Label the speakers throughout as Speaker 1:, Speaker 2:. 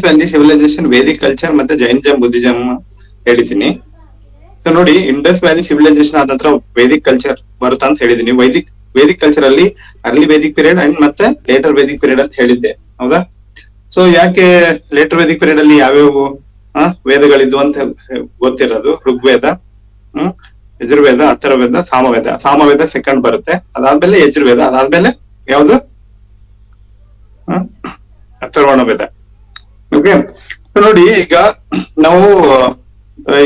Speaker 1: Valley civilisation, Vedic culture ಮತ್ತೆ Jainism Buddhism ಹೇಳಿದೀನಿ. So ನೋಡಿ, ಇಂಡಸ್ ವ್ಯಾಲಿ ಸಿವಿಲೈಸೇಷನ್ ಆದ ನಂತರ ವೇದಿಕ್ ಕಲ್ಚರ್ ಬರುತ್ತಾ ಅಂತ ಹೇಳಿದೀನಿ. ವೇದಿಕ್ ಕಲ್ಚರ್ ಅಲ್ಲಿ ಅರ್ಲಿ ವೇದಿಕ್ ಪೀರಿಯಡ್ ಅಂಡ್ ಮತ್ತೆ ಲೇಟರ್ ವೇದಿಕ್ ಪೀರಿಯಡ್ ಅಂತ ಹೇಳಿದ್ದೆ, ಹೌದಾ? ಸೊ ಯಾಕೆ ಲೇಟರ್ ವೇದಿಕ್ ಪೀರಿಯಡ್ ಅಲ್ಲಿ ಯಾವ್ಯಾವ ವೇದಗಳಿದ್ವು ಅಂತ ಗೊತ್ತಿರೋದು? ಋಗ್ವೇದ, ಯಜುರ್ವೇದ, ಅಥರ್ವವೇದ, ಸಾಮವೇದ. ಸಾಮವೇದ ಸೆಕೆಂಡ್ ಬರುತ್ತೆ, ಅದಾದ್ಮೇಲೆ ಯಜುರ್ವೇದ, ಅದಾದ್ಮೇಲೆ ಯಾವ್ದು? ಅಥರ್ವಣ ವೇದ. ಓಕೆ, ನೋಡಿ ಈಗ ನಾವು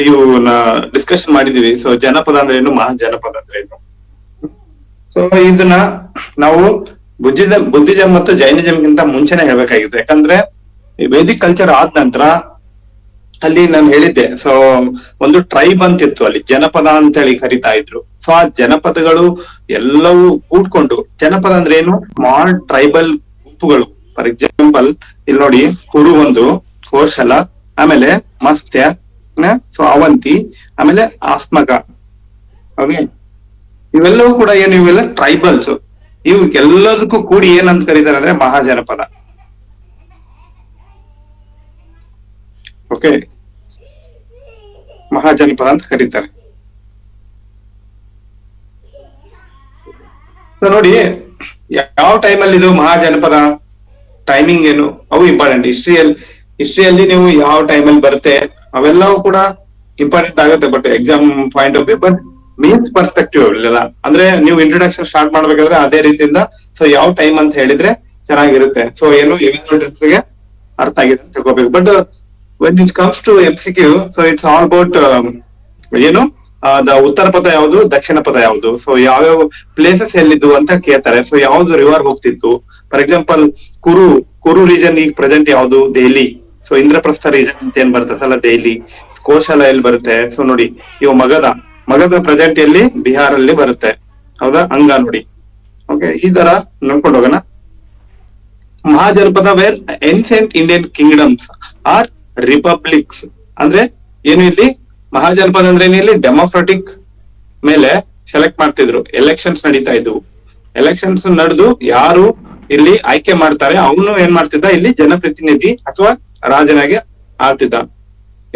Speaker 1: ಇವನ್ನ ಡಿಸ್ಕಷನ್ ಮಾಡಿದೀವಿ. ಸೊ ಜನಪದ ಅಂದ್ರೆ ಏನು, ಮಹಾಜನಪದ ಅಂದ್ರೆ ಏನು? ಸೊ ಇದನ್ನ ನಾವು ಬುದ್ಧಿಸಂ ಮತ್ತು ಜೈನಿಸಂಗಿಂತ ಮುಂಚೆನೆ ಹೇಳ್ಬೇಕಾಗಿತ್ತು. ಯಾಕಂದ್ರೆ ಈ ವೇದಿಕ್ ಕಲ್ಚರ್ ಆದ ನಂತರ ಅಲ್ಲಿ ನಾನು ಹೇಳಿದ್ದೆ, ಸೊ ಒಂದು ಟ್ರೈಬ್ ಅಂತಿತ್ತು, ಅಲ್ಲಿ ಜನಪದ ಅಂತ ಹೇಳಿ ಕರಿತಾ ಇದ್ರು. ಸೊ ಆ ಜನಪದಗಳು ಎಲ್ಲವೂ ಕೂಡ್ಕೊಂಡು, ಜನಪದ ಅಂದ್ರೆ ಏನು? ಸ್ಮಾಲ್ ಟ್ರೈಬಲ್ ಗುಂಪುಗಳು. ಫಾರ್ ಎಕ್ಸಾಂಪಲ್ ಇಲ್ಲಿ ನೋಡಿ, ಕುರು ಒಂದು, ಕೋಶಲ, ಆಮೇಲೆ ಮತ್ಸ್ಯ, ಸೊ ಅವಂತಿ, ಆಮೇಲೆ ಆಸ್ಮಕ. ಓಕೆ, ಇವೆಲ್ಲವೂ ಕೂಡ ಏನು? ಇವೆಲ್ಲ ಟ್ರೈಬಲ್ಸ್. ಇವಕ್ಕೆಲ್ಲದಕ್ಕೂ ಕೂಡಿ ಏನಂತ ಕರೀತಾರೆ ಅಂದ್ರೆ ಮಹಾಜನಪದ. ಓಕೆ, ಮಹಾಜನಪದ ಅಂತ ಕರೀತಾರೆ. ನೋಡಿ, ಯಾವ ಟೈಮಲ್ಲಿ ಇದು ಮಹಾಜನಪದ, ಟೈಮಿಂಗ್ ಏನು, ಅವು ಇಂಪಾರ್ಟೆಂಟ್. ಹಿಸ್ಟ್ರಿಯಲ್ಲಿ ನೀವು ಯಾವ ಟೈಮಲ್ಲಿ ಬರುತ್ತೆ ಅವೆಲ್ಲವೂ ಕೂಡ ಇಂಪಾರ್ಟೆಂಟ್ ಆಗುತ್ತೆ. But exam point of view, but means perspective ಇಲ್ಲ ಅಂದ್ರೆ ನೀವು ಇಂಟ್ರೊಡಕ್ಷನ್ ಸ್ಟಾರ್ಟ್ ಮಾಡ್ಬೇಕಾದ್ರೆ ಅದೇ ರೀತಿಯಿಂದ ಸೊ ಯಾವ ಟೈಮ್ ಅಂತ ಹೇಳಿದ್ರೆ ಚೆನ್ನಾಗಿರುತ್ತೆ. ಸೊ ಏನು ಗೆ ಅರ್ಥ ಆಗಿದೆ ಅಂತ ತಿಳ್ಕೋಬೇಕು. But when it comes to MCQ, so it's all about ಏನು ಉತ್ತರ ಪದ ಯಾವುದು, ದಕ್ಷಿಣ ಪದ ಯಾವುದು, ಸೊ ಯಾವ್ಯಾವ ಪ್ಲೇಸಸ್ ಎಲ್ಲಿದ್ದು ಅಂತ ಕೇಳ್ತಾರೆ. ಸೊ ಯಾವ್ದು ರಿವರ್ ಹೋಗ್ತಿತ್ತು. ಫಾರ್ ಎಕ್ಸಾಂಪಲ್ ಕುರು ರೀಜನ್ ಈಗ ಪ್ರೆಸೆಂಟ್ ಯಾವ್ದು? ದೆಹಲಿ. ಸೊ ಇಂದ್ರಪ್ರಸ್ಥ ರೀಜನ್ ಅಂತ ಏನ್ ಬರ್ತದಲ್ಲ, ದೆಹಲಿ. ಕೋಶಲ ಎಲ್ಲಿ ಬರುತ್ತೆ? ಸೊ ನೋಡಿ, ಇವು ಮಗಧ ಪ್ರೆಸೆಂಟ್ ಎಲ್ಲಿ? ಬಿಹಾರ್ ಅಲ್ಲಿ ಬರುತ್ತೆ, ಹೌದಾ? ಹಂಗ ನೋಡಿ. ಓಕೆ, ಈ ತರ ನೋಡ್ಕೊಂಡು ಹೋಗೋಣ. Mahajanapada were ancient Indian kingdoms or republics. ಅಂದ್ರೆ ಏನು ಇಲ್ಲಿ ಮಹಾಜನಪದ ಅಂದ್ರೆ ಇಲ್ಲಿ ಡೆಮೋಕ್ರಾಟಿಕ್ ಮೇಲೆ ಸೆಲೆಕ್ಟ್ ಮಾಡ್ತಿದ್ರು. ಎಲೆಕ್ಷನ್ಸ್ ನಡೀತಾ ಇದ್ವು. ಎಲೆಕ್ಷನ್ಸ್ ನಡೆದು ಯಾರು ಇಲ್ಲಿ ಆಯ್ಕೆ ಮಾಡ್ತಾರೆ ಅವನು ಏನ್ ಮಾಡ್ತಿದ್ದ, ಇಲ್ಲಿ ಜನಪ್ರತಿನಿಧಿ ಅಥವಾ ರಾಜನಾಗೆ ಆಳ್ತಿದ್ದ.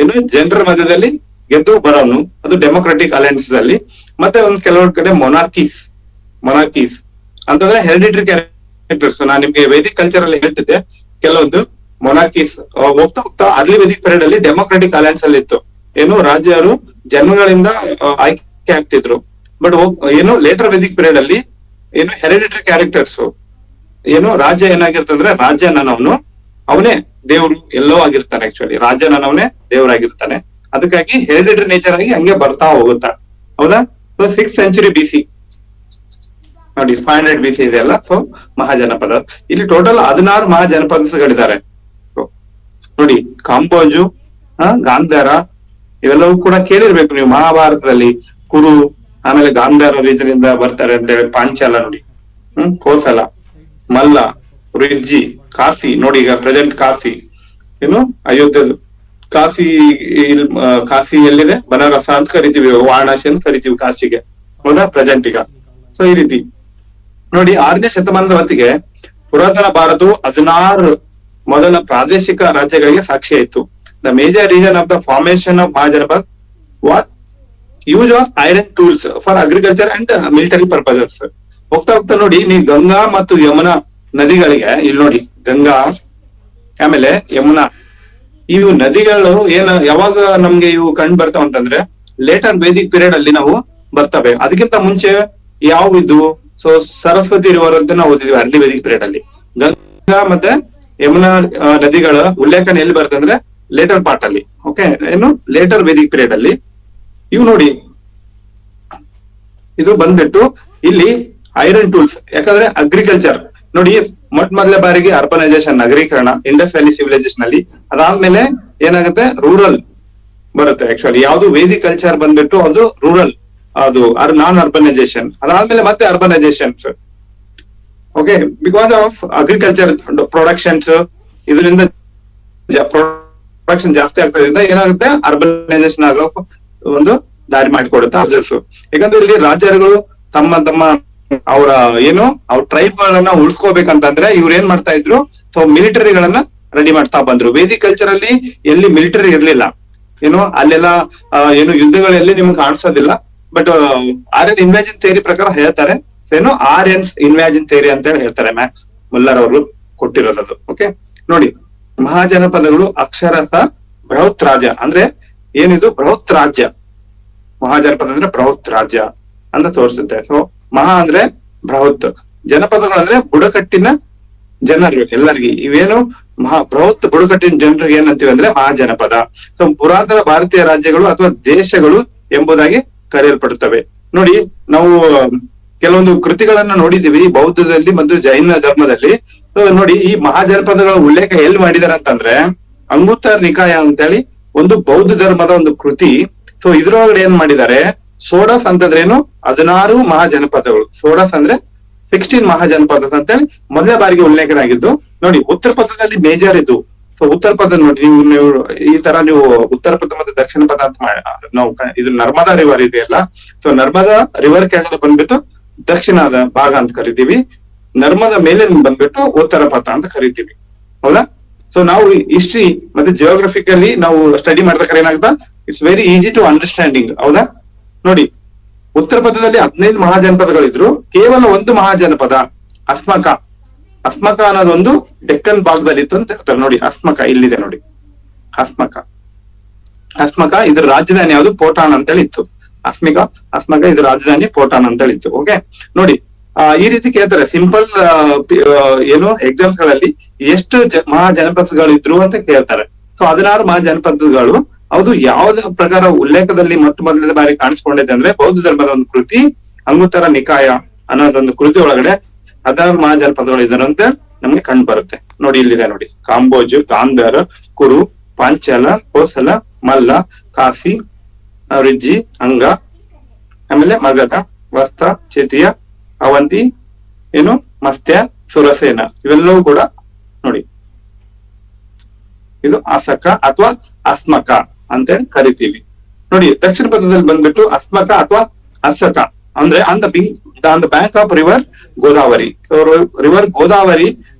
Speaker 1: ಏನು ಜನರ ಮಧ್ಯದಲ್ಲಿ ಗೆದ್ದು ಬರೋನು, ಅದು ಡೆಮೋಕ್ರಾಟಿಕ್ ಅಲಯನ್ಸ್ ಅಲ್ಲಿ. ಮತ್ತೆ ಒಂದ್ ಕೆಲವೊಂದ್ ಕಡೆ ಮೊನಾರ್ಕೀಸ್ ಅಂತಂದ್ರೆ ಹೆರಿಡಿಟರಿ ಕ್ಯಾರೆಕ್ಟರ್ಸ್. ನಾನ್ ನಿಮ್ಗೆ ವೇದಿಕ್ ಕಲ್ಚರ್ ಅಲ್ಲಿ ಹೇಳ್ತಿದ್ದೆ, ಕೆಲವೊಂದು ಮೊನಾರ್ಕೀಸ್ ಹೋಗ್ತಾ ಹೋಗ್ತಾ ಅರ್ಲಿ ವೇದಿಕ್ ಪೀರಿಯಡ್ ಅಲ್ಲಿ ಡೆಮೋಕ್ರಾಟಿಕ್ ಅಲಯನ್ಸ್ ಅಲ್ಲಿ ಇತ್ತು. ಏನು ರಾಜ್ಯರು ಜನಗಳಿಂದ ಆಯ್ಕೆ ಆಗ್ತಿದ್ರು. ಬಟ್ ಏನು ಲೇಟರ್ ವೇದಿಕ್ ಪೀರಿಯಡ್ ಅಲ್ಲಿ ಏನು ಹೆರಿಡಿಟರಿ ಕ್ಯಾರೆಕ್ಟರ್ಸ್, ಏನು ರಾಜ್ಯ ಏನಾಗಿರ್ತಂದ್ರೆ ರಾಜ್ಯನವನು ಅವನೇ ದೇವ್ರು ಎಲ್ಲೋ ಆಗಿರ್ತಾನೆ. ಆಕ್ಚುಲಿ ರಾಜ್ಯನವನೇ ದೇವರಾಗಿರ್ತಾನೆ. ಅದಕ್ಕಾಗಿ ಹೆರಿಡಿಟರಿ ನೇಚರ್ ಆಗಿ ಹಂಗೆ ಬರ್ತಾ ಹೋಗುತ್ತಾ, ಹೌದಾ? ಸೊ 6th century BC ನೋಡಿ, 500 BC ಇದೆಯಲ್ಲ. ಸೊ ಮಹಾಜನಪದ ಇಲ್ಲಿ ಟೋಟಲ್ 16 ಮಹಾಜನಪದಗಳಿದ್ದಾರೆ ನೋಡಿ. ಕಾಂಬೋಜು, ಗಾಂಧಾರ, ಇವೆಲ್ಲವೂ ಕೂಡ ಕೇಳಿರ್ಬೇಕು ನೀವು ಮಹಾಭಾರತದಲ್ಲಿ. ಕುರು, ಆಮೇಲೆ ಗಾಂಧಾರ ರೀಜನ್ ಇಂದ ಬರ್ತಾರೆ ಅಂತ ಹೇಳಿ. ಪಾಂಚಾಲ ನೋಡಿ, ಕೋಸಲ, ಮಲ್ಲ, ರಿಜ್ಜಿ, ಕಾಶಿ ನೋಡಿ. ಈಗ ಪ್ರೆಸೆಂಟ್ ಕಾಶಿ ಏನು ಅಯೋಧ್ಯದು ಕಾಶಿ ಎಲ್ಲಿದೆ? ಬನಾರಸ ಅಂತ ಕರಿತೀವಿ, ವಾರಣಾಸಿ ಅಂತ ಕರಿತೀವಿ ಕಾಶಿಗೆ, ಹೌದಾ? ಪ್ರೆಸೆಂಟ್ ಈಗ. ಸೊ ಈ ರೀತಿ ನೋಡಿ, 6ನೇ ಶತಮಾನದ ಹೊತ್ತಿಗೆ ಪುರಾತನ ಭಾರತವು 16 ಮೊದಲ ಪ್ರಾದೇಶಿಕ ರಾಜ್ಯಗಳಿಗೆ ಸಾಕ್ಷಿ ಆಯಿತು. The major reason of the formation of Mahajanapada was use of iron tools for agriculture and military purposes. ಹೋಗ್ತಾ ಹೋಗ್ತಾ ನೋಡಿ, ನೀವು ಗಂಗಾ ಮತ್ತು ಯಮುನಾ ನದಿಗಳಿಗೆ ಇಲ್ಲಿ ನೋಡಿ, ಗಂಗಾ ಆಮೇಲೆ ಯಮುನಾ, ಇವು ನದಿಗಳು ಯಾವಾಗ ನಮ್ಗೆ ಇವು ಕಂಡು ಬರ್ತಾವ ಅಂತಂದ್ರೆ ಲೇಟರ್ ವೇದಿಕ್ ಪೀರಿಯಡ್ ಅಲ್ಲಿ ನಾವು ಬರ್ತವೆ. ಅದಕ್ಕಿಂತ ಮುಂಚೆ ಯಾವ ಇದ್ವು? ಸೊ ಸರಸ್ವತಿ ರಿವರ್ ಅಂತ ನಾವು ಓದಿದ್ವಿ ಅರ್ಲಿ ವೇದಿಕ್ ಪೀರಿಯಡ್ ಅಲ್ಲಿ. ಗಂಗಾ ಮತ್ತೆ ಯಮುನಾ ನದಿಗಳ ಉಲ್ಲೇಖನ ಎಲ್ಲಿ ಬರುತ್ತೆ ಅಂದ್ರೆ ಲೇಟರ್ ಪಾರ್ಟ್ ಅಲ್ಲಿ. ಓಕೆ, ಏನು ಲೇಟರ್ ವೇದಿಕ್ ಪೀರಿಯಡ್ ಅಲ್ಲಿ ಇವು ನೋಡಿ, ಇದು ಬಂದ್ಬಿಟ್ಟು ಇಲ್ಲಿ ಐರನ್ ಟೂಲ್ಸ್. ಯಾಕಂದ್ರೆ ಅಗ್ರಿಕಲ್ಚರ್ ನೋಡಿ, ಮೊದಲೇ ಬಾರಿಗೆ ಅರ್ಬನೈಸೇಷನ್, ನಗರೀಕರಣ, ಇಂಡಸ್ ವ್ಯಾಲಿ ಸಿವಿಲೈಸೇಷನ್ ಅಲ್ಲಿ. ಅದಾದ್ಮೇಲೆ ಏನಾಗುತ್ತೆ? ರೂರಲ್ ಬರುತ್ತೆ. ಆಕ್ಚುಲಿ ಯಾವ್ದು ವೇದಿಕ್ ಕಲ್ಚರ್ ಬಂದ್ಬಿಟ್ಟು ಅದು ರೂರಲ್, ಅದು ನಾನ್ ಅರ್ಬನೈಸೇಷನ್. ಅದಾದ್ಮೇಲೆ ಮತ್ತೆ urbanisation. Okay, because of agriculture productions, ಇದರಿಂದ ಪ್ರೊಡಕ್ಷನ್ ಜಾಸ್ತಿ ಆಗ್ತದ್ರಿಂದ ಏನಾಗುತ್ತೆ? ಅರ್ಬನೈಸೇಷನ್ ಆಗೋ ಒಂದು ದಾರಿ ಮಾಡಿಕೊಡುತ್ತೆ ಅರ್ಜರ್ಸ್. ಯಾಕಂದ್ರೆ ಇಲ್ಲಿ ರಾಜ್ಯಗಳು ತಮ್ಮ ಅವ್ರ ಟ್ರೈಬ್ ಗಳನ್ನ ಉಳಿಸ್ಕೋಬೇಕಂತಂದ್ರೆ ಇವ್ರು ಏನ್ ಮಾಡ್ತಾ ಇದ್ರು? ಸೊ ಮಿಲಿಟರಿಗಳನ್ನ ರೆಡಿ ಮಾಡ್ತಾ ಬಂದ್ರು. ವೇದಿಕ್ ಕಲ್ಚರ್ ಅಲ್ಲಿ ಎಲ್ಲಿ ಮಿಲಿಟರಿ ಇರ್ಲಿಲ್ಲ, ಏನು ಅಲ್ಲೆಲ್ಲ ಏನು ಯುದ್ಧಗಳಲ್ಲಿ ನಿಮ್ಗೆ ಕಾಣಿಸೋದಿಲ್ಲ. ಬಟ್ ಆರ್ ಎನ್ ಇನ್ವ್ಯಾಜಿನ್ ಥಿಯರಿ ಪ್ರಕಾರ ಹೇಳ್ತಾರೆ, ಏನು ಆರ್ ಎನ್ ಇನ್ವ್ಯಾಜಿನ್ ಥಿಯರಿ ಅಂತ ಹೇಳಿ ಹೇಳ್ತಾರೆ. ಮ್ಯಾಕ್ಸ್ ಮುಲ್ಲರ್ ಅವರು ಕೊಟ್ಟಿರೋದು. ಓಕೆ ನೋಡಿ, ಮಹಾಜನಪದಗಳು ಅಕ್ಷರಶಃ ಬೃಹತ್ ರಾಜ್ಯ ಅಂದ್ರೆ ಏನಿದು ಬೃಹತ್ ರಾಜ್ಯ. ಮಹಾಜನಪದ ಅಂದ್ರೆ ಬೃಹತ್ ರಾಜ್ಯ ಅಂತ ತೋರಿಸುತ್ತೆ. ಸೊ ಮಹಾ ಅಂದ್ರೆ ಬೃಹತ್, ಜನಪದಗಳು ಅಂದ್ರೆ ಬುಡಕಟ್ಟಿನ ಜನರು ಎಲ್ಲರಿಗೆ. ಇವೇನು ಬೃಹತ್ ಬುಡಕಟ್ಟಿನ ಜನರಿಗೆ ಏನಂತೀವಿ ಅಂದ್ರೆ ಮಹಾಜನಪದ. ಸೊ ಪುರಾತನ ಭಾರತೀಯ ರಾಜ್ಯಗಳು ಅಥವಾ ದೇಶಗಳು ಎಂಬುದಾಗಿ ಕರೆಯಲ್ಪಡುತ್ತವೆ. ನೋಡಿ, ನಾವು ಕೆಲವೊಂದು ಕೃತಿಗಳನ್ನ ನೋಡಿದೀವಿ ಬೌದ್ಧದಲ್ಲಿ ಮತ್ತು ಜೈನ ಧರ್ಮದಲ್ಲಿ. ನೋಡಿ, ಈ ಮಹಾಜನಪದಗಳ ಉಲ್ಲೇಖ ಎಲ್ಲಿ ಮಾಡಿದಾರೆ ಅಂತಂದ್ರೆ ಅಂಗುತ್ತರ್ ನಿಕಾಯ ಅಂತೇಳಿ ಒಂದು ಬೌದ್ಧ ಧರ್ಮದ ಒಂದು ಕೃತಿ. ಸೊ ಇದ್ರೊಳಗಡೆ ಏನ್ ಮಾಡಿದ್ದಾರೆ, ಸೋಡಸ್ ಅಂತಂದ್ರೇನು 16 ಮಹಾಜನಪದಗಳು. ಸೋಡಸ್ ಅಂದ್ರೆ 16 ಮಹಾಜನಪದ ಅಂತೇಳಿ ಮೊದಲೇ ಬಾರಿಗೆ ಉಲ್ಲೇಖನ ಆಗಿದ್ದು. ನೋಡಿ, ಉತ್ತರ ಪಥದಲ್ಲಿ ಮೇಜರ್ ಇದು. ಸೊ ಉತ್ತರ ಪಥ ನೋಡಿ, ನೀವು ಈ ತರ ನೀವು ಉತ್ತರ ಪಥ ಮತ್ತು ದಕ್ಷಿಣ ಪಥ ಅಂತ ನಾವು ಇದು ನರ್ಮದಾ ರಿವರ್ ಇದೆಯಲ್ಲ, ಸೊ ನರ್ಮದಾ ರಿವರ್ ಕೆಳಗಡೆ ಬಂದ್ಬಿಟ್ಟು ದಕ್ಷಿಣದ ಭಾಗ ಅಂತ ಕರಿತೀವಿ, ನರ್ಮದಾ ಮೇಲೆ ಬಂದ್ಬಿಟ್ಟು ಉತ್ತರ ಪಥ ಅಂತ ಕರಿತೀವಿ. ಹೌದಾ? ಸೊ ನಾವು ಹಿಸ್ಟ್ರಿ ಮತ್ತೆ ಜಿಯೋಗ್ರಫಿಕಲಿ ನಾವು ಸ್ಟಡಿ ಮಾಡ್ಬೇಕಾದ್ರೆ ಏನಾಗ್ತಾ, it's very easy to understanding. ಹೌದಾ? ನೋಡಿ, ಉತ್ತರ ಪಥದಲ್ಲಿ 15 ಮಹಾಜನಪದಗಳಿದ್ರು, ಕೇವಲ ಒಂದು ಮಹಾಜನಪದ ಅಸ್ಮಕ. ಅಸ್ಮಕ ಅನ್ನೋದೊಂದು ಡೆಕ್ಕನ್ ಭಾಗದಲ್ಲಿ ಇತ್ತು ಅಂತ ಹೇಳ್ತಾರೆ. ನೋಡಿ, ಅಸ್ಮಕ ಇಲ್ಲಿದೆ ನೋಡಿ, ಅಸ್ಮಕ. ಅಸ್ಮಕ ಇದ್ರ ರಾಜಧಾನಿ ಯಾವುದು? ಪೋಟಾನ್ ಅಂತೇಳಿ ಇತ್ತು. ಅಸ್ಮಕ ಇದ್ರ ರಾಜಧಾನಿ ಪೋಟಾನ್ ಅಂತೇಳಿ ಇತ್ತು. ಓಕೆ ನೋಡಿ, ಈ ರೀತಿ ಕೇಳ್ತಾರೆ ಸಿಂಪಲ್ ಏನು ಎಕ್ಸಾಮ್ಸ್ ಗಳಲ್ಲಿ ಎಷ್ಟು ಮಹಾಜನಪದಗಳು ಇದ್ರು ಅಂತ ಕೇಳ್ತಾರೆ. ಸೊ 16 ಮಹಾಜನಪದಗಳು. ಅದು ಯಾವ್ದ ಪ್ರಕಾರ ಉಲ್ಲೇಖದಲ್ಲಿ ಮೊದಲನೇ ಬಾರಿ ಕಾಣಿಸ್ಕೊಂಡಿದೆ ಅಂದ್ರೆ ಬೌದ್ಧ ಧರ್ಮದ ಒಂದು ಕೃತಿ ಅಂಗುತ್ತರ ನಿಕಾಯ ಅನ್ನೋದೊಂದು ಕೃತಿ ಒಳಗಡೆ 16 ಮಹಾಜನಪದಗಳು ಇದ್ದಾರೆ ಅಂತ ನಮ್ಗೆ ಕಂಡು ಬರುತ್ತೆ. ನೋಡಿ, ಇಲ್ಲಿದೆ ನೋಡಿ, ಕಾಂಬೋಜ್, ಗಾಂಧಾರ, ಕುರು, ಪಾಂಚಾಲ, ಕೋಸಲ, ಮಲ್ಲ, ಕಾಸಿ, ರಿಜ್ಜಿ, ಅಂಗ, ಆಮೇಲೆ ಮಗಧ, ವಸ್ತ, ಚೇತಿಯ, ಅವಂತಿ, ಏನು ಮಸ್ತ್ಯ, ಸುರಸೇನ, ಇವೆಲ್ಲವೂ ಕೂಡ ನೋಡಿ ಇದು ಅಸಕ ಅಥವಾ ಅಸ್ಮಕ ಅಂತ ಕರಿತೀವಿ. ನೋಡಿ, ದಕ್ಷಿಣ ಪಥದಲ್ಲಿ ಬಂದ್ಬಿಟ್ಟು ಅಸ್ಮಕ ಅಥವಾ ಅಸಕ ಅಂದ್ರೆ on the bank of river Godavari. So river Godavari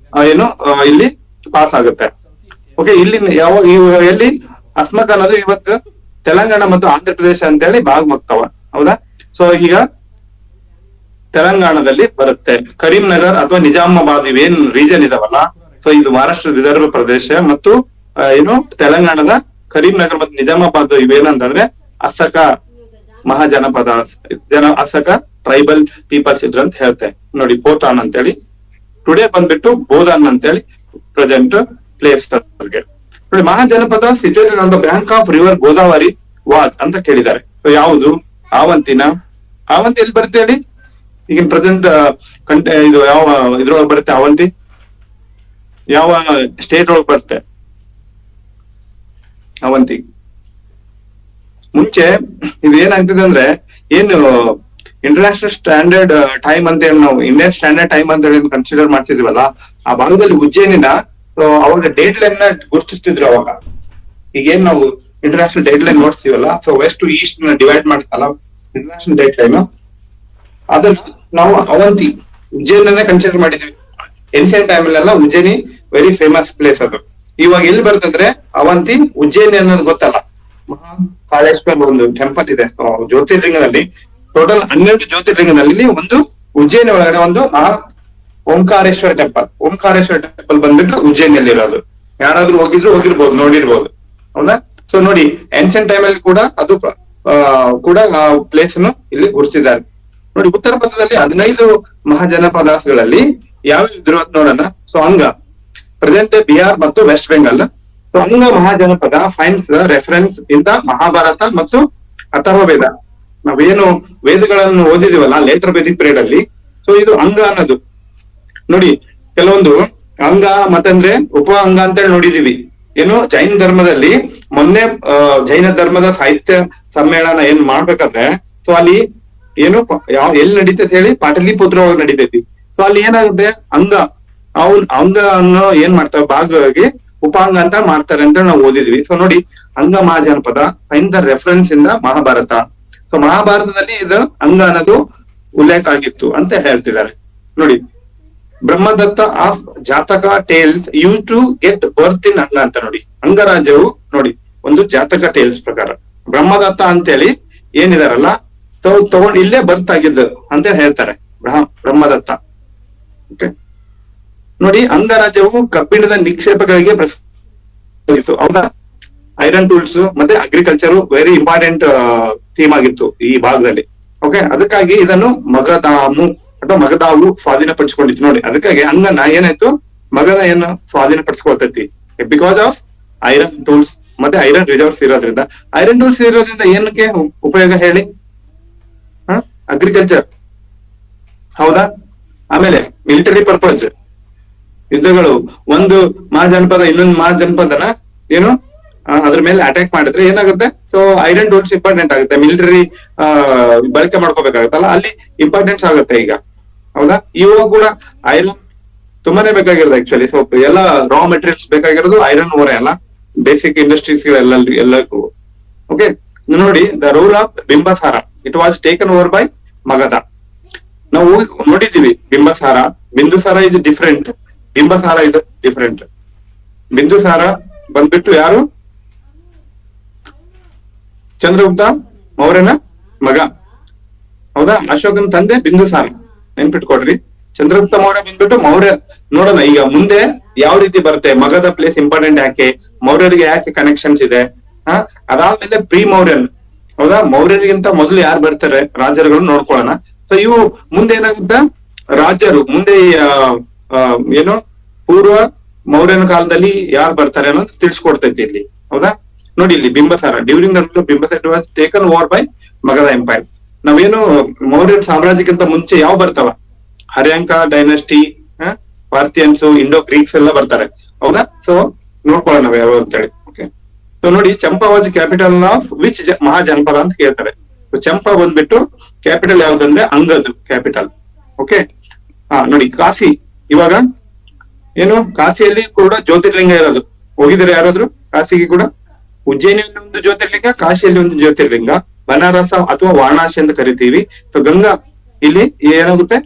Speaker 1: ಏನು ಇಲ್ಲಿ ಪಾಸ್ ಆಗುತ್ತೆ. ಓಕೆ, ಇಲ್ಲಿ ಎಲ್ಲಿ ಅಸ್ಮಕ ಅನ್ನೋದು ಇವತ್ತು ತೆಲಂಗಾಣ ಮತ್ತು ಆಂಧ್ರ ಪ್ರದೇಶ ಅಂತೇಳಿ ಭಾಗವಾಗ್ತಾವ. ಹೌದಾ? ಸೊ ಈಗ ತೆಲಂಗಾಣದಲ್ಲಿ ಬರುತ್ತೆ. ಕರೀಂನಗರ್ ಅಥವಾ ನಿಜಾಮಾಬಾದ್ ಇವೇನ್ ರೀಜನ್ ಇದಾವಲ್ಲ, ಸೊ ಇದು ಮಹಾರಾಷ್ಟ್ರ ವಿದರ್ಭ ಪ್ರದೇಶ ಮತ್ತು ಏನು ತೆಲಂಗಾಣದ ಕರೀಂನಗರ್ ಮತ್ತು ನಿಜಾಮಾಬಾದ್ ಇವೇನಂತಂದ್ರೆ ಅಸಕ ಮಹಾಜನಪದ, ಅಸಕ ಟ್ರೈಬಲ್ ಪೀಪಲ್ಸ್ ಇದ್ರು ಅಂತ ಹೇಳ್ತೆ. ನೋಡಿ, ಪೋಟಾನ್ ಅಂತೇಳಿ ಟುಡೇ ಬಂದ್ಬಿಟ್ಟು ಬೋಧಾನ್ ಅಂತೇಳಿ ಪ್ರೆಸೆಂಟ್ ಪ್ಲೇಸ್. ನೋಡಿ, Mahajanapada situated on the bank of river Godavari was ಅಂತ ಕೇಳಿದ್ದಾರೆ. ಯಾವುದು? ಆವಂತಿನ. ಆವಂತಿ ಎಲ್ಲಿ ಬರುತ್ತೆ ಹೇಳಿ? ಈಗಿನ ಪ್ರೆಸೆಂಟ್ ಇದು ಯಾವ ಇದ್ರೊಳಗೆ ಬರುತ್ತೆ? ಅವಂತಿ ಯಾವ ಸ್ಟೇಟ್ ಒಳಗೆ ಬರುತ್ತೆ ಅವಂತಿ? ಮುಂಚೆ ಇದು ಏನಾಗ್ತಿದೆ ಅಂದ್ರೆ, ಏನು ಇಂಟರ್ನ್ಯಾಷನಲ್ ಸ್ಟ್ಯಾಂಡರ್ಡ್ ಟೈಮ್ ಅಂತ ಹೇಳಿ ನಾವು ಇಂಡಿಯನ್ ಸ್ಟ್ಯಾಂಡರ್ಡ್ ಟೈಮ್ ಅಂತ ಹೇಳಿ ಕನ್ಸಿಡರ್ ಮಾಡ್ತಿದ್ವಲ್ಲ, ಆ ಭಾಗದಲ್ಲಿ ಉಜ್ಜಯಿನಿನ ಅವಾಗ ಡೇಟ್ ಲೈನ್ ನ ಗುರುತಿಸ್ತಿದ್ರು. ಅವಾಗ ಈಗೇನ್ ನಾವು ಇಂಟರ್ನ್ಯಾಷನಲ್ ಡೇಟ್ ಲೈನ್ ನೋಡ್ತೀವಲ್ಲ, ಸೊ ವೆಸ್ಟ್ ಟು ಈಸ್ಟ್ ನ ಡಿವೈಡ್ ಮಾಡ್ತಲ್ಲ ಇಂಟರ್ನ್ಯಾಷನಲ್ ಡೇಟ್ ಲೈನ್, ಅದನ್ನ ನಾವು ಅವಂತಿ ಉಜ್ಜಯಿನ ಕನ್ಸಿಡರ್ ಮಾಡಿದ್ವಿ. ಏನ್ಸಿಯಂಟ್ ಟೈಮ್ ಅಲ್ಲೆಲ್ಲ ಉಜ್ಜಯಿನಿ ವೆರಿ ಫೇಮಸ್ ಪ್ಲೇಸ್ ಅದು. ಇವಾಗ ಎಲ್ಲಿ ಬರ್ತಂದ್ರೆ ಅವಂತಿ ಉಜ್ಜಯಿನಿ ಅನ್ನೋದು ಗೊತ್ತಲ್ಲ, ಮಹಾಕಾಳೇಶ್ವರ ಒಂದು ಟೆಂಪಲ್ ಇದೆ ಜ್ಯೋತಿರ್ಲಿಂಗದಲ್ಲಿ. ಟೋಟಲ್ 12 ಜ್ಯೋತಿರ್ಲಿಂಗದಲ್ಲಿ ಒಂದು ಉಜ್ಜಯಿನಿ ಒಳಗಡೆ ಒಂದು ಓಂಕಾರೇಶ್ವರ ಟೆಂಪಲ್. ಓಂಕಾರೇಶ್ವರ ಟೆಂಪಲ್ ಬಂದ್ಬಿಟ್ಟು ಉಜ್ಜಯಿನಿಯಲ್ಲಿ ಇರೋದು. ಯಾರಾದ್ರೂ ಹೋಗಿರ್ಬೋದು, ನೋಡಿರ್ಬೋದು. ಹೌದಾ? ಸೊ ನೋಡಿ, ಏನ್ಷಿಯಂಟ್ ಟೈಮ್ ಅಲ್ಲಿ ಕೂಡ ಅದು ಕೂಡ ಪ್ಲೇಸ್ ಅನ್ನು ಇಲ್ಲಿ ಗುರುತಿಸಿದ್ದಾರೆ. ನೋಡಿ, ಉತ್ತರ ಪಥದಲ್ಲಿ 15 ಮಹಾಜನಪದಗಳಲ್ಲಿ ಯಾವ ಇದ್ರು ಅಂತ ನೋಡೋಣ. ಸೊ ಅಂಗ ಪ್ರೆಸೆಂಟ್ ಬಿಹಾರ್ ಮತ್ತು West Bengal. So Anga mahajanapada finds reference in the Mahabharata ಮತ್ತು ಅಥರ್ವವೇದ. ನಾವೇನು ವೇದಗಳನ್ನು ಓದಿದೀವಲ್ಲ ಲೇಟರ್ ಬೇಸಿಕ್ ಪೀರಿಯಡ್ ಅಲ್ಲಿ, ಸೊ ಇದು ಅಂಗ ಅನ್ನೋದು. ನೋಡಿ, ಕೆಲವೊಂದು ಅಂಗ ಮತ್ತಂದ್ರೆ ಉಪ ಅಂಗ ಅಂತೇಳಿ ನೋಡಿದೀವಿ. ಏನು ಜೈನ ಧರ್ಮದಲ್ಲಿ ಮೊನ್ನೆ ಜೈನ ಧರ್ಮದ ಸಾಹಿತ್ಯ ಸಮ್ಮೇಳನ ಏನ್ ಮಾಡ್ಬೇಕಂದ್ರೆ, ಸೊ ಅಲ್ಲಿ ಏನು ಎಲ್ಲಿ ನಡೀತೈತೆ ಹೇಳಿ, ಪಾಟಲಿಪುತ್ರ ಒಳಗೆ ನಡೀತೈತಿ. ಸೊ ಅಲ್ಲಿ ಏನಾಗುತ್ತೆ, ಅಂಗ ಅನ್ನೋ ಏನ್ ಮಾಡ್ತಾರೆ ಭಾಗವಾಗಿ ಉಪಾಂಗ ಅಂತ ಮಾಡ್ತಾರೆ ಅಂತ ನಾವು ಓದಿದ್ವಿ. ಸೊ ನೋಡಿ, ಅಂಗ ಮಹಾಜನಪದ ಫೈನ್ ದ ರೆಫರೆನ್ಸ್ ಇಂದ ಮಹಾಭಾರತ. ಸೊ ಮಹಾಭಾರತದಲ್ಲಿ ಇದು ಅಂಗ ಅನ್ನೋದು ಉಲ್ಲೇಖ ಆಗಿತ್ತು ಅಂತ ಹೇಳ್ತಿದ್ದಾರೆ. ನೋಡಿ, ಬ್ರಹ್ಮದತ್ತ ಆಫ್ ಜಾತಕ ಟೇಲ್ಸ್ ಯೂಸ್ ಟು ಗೆಟ್ ಬರ್ತ್ ಇನ್ ಅಂಗ ಅಂತ ನೋಡಿ. ಅಂಗರಾಜ್ಯವು ನೋಡಿ ಒಂದು ಜಾತಕ ಟೇಲ್ಸ್ ಪ್ರಕಾರ ಬ್ರಹ್ಮದತ್ತ ಅಂತೇಳಿ ಏನಿದಾರಲ್ಲ ತಗೊಂಡ್ ಇಲ್ಲೇ ಬರ್ತ್ ಆಗಿದ್ದು ಅಂತ ಹೇಳ್ತಾರೆ ಬ್ರಹ್ಮದತ್ತ. ಓಕೆ ನೋಡಿ, ಅಂಗರಾಜ್ಯವು ಕಬ್ಬಿಣದ ನಿಕ್ಷೇಪಗಳಿಗೆ ಪ್ರಸಿದ್ಧ. ಹೌದಾ, ಐರನ್ ಟೂಲ್ಸ್ ಮತ್ತೆ ಅಗ್ರಿಕಲ್ಚರ್ ವೆರಿ ಇಂಪಾರ್ಟೆಂಟ್ ಥೀಮ್ ಆಗಿತ್ತು ಈ ಭಾಗದಲ್ಲಿ. ಓಕೆ, ಅದಕ್ಕಾಗಿ ಇದನ್ನು ಮಗಧಾಮು ಅಥವಾ ಮಗಧಾವು ಸ್ವಾಧೀನಪಡಿಸಿಕೊಂಡಿತ್ತು ನೋಡಿ. ಅದಕ್ಕಾಗಿ ಅಂಗನ ಏನಾಯ್ತು, ಮಗಧ ಏನು ಸ್ವಾಧೀನಪಡಿಸ್ಕೊಳ್ತೈತಿ ಬಿಕಾಸ್ ಆಫ್ ಐರನ್ ಟೂಲ್ಸ್ ಮತ್ತೆ ಐರನ್ ರಿಸರ್ವ್ಸ್ ಇರೋದ್ರಿಂದ. ಐರನ್ ಟೂಲ್ಸ್ ಇರೋದ್ರಿಂದ ಏನಕ್ಕೆ ಉಪಯೋಗ ಹೇಳಿ? ಅಗ್ರಿಕಲ್ಚರ್, ಹೌದಾ. ಆಮೇಲೆ ಮಿಲಿಟರಿ ಪರ್ಪಸ್, ಯುದ್ಧಗಳು. ಒಂದು ಮಹಾಜನಪದ ಇನ್ನೊಂದು ಮಹಾಜನಪದನ ಏನು ಅದ್ರ ಮೇಲೆ ಅಟ್ಯಾಕ್ ಮಾಡಿದ್ರೆ ಏನಾಗುತ್ತೆ, ಸೊ ಐರನ್ ಟೂಲ್ಸ್ ಇಂಪಾರ್ಟೆಂಟ್ ಆಗುತ್ತೆ, ಮಿಲಿಟರಿ ಬಳಕೆ ಮಾಡ್ಕೋಬೇಕಾಗತ್ತಲ್ಲ, ಅಲ್ಲಿ ಇಂಪಾರ್ಟೆನ್ಸ್ ಆಗುತ್ತೆ ಈಗ. ಹೌದಾ, ಇವಾಗ ಕೂಡ ಐರನ್ ತುಂಬಾನೇ ಬೇಕಾಗಿರೋದು ಆಕ್ಚುಲಿ. ಸೊ ಎಲ್ಲ ರಾ ಮೆಟೀರಿಯಲ್ಸ್ ಬೇಕಾಗಿರೋದು ಐರನ್ ಓರೆ ಅಲ್ಲ, ಬೇಸಿಕ್ ಇಂಡಸ್ಟ್ರೀಸ್ ಎಲ್ಲರಿಗೂ. ಓಕೆ, ನೋಡಿ the rule of Bimbisara, it was taken over by Magadha. ನಾವು ನೋಡಿದೀವಿ Bimbisara, Bindusara is different, Bimbisara is different. Bindusara ಬಂದ್ಬಿಟ್ಟು ಯಾರು? ಚಂದ್ರಗುಪ್ತ ಮೌರ್ಯನ ಮಗ. ಹೌದಾ, ಅಶೋಕನ ತಂದೆ ಬಿಂದುಸಾರ, ನೆನ್ಪಿಟ್ಕೊಡ್ರಿ. ಚಂದ್ರಗುಪ್ತ ಮೌರ್ಯ ಬಂದ್ಬಿಟ್ಟು ಮೌರ್ಯ. ನೋಡೋಣ ಈಗ ಮುಂದೆ ಯಾವ ರೀತಿ ಬರುತ್ತೆ, ಮಗಧ ಪ್ಲೇಸ್ ಇಂಪಾರ್ಟೆಂಟ್ ಯಾಕೆ, ಮೌರ್ಯರಿಗೆ ಯಾಕೆ ಕನೆಕ್ಷನ್ಸ್ ಇದೆ. ಅದಾದ್ಮೇಲೆ ಪ್ರೀ ಮೌರ್ಯನ್, ಹೌದಾ, ಮೌರ್ಯರಿಗಿಂತ ಮೊದಲು ಯಾರು ಬರ್ತಾರೆ ರಾಜರುಗಳು ನೋಡ್ಕೊಳ್ಳೋಣ. ಸೊ ಇವು ಮುಂದೆ ಏನಾಗುತ್ತೆ, ರಾಜರು ಮುಂದೆ ಏನು ಪೂರ್ವ ಮೌರ್ಯನ ಕಾಲದಲ್ಲಿ ಯಾರು ಬರ್ತಾರೆ ಅನ್ನೋದು ತಿಳಿಸ್ಕೊಡ್ತೈತಿ ಇಲ್ಲಿ. ಹೌದಾ, ನೋಡಿ ಇಲ್ಲಿ Bimbisara, during the rule of Bimbisara was taken over by Magadha empire. ನಾವೇನು ಮೌರ್ಯನ್ ಸಾಮ್ರಾಜ್ಯಕ್ಕಿಂತ ಮುಂಚೆ ಯಾವ ಬರ್ತಾವ, ಹರ್ಯಾಂಕ ಡೈನಸ್ಟಿ, ಪಾರ್ಥಿಯನ್ಸ್, ಇಂಡೋ ಗ್ರೀಕ್ಸ್ ಎಲ್ಲ ಬರ್ತಾರೆ. ಹೌದಾ, ಸೊ ನೋಡ್ಕೊಳ್ಳೋಣ ನಾವು ಯಾವ ಅಂತೇಳಿ. ಓಕೆ, ಸೊ ನೋಡಿ Champa was capital of which mahajanapada ಅಂತ ಕೇಳ್ತಾರೆ. ಚಂಪಾ ಬಂದ್ಬಿಟ್ಟು ಕ್ಯಾಪಿಟಲ್ ಯಾವ್ದಂದ್ರೆ ಅಂಗದ್ ಕ್ಯಾಪಿಟಲ್. ಓಕೆ, ನೋಡಿ ಕಾಶಿ, ಇವಾಗ ಏನು ಕಾಶಿಯಲ್ಲಿ ಕೂಡ ಜ್ಯೋತಿರ್ಲಿಂಗ ಇರೋದು. ಹೋಗಿದ್ರೆ ಯಾರಾದ್ರು ಕಾಶಿಗೆ ಕೂಡ? ಉಜ್ಜಯಿನಿಯಲ್ಲಿ ಒಂದು ಜ್ಯೋತಿರ್ಲಿಂಗ, ಕಾಶಿಯಲ್ಲಿ ಒಂದು ಜ್ಯೋತಿರ್ಲಿಂಗ, ಬನಾರಸ ಅಥವಾ ವಾರಣಾಸಿ ಅಂತ ಕರಿತೀವಿ. ಸೊ ಗಂಗಾ ಇಲ್ಲಿ ಏನಾಗುತ್ತೆ,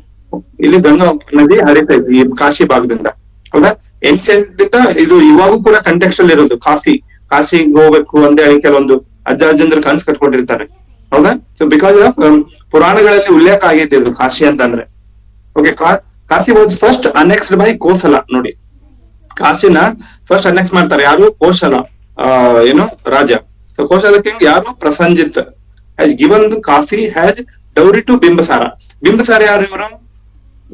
Speaker 1: ಇಲ್ಲಿ ಗಂಗಾ ನದಿ ಹರಿತಾ ಇದೆ ಈ ಕಾಶಿ ಭಾಗದಿಂದ. ಹೌದಾ, ಏನ್ಷಿಯಂಟ್ ಇಂದ ಇದು ಇವಾಗೂ ಕೂಡ ಕಂಟೆಕ್ಸ್ಟ್ ಅಲ್ಲಿ ಇರೋದು. ಕಾಶಿಗೆ ಹೋಗ್ಬೇಕು ಅಂತ ಹೇಳಿ ಕೆಲವೊಂದು ಅಜ್ಜಂದ್ರ ಕನ್ಸ್ ಕಟ್ಕೊಂಡಿರ್ತಾರೆ. ಹೌದಾ, ಸೊ ಬಿಕಾಸ್ ಆಫ್ ಪುರಾಣಗಳಲ್ಲಿ ಉಲ್ಲೇಖ ಆಗೈತೆ ಇದು ಕಾಶಿ ಅಂತಂದ್ರೆ. Okay, Kashi was first annexed by Kosala. ನೋಡಿ, ಕಾಶಿನ ಫಸ್ಟ್ ಅನೆಕ್ಸ್ ಮಾಡ್ತಾರೆ ಯಾರು? ಕೋಶಲ ಏನು ರಾಜ. ಸೊ ಕೋಶಲ ಕಿಂಗ್ ಯಾರು? Prasenjit has given Kashi has dowry to Bimbisara. Bimbisara ಯಾರು ಇವರು?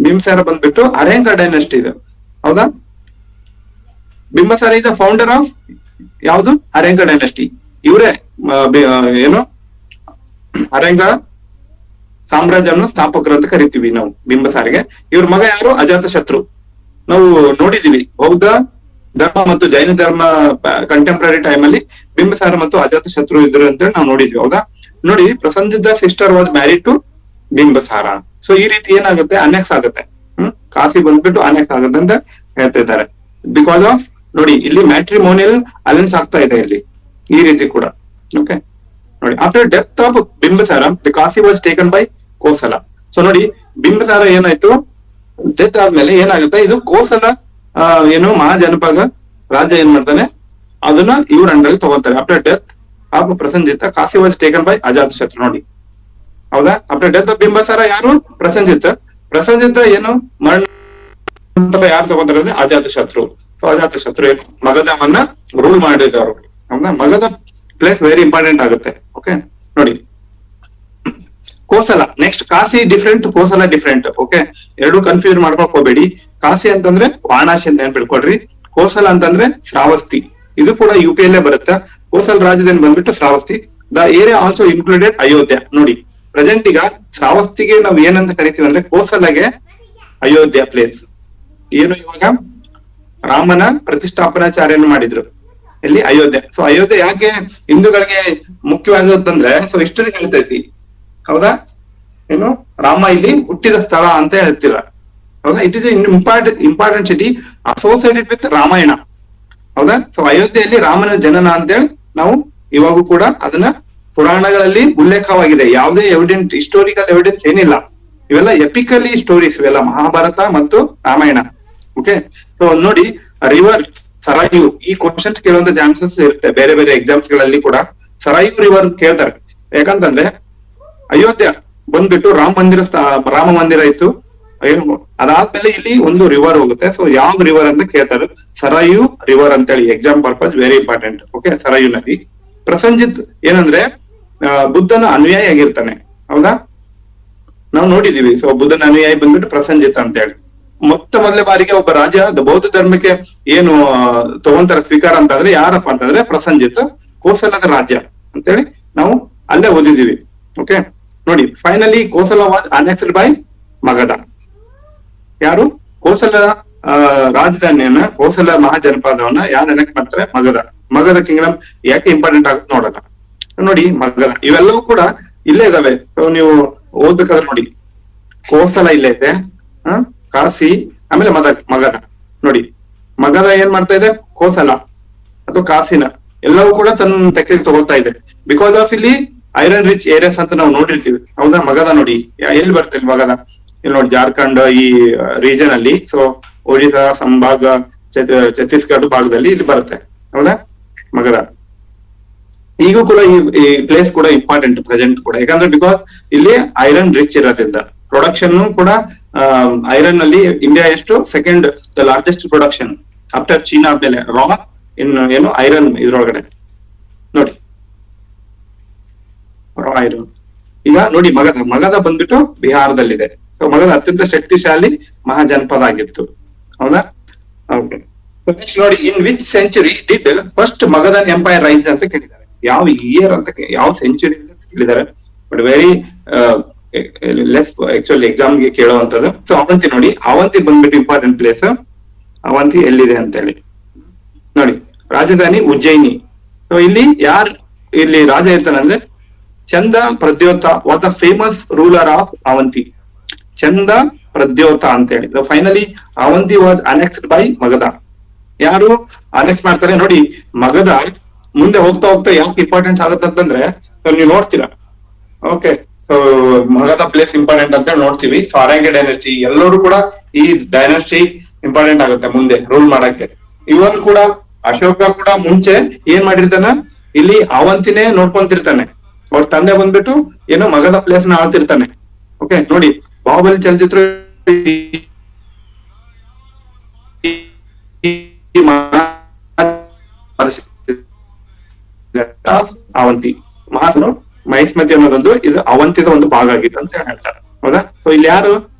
Speaker 1: ಬಿಂಬಸಾರ ಬಂದ್ಬಿಟ್ಟು ಅರೆಂಕ ಡೈನೆಸ್ಟಿ ಇದೆ. ಹೌದಾ, Bimbisara is the founder of ಯಾವುದು? ಅರೆಂಕ ಡೈನೆಸ್ಟಿ. ಇವರೇ ಏನು ಅರೆಂಗ ಸಾಮ್ರಾಜ್ಯವನ್ನು ಸ್ಥಾಪಕರು ಅಂತ ಕರಿತೀವಿ ನಾವು ಬಿಂಬಸಾರಿಗೆ. ಇವ್ರ ಮಗ ಯಾರು? ಅಜಾತ ಶತ್ರು. ನಾವು ನೋಡಿದೀವಿ ಬೌದ್ಧ ಧರ್ಮ ಮತ್ತು ಜೈನ ಧರ್ಮ ಕಂಟೆಂಪ್ರರಿ ಟೈಮ್ ಅಲ್ಲಿ ಬಿಂಬಸಾರ ಮತ್ತು ಅಜಾತ ಶತ್ರು ಇದ್ರು ಅಂತ ನಾವು ನೋಡಿದ್ವಿ. ಹೌದಾ, ನೋಡಿ Prasenjit sister was married to Bimbisara. So ಈ ರೀತಿ ಏನಾಗುತ್ತೆ, ಅನೆಕ್ಸ್ ಆಗುತ್ತೆ. ಕಾಶಿ ಬಂದ್ಬಿಟ್ಟು ಅನೆಕ್ಸ್ ಆಗುತ್ತೆ ಅಂತ ಹೇಳ್ತಾ ಇದ್ದಾರೆ. ಬಿಕಾಸ್ ಆಫ್ ನೋಡಿ ಇಲ್ಲಿ ಮ್ಯಾಟ್ರಿಮೋನಿಯಲ್ ಅಲೈನ್ಸ್ ಆಗ್ತಾ ಇದೆ ಇಲ್ಲಿ ಈ ರೀತಿ ಕೂಡ. ಓಕೆ, ನೋಡಿ after death of Bimbisara the Kashi was taken by Kosala. So ನೋಡಿ ಬಿಂಬಸಾರ ಏನಾಯ್ತು, ಡೆತ್ ಆದ್ಮೇಲೆ ಏನಾಗುತ್ತೆ, ಇದು ಕೋಸಲ ಏನು ಮಹಾಜನಪದ ರಾಜ ಏನ್ ಮಾಡ್ತಾನೆ, ಅದನ್ನ ಇವ್ರ ಅಂಡರ್ ತಗೋತಾರೆ. After death of Prasenjit Kashi was taken by Ajatashatru. ನೋಡಿ, ಹೌದಾ, ಆಫ್ಟರ್ ಡೆತ್ ಆಫ್ ಬಿಂಬಸಾರ ಯಾರು? ಪ್ರಸಂಜಿತ ಏನು ಮರಣ ಯಾರು ತಗೋತಾರೆ ಅಂದ್ರೆ ಅಜಾತ ಶತ್ರು. ಸೊ ಅಜಾತ ಶತ್ರು ಏನು ಮಗಧವನ್ನ ರೂಲ್ ಮಾಡಿದವರು. ಹೌದಾ, ಮಗಧ ಪ್ಲೇಸ್ ವೆರಿ ಇಂಪಾರ್ಟೆಂಟ್ ಆಗುತ್ತೆ. ಓಕೆ, ನೋಡಿ Kosala next. Kashi different, Kosala different. Okay, ಎರಡು ಕನ್ಫ್ಯೂಸ್ ಮಾಡ್ಕೊಕ್ ಹೋಗ್ಬೇಡಿ. ಕಾಶಿ ಅಂತಂದ್ರೆ ವಾರಣಾಸಿ ಅಂತ ನೆನ್ಪಿಟ್ಕೊಡ್ರಿ. ಕೋಸಲ ಅಂತಂದ್ರೆ ಶ್ರಾವಸ್ತಿ, ಇದು ಕೂಡ UP ಯಲ್ಲೇ ಬರುತ್ತೆ. ಕೋಸಲ ರಾಜ್ಯದಲ್ಲಿ ಬಂದ್ಬಿಟ್ಟು Shravasti. The area also included Ayodhya. ನೋಡಿ ಪ್ರೆಸೆಂಟ್ ಈಗ ಶ್ರಾವಸ್ತಿಗೆ ನಾವು ಏನಂತ ಕರಿತೀವಿ ಅಂದ್ರೆ ಕೋಸಲಗೆ ಅಯೋಧ್ಯ ಪ್ಲೇಸ್. ಏನು ಇವಾಗ ರಾಮನ ಪ್ರತಿಷ್ಠಾಪನಾಚಾರ್ಯನ ಮಾಡಿದ್ರು ಇಲ್ಲಿ ಅಯೋಧ್ಯೆ. ಸೊ ಅಯೋಧ್ಯೆ ಯಾಕೆ ಹಿಂದೂಗಳಿಗೆ ಮುಖ್ಯವಾಗುತ್ತಂದ್ರೆ, ಸೊ ಹಿಸ್ಟರಿ ಹೇಳ್ತೈತಿ. ಹೌದಾ, ಏನು ರಾಮ ಇಲ್ಲಿ ಹುಟ್ಟಿದ ಸ್ಥಳ ಅಂತ ಹೇಳ್ತೀರ. ಹೌದಾ, it is important city associated with Ramayana. ಹೌದಾ, ಸೊ ಅಯೋಧ್ಯೆಯಲ್ಲಿ ರಾಮನ ಜನನ ಅಂತೇಳಿ ನಾವು ಇವಾಗೂ ಕೂಡ ಅದನ್ನ ಪುರಾಣಗಳಲ್ಲಿ ಉಲ್ಲೇಖವಾಗಿದೆ. ಯಾವುದೇ ಎವಿಡೆಂಟ್ ಹಿಸ್ಟೋರಿಕಲ್ ಎವಿಡೆನ್ಸ್ ಏನಿಲ್ಲ. ಇವೆಲ್ಲ ಎಪಿಕಲಿ ಸ್ಟೋರೀಸ್, ಇವೆಲ್ಲ ಮಹಾಭಾರತ ಮತ್ತು ರಾಮಾಯಣ. ಓಕೆ, ಸೊ ನೋಡಿ ರಿವರ್ ಸರಾಯು, ಈ ಕ್ವಶನ್ಸ್ ಕೇಳುವಂತ ಚಾನ್ಸಸ್ ಇರುತ್ತೆ ಬೇರೆ ಬೇರೆ ಎಕ್ಸಾಮ್ಸ್ ಗಳಲ್ಲಿ ಕೂಡ. ಸರಾಯು ರಿವರ್ ಕೇಳ್ತಾರೆ, ಯಾಕಂತಂದ್ರೆ ಅಯೋಧ್ಯ ಬಂದ್ಬಿಟ್ಟು ರಾಮ ಮಂದಿರ ಇತ್ತು, ಏನು ಅದಾದ್ಮೇಲೆ ಇಲ್ಲಿ ಒಂದು ರಿವರ್ ಹೋಗುತ್ತೆ. ಸೊ ಯಾವ ರಿವರ್ ಅಂತ ಕೇಳ್ತಾರೆ, ಸರಾಯು ರಿವರ್ ಅಂತೇಳಿ, exam purpose very important. Okay, Sarayu ನದಿ. ಪ್ರಸಂಜಿತ್ ಏನಂದ್ರೆ ಬುದ್ಧನ ಅನುಯಾಯಿ ಆಗಿರ್ತಾನೆ, ಹೌದಾ, ನಾವು ನೋಡಿದೀವಿ. ಸೊ ಬುದ್ಧನ ಅನುಯಾಯಿ ಬಂದ್ಬಿಟ್ಟು ಪ್ರಸಂಜಿತ್ ಅಂತ ಹೇಳಿ. ಮೊದಲ ಬಾರಿಗೆ ಒಬ್ಬ ರಾಜ ಬೌದ್ಧ ಧರ್ಮಕ್ಕೆ ಏನು ತಗೊಂತಾರ ಸ್ವೀಕಾರ ಅಂತಂದ್ರೆ ಯಾರಪ್ಪ ಅಂತಂದ್ರೆ ಪ್ರಸಂಜಿತ್, ಕೋಸಲದ ರಾಜ್ಯ ಅಂತೇಳಿ ನಾವು ಅಲ್ಲೇ ಓದಿದೀವಿ. ಓಕೆ, ನೋಡಿ finally Kosala was annexed by Magadha. ಯಾರು ಕೋಸಲ ರಾಜಧಾನಿಯನ್ನ, ಕೋಸಲ ಮಹಾಜನಪದವನ್ನ ಯಾರು ಅನೆಕ್ಟ್ ಮಾಡ್ತಾರೆ, ಮಗಧ ಕಿಂಗ್ಡಮ್. ಯಾಕೆ ಇಂಪಾರ್ಟೆಂಟ್ ಆಗುತ್ತೆ ನೋಡೋಣ. ನೋಡಿ ಮಗಧ ಇವೆಲ್ಲವೂ ಕೂಡ ಇಲ್ಲೇ ಇದಾವೆ. ಸೊ ನೀವು ಓದ್ಬೇಕಾದ್ರೆ ನೋಡಿ, ಕೋಸಲ ಇಲ್ಲೇ ಇದೆ, ಕಾಶಿ, ಆಮೇಲೆ ಮಗಧ. ನೋಡಿ ಮಗಧ ಏನ್ ಮಾಡ್ತಾ ಇದೆ, ಕೋಸಲ ಅಥವಾ ಕಾಸಿನ ಎಲ್ಲವೂ ಕೂಡ ತನ್ನ ತೆಕ್ಕೆಗೆ ತಗೊಳ್ತಾ ಇದೆ. ಬಿಕಾಸ್ ಆಫ್ ಇಲ್ಲಿ ಐರನ್ ರಿಚ್ ಏರಿಯಾಸ್ ಅಂತ ನಾವು ನೋಡಿರ್ತೀವಿ, ಹೌದಾ. ಮಗಧ ನೋಡಿ ಎಲ್ಲಿ ಬರ್ತದೆ ಮಗಧ, ಇಲ್ಲಿ ನೋಡಿ ಜಾರ್ಖಂಡ್ ಈ ರೀಜನ್ ಅಲ್ಲಿ. ಸೊ ಒಡಿಶಾ ಸಂಭಾಗ, ಛತ್ತೀಸ್ಗಢ ಭಾಗದಲ್ಲಿ ಇಲ್ಲಿ ಬರುತ್ತೆ, ಹೌದಾ ಮಗಧ. ಈಗೂ ಕೂಡ ಈ ಪ್ಲೇಸ್ ಕೂಡ ಇಂಪಾರ್ಟೆಂಟ್ ಪ್ರೆಸೆಂಟ್ ಕೂಡ, ಯಾಕಂದ್ರೆ ಬಿಕಾಸ್ ಇಲ್ಲಿ ಐರನ್ ರಿಚ್ ಇರೋದ್ರಿಂದ ಪ್ರೊಡಕ್ಷನ್ ಕೂಡ ಐರನ್ ಅಲ್ಲಿ ಇಂಡಿಯಾ ಎಷ್ಟು second the largest production after China ಆದ್ಮೇಲೆ ರಾ ಏನು ಐರನ್ ಇದ್ರೊಳಗಡೆ. ನೋಡಿ ರಾ ಐರನ್. ಈಗ ನೋಡಿ ಮಗಧ ಬಂದ್ಬಿಟ್ಟು ಬಿಹಾರದಲ್ಲಿದೆ. ಸೊ ಮಗಧ ಅತ್ಯಂತ ಶಕ್ತಿಶಾಲಿ ಮಹಾಜನಪದ ಆಗಿತ್ತು, ಹೌದಾ. ಓಕೆ, ನೆಕ್ಸ್ಟ್ ನೋಡಿ, in which century did first Magadhan empire rise ಅಂತ ಕೇಳಿದ್ದಾರೆ. ಯಾವ ಇಯರ್ ಅಂತ, ಯಾವ ಸೆಂಚುರಿ ಅಂತ ಕೇಳಿದ್ದಾರೆ. ಬಟ್ ವೆರಿ ಲೆಸ್ ಆಕ್ಚುಲಿ ಎಕ್ಸಾಮ್ಗೆ ಕೇಳುವಂತದ್ದು. ಸೊ ಅವಂತಿ ನೋಡಿ, ಅವಂತಿ ಬಂದ್ಬಿಟ್ಟು ಇಂಪಾರ್ಟೆಂಟ್ ಪ್ಲೇಸ್. ಅವಂತಿ ಎಲ್ಲಿದೆ ಅಂತ ಹೇಳಿ ನೋಡಿ, ರಾಜಧಾನಿ ಉಜ್ಜಯಿನಿ. ಸೊ ಇಲ್ಲಿ ರಾಜ ಇರ್ತಾನೆ ಅಂದ್ರೆ Chanda Pradyota was the famous ruler of Avanti. Chanda Pradyota ಅಂತ ಹೇಳಿ. Finally Avanti was annexed by Magadha. ಯಾರು ಅನೆಕ್ಸ್ ಮಾಡ್ತಾರೆ ನೋಡಿ, ಮಗಧ ಮುಂದೆ ಹೋಗ್ತಾ ಹೋಗ್ತಾ ಯಾಕೆ ಇಂಪಾರ್ಟೆಂಟ್ ಆಗುತ್ತೆ ಅಂತಂದ್ರೆ ನೀವು ನೋಡ್ತೀರಾ. Okay, so Magadha place important ಅಂತ ಹೇಳಿ ನೋಡ್ತೀವಿ. ಸೊ ಅರಂಗೆ ಡೈನೆಸ್ಟಿ ಎಲ್ಲರೂ ಕೂಡ ಈ ಡೈನೆಸ್ಟಿ ಇಂಪಾರ್ಟೆಂಟ್ ಆಗುತ್ತೆ ಮುಂದೆ ರೂಲ್ ಮಾಡಕ್ಕೆ. ಇವನ್ ಕೂಡ ಅಶೋಕ ಕೂಡ ಮುಂಚೆ ಏನ್ ಮಾಡಿರ್ತಾನ, ಇಲ್ಲಿ ಅವಂತಿನೇ ನೋಡ್ಕೊಂತಿರ್ತಾನೆ. ಅವ್ರ ತಂದೆ ಬಂದ್ಬಿಟ್ಟು ಏನೋ ಮಗಧ ಪ್ಲೇಸ್ ನ ಆಳ್ತಿರ್ತಾನೆ. ಓಕೆ, ನೋಡಿ ಬಾಹುಬಲಿ ಚಲಚಿತ್ರ ಅವಂತಿ ಮಹಿಸ್ಮತಿ ಅನ್ನೋದೊಂದು ಇದು ಅವಂತಿದ ಒಂದು ಭಾಗ ಆಗಿತ್ತು ಅಂತ ಹೇಳ್ತಾರೆ, ಹೌದಾ. ಸೊ ಇಲ್ಲಿ ಯಾರು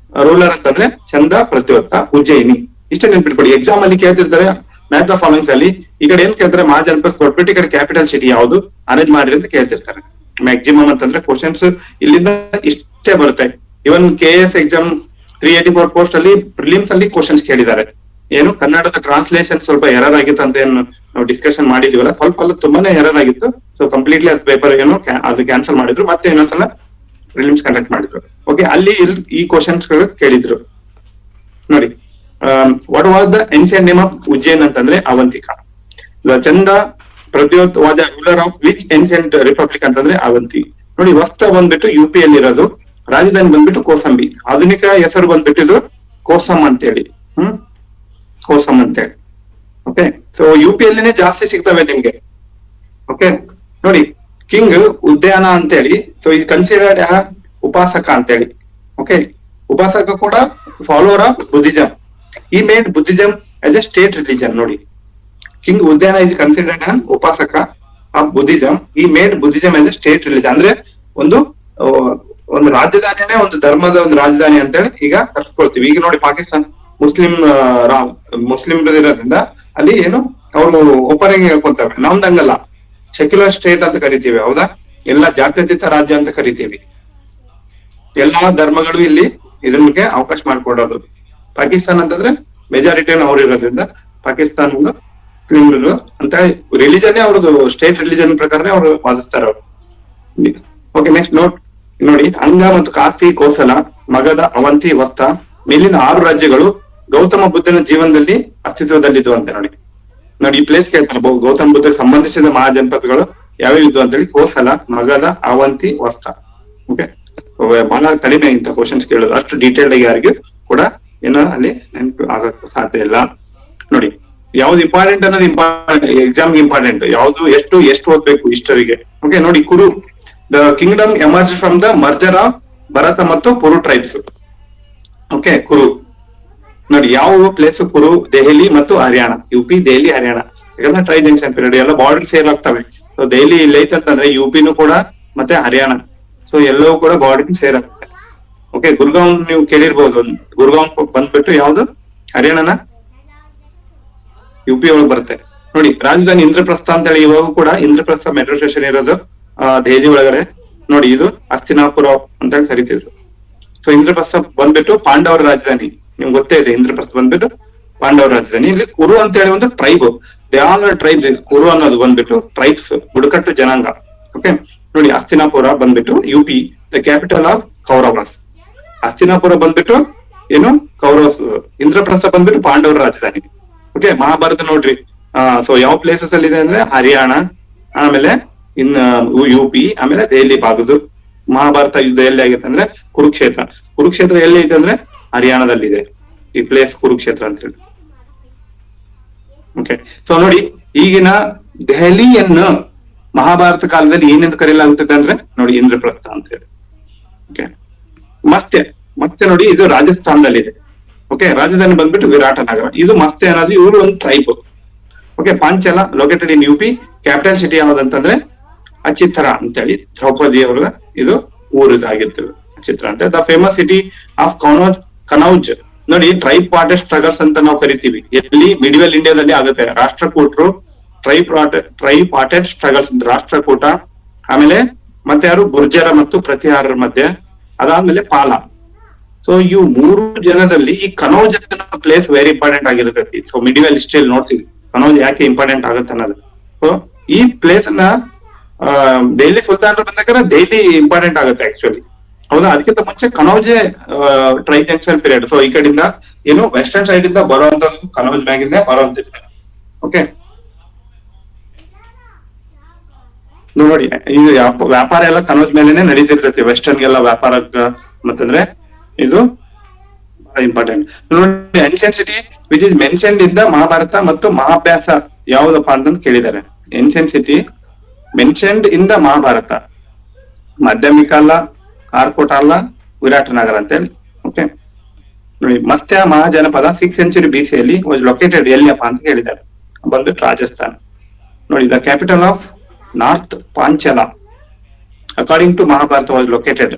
Speaker 1: ರೂಲರ್ ಅಂತಂದ್ರೆ ಚಂದ ಪ್ರದ್ಯೋತ ಉಜ್ಜಯಿನಿ. ಇಷ್ಟ ನೆನ್ಪಿಟ್ಕೊಡಿ. ಎಕ್ಸಾಮ್ ಅಲ್ಲಿ ಕೇಳ್ತಿರ್ತಾರೆ ಮ್ಯಾಚ್ ಆಫ್ ಫಾಲೋವಿಂಗ್ಸ್ ಅಲ್ಲಿ. ಈ ಕಡೆ ಏನ್ ಕೇಳ್ತಾರೆ, ಮಹಾಜನಪದ ಕೊಟ್ಬಿಟ್ಟು ಈ ಕಡೆ ಕ್ಯಾಪಿಟಲ್ ಸಿಟಿ ಯಾವುದು ಅರೇಂಜ್ ಮಾಡಿರಿ ಅಂತ ಕೇಳ್ತಿರ್ತಾರೆ. ಮ್ಯಾಕ್ಸಿಮಮ್ ಅಂತಂದ್ರೆ ಕ್ವಶನ್ಸ್ ಇಲ್ಲಿಂದ ಇಷ್ಟೇ ಬರುತ್ತೆ. ಇವನ್ KS ಎಕ್ಸಾಮ್ 384 ಪೋಸ್ಟ್ ಅಲ್ಲಿ ಪ್ರಿಲಿಮ್ಸ್ ಅಲ್ಲಿ ಕ್ವಶನ್ಸ್ ಕೇಳಿದ್ದಾರೆ. ಏನು ಕನ್ನಡದ ಟ್ರಾನ್ಸ್ಲೇಷನ್ ಸ್ವಲ್ಪ ಎರರ್ ಆಗಿತ್ತು ಅಂತ ಏನು ನಾವು ಡಿಸ್ಕಷನ್ ಮಾಡಿದೀವಲ್ಲ, ಸ್ವಲ್ಪ ಅಲ್ಲ ತುಂಬಾನೇ ಎರರ್ ಆಗಿತ್ತು. ಸೊ ಕಂಪ್ಲೀಟ್ಲಿ ಅದು ಪೇಪರ್ ಏನು ಅದು ಕ್ಯಾನ್ಸಲ್ ಮಾಡಿದ್ರು, ಮತ್ತೆ ಇನ್ನೊಂದ್ಸಲ ಪ್ರಿಲಿಮ್ಸ್ ಕಂಡಕ್ಟ್ ಮಾಡಿದ್ರು. ಓಕೆ, ಅಲ್ಲಿ ಈ ಕ್ವಶನ್ಸ್ ಕೇಳಿದ್ರು ನೋಡಿ. What was the ancient name of Ujjain ಅಂತಂದ್ರೆ Avantika. Chanda Pradyota was the ruler of which ancient republic ಅಂತಂದ್ರೆ ಅವಂತಿ. ನೋಡಿ ವಸ್ತ ಬಂದ್ಬಿಟ್ಟು UP ಅಲ್ಲಿ ಇರೋದು, ರಾಜಧಾನಿ ಬಂದ್ಬಿಟ್ಟು ಕೋಸಂಬಿ. ಆಧುನಿಕ ಹೆಸರು ಬಂದ್ಬಿಟ್ಟಿದ್ರು ಕೋಸಮ್ ಅಂತೇಳಿ. ಕೋಸಮ್ ಅಂತೇಳಿ. ಓಕೆ, ಸೊ UP ಅಲ್ಲಿನೇ ಜಾಸ್ತಿ ಸಿಗ್ತವೆ ನಿಮ್ಗೆ. ಓಕೆ, ನೋಡಿ ಕಿಂಗ್ ಉದ್ಯಾನ ಅಂತೇಳಿ. ಸೊ ಇದು ಕನ್ಸಿಡರ್ಡ್ ಉಪಾಸಕ ಅಂತೇಳಿ. ಓಕೆ, ಉಪಾಸಕ ಕೂಡ follower of Buddhism. He made Buddhism as a state religion. ನೋಡಿ king Udayana is considered an upasaka of Buddhism. He made Buddhism as a state religion. ಅಂದ್ರೆ ಒಂದು ರಾಜಧಾನಿನೇ ಒಂದು ಧರ್ಮದ ಒಂದು ರಾಜಧಾನಿ ಅಂತೇಳಿ ಈಗ ಕರ್ಸ್ಕೊಳ್ತೀವಿ. ಈಗ ನೋಡಿ ಪಾಕಿಸ್ತಾನ ಮುಸ್ಲಿಂ ಇರೋದ್ರಿಂದ ಅಲ್ಲಿ ಏನು ಅವರು ಓಪನ್ ಆಗಿ ಹೇಳ್ಕೊಂತವೆ. ನಮ್ದಂಗಲ್ಲ, ಸೆಕ್ಯುಲರ್ ಸ್ಟೇಟ್ ಅಂತ ಕರಿತೀವಿ, ಹೌದಾ. ಎಲ್ಲಾ ಜಾತ್ಯತೀತ ರಾಜ್ಯ ಅಂತ ಕರಿತೀವಿ. ಎಲ್ಲಾ ಧರ್ಮಗಳು ಇಲ್ಲಿ ಇದಕ್ಕೆ ಅವಕಾಶ ಮಾಡ್ಕೊಡೋದು. ಪಾಕಿಸ್ತಾನ ಅಂತಂದ್ರೆ ಮೆಜಾರಿಟಿ ಅವ್ರು ಇರೋದ್ರಿಂದ ಪಾಕಿಸ್ತಾನ ಮುಸ್ಲಿಮ್ರು ಅಂತ ರಿಲಿಜನ್ ಅವ್ರದ್ದು ಸ್ಟೇಟ್ ರಿಲಿಜನ್ ಪ್ರಕಾರನೇ ಅವ್ರು ವಾದಿಸ್ತಾರ ಅವ್ರು. ಓಕೆ, ನೆಕ್ಸ್ಟ್ ನೋಡಿ ಅಂಗ ಮತ್ತು ಕಾಶಿ, ಕೋಸಲ, ಮಗಧ, ಅವಂತಿ, ವಸ್ತ ಮೇಲಿನ 6 ರಾಜ್ಯಗಳು ಗೌತಮ ಬುದ್ಧನ ಜೀವನದಲ್ಲಿ ಅಸ್ತಿತ್ವದಲ್ಲಿದ್ವು ಅಂತ ನೋಡಿ ಈ ಪ್ಲೇಸ್ ಕೇಳ್ತಾರೆ. ಗೌತಮ ಬುದ್ಧಕ್ಕೆ ಸಂಬಂಧಿಸಿದ ಮಹಾಜನಪದಗಳು ಯಾವ್ಯಾವ ಇದ್ವು ಅಂತೇಳಿ ಕೋಸಲ, ಮಗಧ, ಅವಂತಿ, ವಸ್ತ. ಓಕೆ, ಬಹಳ ಕಡಿಮೆ ಇಂತ ಕ್ವಶನ್ಸ್ ಕೇಳೋದು, ಅಷ್ಟು ಡೀಟೇಲ್ಡ್ ಆಗಿ ಯಾರಿಗೂ ಕೂಡ ಏನೋ ಅಲ್ಲಿ ನೆನಪು ಆಗಕ್ ಸಾಧ್ಯ ಇಲ್ಲ. ನೋಡಿ ಯಾವ್ದು ಇಂಪಾರ್ಟೆಂಟ್ ಅನ್ನೋದು ಎಕ್ಸಾಮ್ ಇಂಪಾರ್ಟೆಂಟ್, ಯಾವ್ದು ಎಷ್ಟು ಓದ್ಬೇಕು ಹಿಸ್ಟರಿಗೆ. ಓಕೆ ನೋಡಿ, Kuru the kingdom emerge from the merger of Bharata ಮತ್ತು ಕುರು ಟ್ರೈಬ್ಸ್. ಓಕೆ ಕುರು ನೋಡಿ ಯಾವ ಪ್ಲೇಸ್, ಕುರು ದೆಹಲಿ ಮತ್ತು ಹರಿಯಾಣ, ಯುಪಿ ದೆಹಲಿ ಹರಿಯಾಣ. ಯಾಕಂದ್ರೆ ಟ್ರೈ ಜಂಕ್ಷನ್ ಪೀರಿಯಡ್ ಎಲ್ಲ ಬಾರ್ಡರ್ ಸೇರ್ ಆಗ್ತವೆ. ಸೊ ದೆಹಲಿ ಇಲ್ಲಿ ಐತಂತಂದ್ರೆ ಯುಪಿನೂ ಕೂಡ ಮತ್ತೆ ಹರಿಯಾಣ, ಸೊ ಎಲ್ಲವೂ ಕೂಡ ಬಾರ್ಡರ್ ಸೇರ್ ಆಗ್ತವೆ. ಓಕೆ ಗುರ್ಗಾಂವ್ ನೀವು ಕೇಳಿರ್ಬೋದು, ಗುರ್ಗಾಂವ್ ಬಂದ್ಬಿಟ್ಟು ಯಾವ್ದು ಹರಿಯಾಣನ ಯುಪಿ ಒಳಗೆ ಬರುತ್ತೆ. ನೋಡಿ ರಾಜಧಾನಿ ಇಂದ್ರಪ್ರಸ್ಥ ಅಂತ ಹೇಳಿ, ಇವಾಗ ಕೂಡ ಇಂದ್ರಪ್ರಸ್ಥ ಮೆಟ್ರೋ ಸ್ಟೇಷನ್ ಇರೋದು ದೆಹಲಿ ಒಳಗಡೆ. ನೋಡಿ ಇದು ಹಸ್ತಿನಾಪುರ ಅಂತ ಹೇಳಿ ಕರಿತಿದ್ರು. ಸೊ ಇಂದ್ರಪ್ರಸ್ಥ ಬಂದ್ಬಿಟ್ಟು ಪಾಂಡವರ ರಾಜಧಾನಿ, ನಿಮ್ಗೆ ಗೊತ್ತೇ ಇದೆ. ಇಂದ್ರಪ್ರಸ್ಥ ಬಂದ್ಬಿಟ್ಟು ಪಾಂಡವರ ರಾಜಧಾನಿ. ಇಲ್ಲಿ ಕುರು ಅಂತ ಹೇಳಿ ಒಂದು tribe, they all tribes. Kuru ಅನ್ನೋದು ಬಂದ್ಬಿಟ್ಟು ಟ್ರೈಬ್ಸ್, ಬುಡಕಟ್ಟು ಜನಾಂಗ. ಓಕೆ ನೋಡಿ ಹಸ್ತಿನಾಪುರ ಬಂದ್ಬಿಟ್ಟು UP, the capital of Kauravas. Hastinapura ಬಂದ್ಬಿಟ್ಟು ಏನು ಕೌರವಸ್, ಇಂದ್ರಪ್ರಸ್ಥ ಬಂದ್ಬಿಟ್ಟು ಪಾಂಡವರ ರಾಜಧಾನಿ. ಓಕೆ ಮಹಾಭಾರತ ನೋಡ್ರಿ, ಸೊ ಯಾವ ಪ್ಲೇಸಸ್ ಅಲ್ಲಿ ಇದೆ ಅಂದ್ರೆ ಹರಿಯಾಣ, ಆಮೇಲೆ ಯುಪಿ, ಆಮೇಲೆ ದೆಹಲಿ ಭಾಗದ್ದು. ಮಹಾಭಾರತ ಯುದ್ಧ ಎಲ್ಲಿ ಆಗೈತೆ ಅಂದ್ರೆ ಕುರುಕ್ಷೇತ್ರ. ಕುರುಕ್ಷೇತ್ರ ಎಲ್ಲಿ ಐತೆ ಅಂದ್ರೆ ಹರಿಯಾಣದಲ್ಲಿದೆ ಈ ಪ್ಲೇಸ್ ಕುರುಕ್ಷೇತ್ರ ಅಂತ ಹೇಳಿ. ಓಕೆ ಸೊ ನೋಡಿ, ಈಗಿನ ದೆಹಲಿಯನ್ನು ಮಹಾಭಾರತ ಕಾಲದಲ್ಲಿ ಏನೆಂದು ಕರೆಯಲಾಗುತ್ತದೆ ಅಂದ್ರೆ ನೋಡಿ ಇಂದ್ರಪ್ರಸ್ಥ ಅಂತ ಹೇಳಿ. ಓಕೆ ಮತ್ತೆ ನೋಡಿ ಇದು ರಾಜಸ್ಥಾನದಲ್ಲಿದೆ. ಓಕೆ ರಾಜಧಾನಿ ಬಂದ್ಬಿಟ್ಟು ವಿರಾಟ ನಗರ. ಇದು ಮಸ್ತೆ ಅನ್ನೋದು ಇವರು ಒಂದು tribe. Okay Panchala located in UP, capital city ಯಾವ್ದಂತಂದ್ರೆ ಅಚಿತ್ರ ಅಂತ ಹೇಳಿ, ದ್ರೌಪದಿ ಅವ್ರ ಇದು ಊರಿದಾಗಿತ್ತು ಅಚಿತ್ರ ಅಂತ. The famous city of Kannauj. ನೋಡಿ ಟ್ರೈಬ್ ಪಾರ್ಟೆಡ್ ಸ್ಟ್ರಗಲ್ಸ್ ಅಂತ ನಾವು ಕರಿತೀವಿ. ಎಲ್ಲಿ ಮಿಡಿವಲ್ ಇಂಡಿಯಾದಲ್ಲಿ ಆಗುತ್ತೆ. ರಾಷ್ಟ್ರಕೂಟರು, ಟ್ರೈಬ್ ಪಾರ್ಟೆಡ್ ಸ್ಟ್ರಗಲ್ಸ್, ರಾಷ್ಟ್ರಕೂಟ, ಆಮೇಲೆ ಮತ್ತೆ ಯಾರು ಗುರ್ಜರ ಮತ್ತು ಪ್ರತಿಹಾರರ ಮಧ್ಯೆ, ಅದಾದ್ಮೇಲೆ ಪಾಲ. ಸೊ ಇವು ಮೂರು ಜನದಲ್ಲಿ ಈ ಕನೌಜ್ ಪ್ಲೇಸ್ ವೆರಿ ಇಂಪಾರ್ಟೆಂಟ್ ಆಗಿರ್ತೈತಿ. ಸೊ ಮಿಡಿವಲ್ ಹಿಸ್ಟ್ರಿಯಲ್ಲಿ ನೋಡ್ತೀವಿ ಕನೌಜ್ ಯಾಕೆ ಇಂಪಾರ್ಟೆಂಟ್ ಆಗುತ್ತೆ ಅನ್ನೋದು. ಸೊ ಈ ಪ್ಲೇಸ್ ನ ದೆಹಲಿ ಸುಲ್ತಾನರು ಬಂದಾಗ ದೆಹಲಿ ಇಂಪಾರ್ಟೆಂಟ್ ಆಗುತ್ತೆ ಆಕ್ಚುಲಿ, ಹೌದಾ. ಅದಕ್ಕಿಂತ ಮುಂಚೆ ಕನೌಜೆ ಟ್ರೈ ಜಂಕ್ಷನ್ ಪೀರಿಯಡ್. ಸೊ ಈ ಕಡೆಯಿಂದ ಏನು ವೆಸ್ಟರ್ನ್ ಸೈಡ್ ಇಂದ ಬರುವಂತ ಕನೌಜ್ ಮ್ಯಾಗಿಂದ ಬರುವಂತಿರ್ತಾರೆ. ಓಕೆ ನೋಡಿ ಇದು ವ್ಯಾಪಾರ ಎಲ್ಲ ಕನೌಜ್ ಮೇಲೆನೆ ನಡೀತಿರ್ತೈತಿ. ವೆಸ್ಟರ್ನ್ ಗೆಲ್ಲ ವ್ಯಾಪಾರ ಮತ್ತಂದ್ರೆ ಇದು ಇಂಪಾರ್ಟೆಂಟ್. ನೋಡಿ ancient city which is mentioned in the Mahabharata ಮತ್ತು ಮಹಾಭ್ಯಾಸ ಯಾವ್ದಪ್ಪ ಅಂತ ಕೇಳಿದ್ದಾರೆ. Ancient city mentioned in the Mahabharata, ಮಾಧ್ಯಮಿಕ ಅಲ್ಲ, ಕಾರ್ಕೋಟ ಅಲ್ಲ, ವಿರಾಟ ನಗರ ಅಂತ ಹೇಳಿ. ಓಕೆ ನೋಡಿ Matsya mahajanapada 6th century BC ಅಲ್ಲಿ ವಾಸ್ ಲೊಕೇಟೆಡ್ ಎಲ್ಲಿಯಪ್ಪ ಅಂತ ಕೇಳಿದ್ದಾರೆ. ಬಂದ್ಬಿಟ್ಟು ರಾಜಸ್ಥಾನ್. ನೋಡಿ the capital of north Panchala according to Mahabharata was located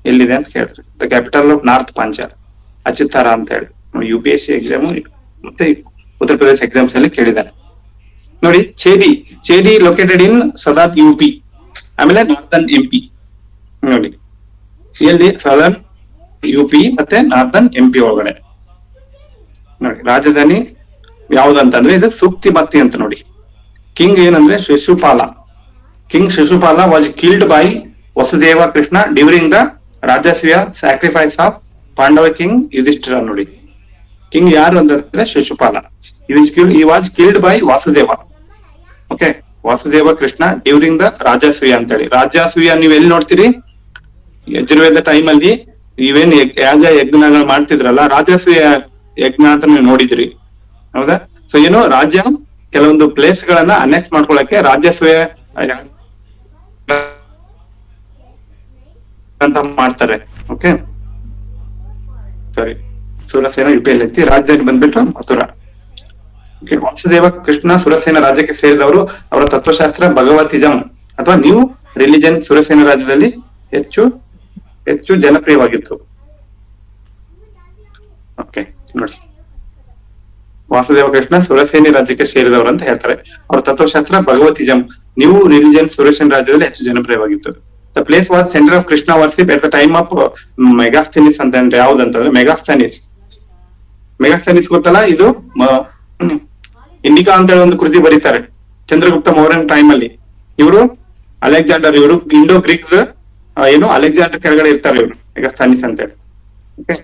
Speaker 1: ಎಲ್ಲಿದೆ ಅಂತ ಕೇಳಿದ್ರೆ the capital of north Panchala Ahichchhatra ಅಂತ ಹೇಳಿ. UPSC ಎಕ್ಸಾಮ್ ಮತ್ತೆ ಉತ್ತರ ಪ್ರದೇಶ ಎಕ್ಸಾಮ್ಸ್ ಅಲ್ಲಿ ಕೇಳಿದ್ದಾರೆ. ನೋಡಿ ಚೇಡಿ ಲೊಕೇಟೆಡ್ ಇನ್ ಸದರ್ನ್ UP, ಆಮೇಲೆ ನಾರ್ದರ್ನ್ MP. ನೋಡಿ ಎಲ್ಲಿ ಸದರ್ನ್ UP ಮತ್ತೆ ನಾರ್ದರ್ನ್ MP ಒಳಗಡೆ. ನೋಡಿ ರಾಜಧಾನಿ ಯಾವ್ದಂತಂದ್ರೆ ಇದು ಸುಕ್ತಿಮತ್ತಿ ಅಂತ. ನೋಡಿ ಕಿಂಗ್ ಏನಂದ್ರೆ Shishupala. King Shishupala was killed by Vasudeva Krishna during the Rajasuya sacrifice of Pandava king Yudhishthira. ನೋಡಿ ಕಿಂಗ್ ಯಾರು ಅಂತಂದ್ರೆ Shishupala. he was killed by Vasudeva. Okay Vasudeva Krishna during the Rajasuya ಅಂತ ಹೇಳಿ. ರಾಜಸ್ವಿಯ ನೀವ್ ಎಲ್ಲಿ ನೋಡ್ತೀರಿ? ಯಜುರ್ವೇದ ಟೈಮ್ ಅಲ್ಲಿ ಇವೇನ್ ಯಾಗ ಯಜ್ಞಗಳು ಮಾಡ್ತಿದ್ರಲ್ಲ, ರಾಜಸ್ವಿಯ ಯಜ್ಞ ಅಂತ ನೀವು ನೋಡಿದ್ರಿ, ಹೌದಾ. ಸೊ ಏನು ರಾಜ್ಯ ಕೆಲವೊಂದು ಪ್ಲೇಸ್ ಗಳನ್ನ ಅನೆಕ್ಸ್ ಮಾಡ್ಕೊಳಕ್ಕೆ ರಾಜಸ್ವಿಯ ಅಂತ ಮಾಡ್ತಾರೆ. ಓಕೆ ಸರಿ. ಸುರಸೇನ UPಯಲ್ಲಿ ಐತಿ. ರಾಜಧಾನಿ ಬಂದ್ಬಿಟ್ಟು ಮಥುರಾ. ಓಕೆ ವಾಸುದೇವ ಕೃಷ್ಣ ಸುರಸೇನ ರಾಜ್ಯಕ್ಕೆ ಸೇರಿದವರು. ಅವರ ತತ್ವಶಾಸ್ತ್ರ ಭಗವತಿಜಂ ಅಥವಾ ನ್ಯೂ ರಿಲಿಜನ್ ಸುರಸೇನ ರಾಜ್ಯದಲ್ಲಿ ಹೆಚ್ಚು ಜನಪ್ರಿಯವಾಗಿತ್ತು. ಓಕೆ ನೋಡಿ ವಾಸುದೇವ ಕೃಷ್ಣ ಸುರಸೇನಿ ರಾಜ್ಯಕ್ಕೆ ಸೇರಿದವರು ಅಂತ ಹೇಳ್ತಾರೆ. ಅವರ ತತ್ವಶಾಸ್ತ್ರ ಭಗವತಿಜಂ ನ್ಯೂ ರಿಲಿಜನ್ ಸುರಸೇನ ರಾಜ್ಯದಲ್ಲಿ ಹೆಚ್ಚು ಜನಪ್ರಿಯವಾಗಿತ್ತು. The place was centre of Krishna worship at the time of Megasthenes ಅಂತ ಅಂದ್ರೆ ಯಾವ್ದಂತಂದ್ರೆ ಮೆಗಾಸ್ಥೆನಿಸ್ ಗೊತ್ತಲ್ಲ. ಇದು ಇಂಡಿಕಾ ಅಂತ ಹೇಳಿ ಒಂದು ಕೃತಿ ಬರೀತಾರೆ ಚಂದ್ರಗುಪ್ತ ಮೌರ್ಯನ್ ಟೈಮ್ ಅಲ್ಲಿ. ಇವರು ಅಲೆಕ್ಸಾಂಡರ್, ಇವರು ಇಂಡೋ ಗ್ರೀಕ್ಸ್ ಏನು ಅಲೆಕ್ಸಾಂಡರ್ ಕೆಳಗಡೆ ಇರ್ತಾರೆ ಇವರು ಮೆಗಾಸ್ಥಾನಿಸ್ ಅಂತ ಹೇಳಿ. Okay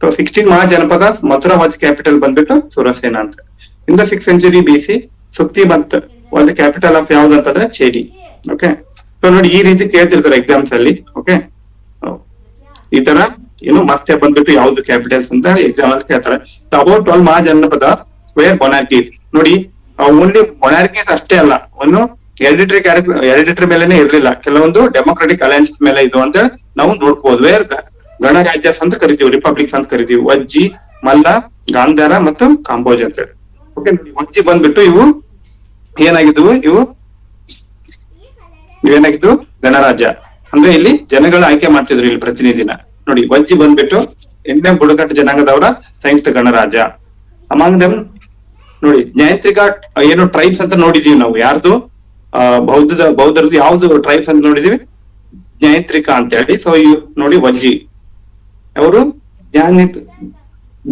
Speaker 1: so 16 mahajanapada Mathura was capital ಬಂದ್ಬಿಟ್ಟು ಸುರಸೇನ ಅಂತ. In the 6th century BC Suktimat was capital of ಯಾವ್ದಂತಂದ್ರೆ ಚೇಡಿ. ಓಕೆ ಸೊ ನೋಡಿ ಈ ರೀತಿ ಕೇಳ್ತಿರ್ತಾರೆ ಎಕ್ಸಾಮ್ಸ್ ಅಲ್ಲಿ. ಓಕೆ ಈ ತರ ಏನು ಮತ್ತೆ ಬಂದ್ಬಿಟ್ಟು ಯಾವ್ದು ಕ್ಯಾಪಿಟಲ್ಸ್ ಅಂತ ಎಕ್ಸಾಮ್ ಅಲ್ಲಿ ಕೇಳ್ತಾರೆ. About 12 mahajanapada were monarchies. ನೋಡಿ ಓನ್ಲಿ ಮೊನಾರ್ಕೀಸ್ ಅಷ್ಟೇ ಅಲ್ಲ, ಒಂದು ಹೆರಿಡಿಟರಿ ಮೇಲೆನೆ ಇರ್ಲಿಲ್ಲ, ಕೆಲವೊಂದು ಡೆಮೊಕ್ರೆಟಿಕ್ ಅಲಯನ್ಸ್ ಮೇಲೆ ಇದು ಅಂತ ನಾವು ನೋಡ್ಕೋಬಹುದು. ವೇರ್ ಗಣರಾಜ್ಯಸ್ ಅಂತ ಕರಿತೀವಿ, ರಿಪಬ್ಲಿಕ್ಸ್ ಅಂತ ಕರಿತೀವಿ. ವಜ್ಜಿ, ಮಲ್ಲ, ಗಾಂಧಾರ ಮತ್ತು ಕಾಂಬೋಜ್ ಅಂತ ಹೇಳಿ. ಓಕೆ, ವಜ್ಜಿ ಬಂದ್ಬಿಟ್ಟು ಇವು ಏನಾಗಿದ್ವು, ಇವೇನಾಗಿದ್ದು ಗಣರಾಜ್ಯ ಅಂದ್ರೆ ಇಲ್ಲಿ ಜನಗಳ ಆಯ್ಕೆ ಮಾಡ್ತಿದ್ರು ಇಲ್ಲಿ ಪ್ರತಿನಿಧಿನ. ನೋಡಿ ವಜ್ಜಿ ಬಂದ್ಬಿಟ್ಟು 8ನೇ ಬುಡಕಟ್ಟು ಜನಾಂಗದವರ ಸಂಯುಕ್ತ ಗಣರಾಜ್ಯ. ಅಮಾಂಗ್ ದೆಮ್ ನೋಡಿ ನ್ಯಾಯಂತ್ರಿಕ ಏನು ಟ್ರೈಬ್ಸ್ ಅಂತ ನೋಡಿದೀವಿ ನಾವು, ಯಾರ್ದು ಬೌದ್ಧರದ್ದು ಯಾವ್ದು ಟ್ರೈಬ್ಸ್ ಅಂತ ನೋಡಿದೀವಿ, ನ್ಯಾಯಂತ್ರಿಕ ಅಂತ ಹೇಳಿ. ಸೊ ನೋಡಿ ವಜ್ಜಿ ಅವರು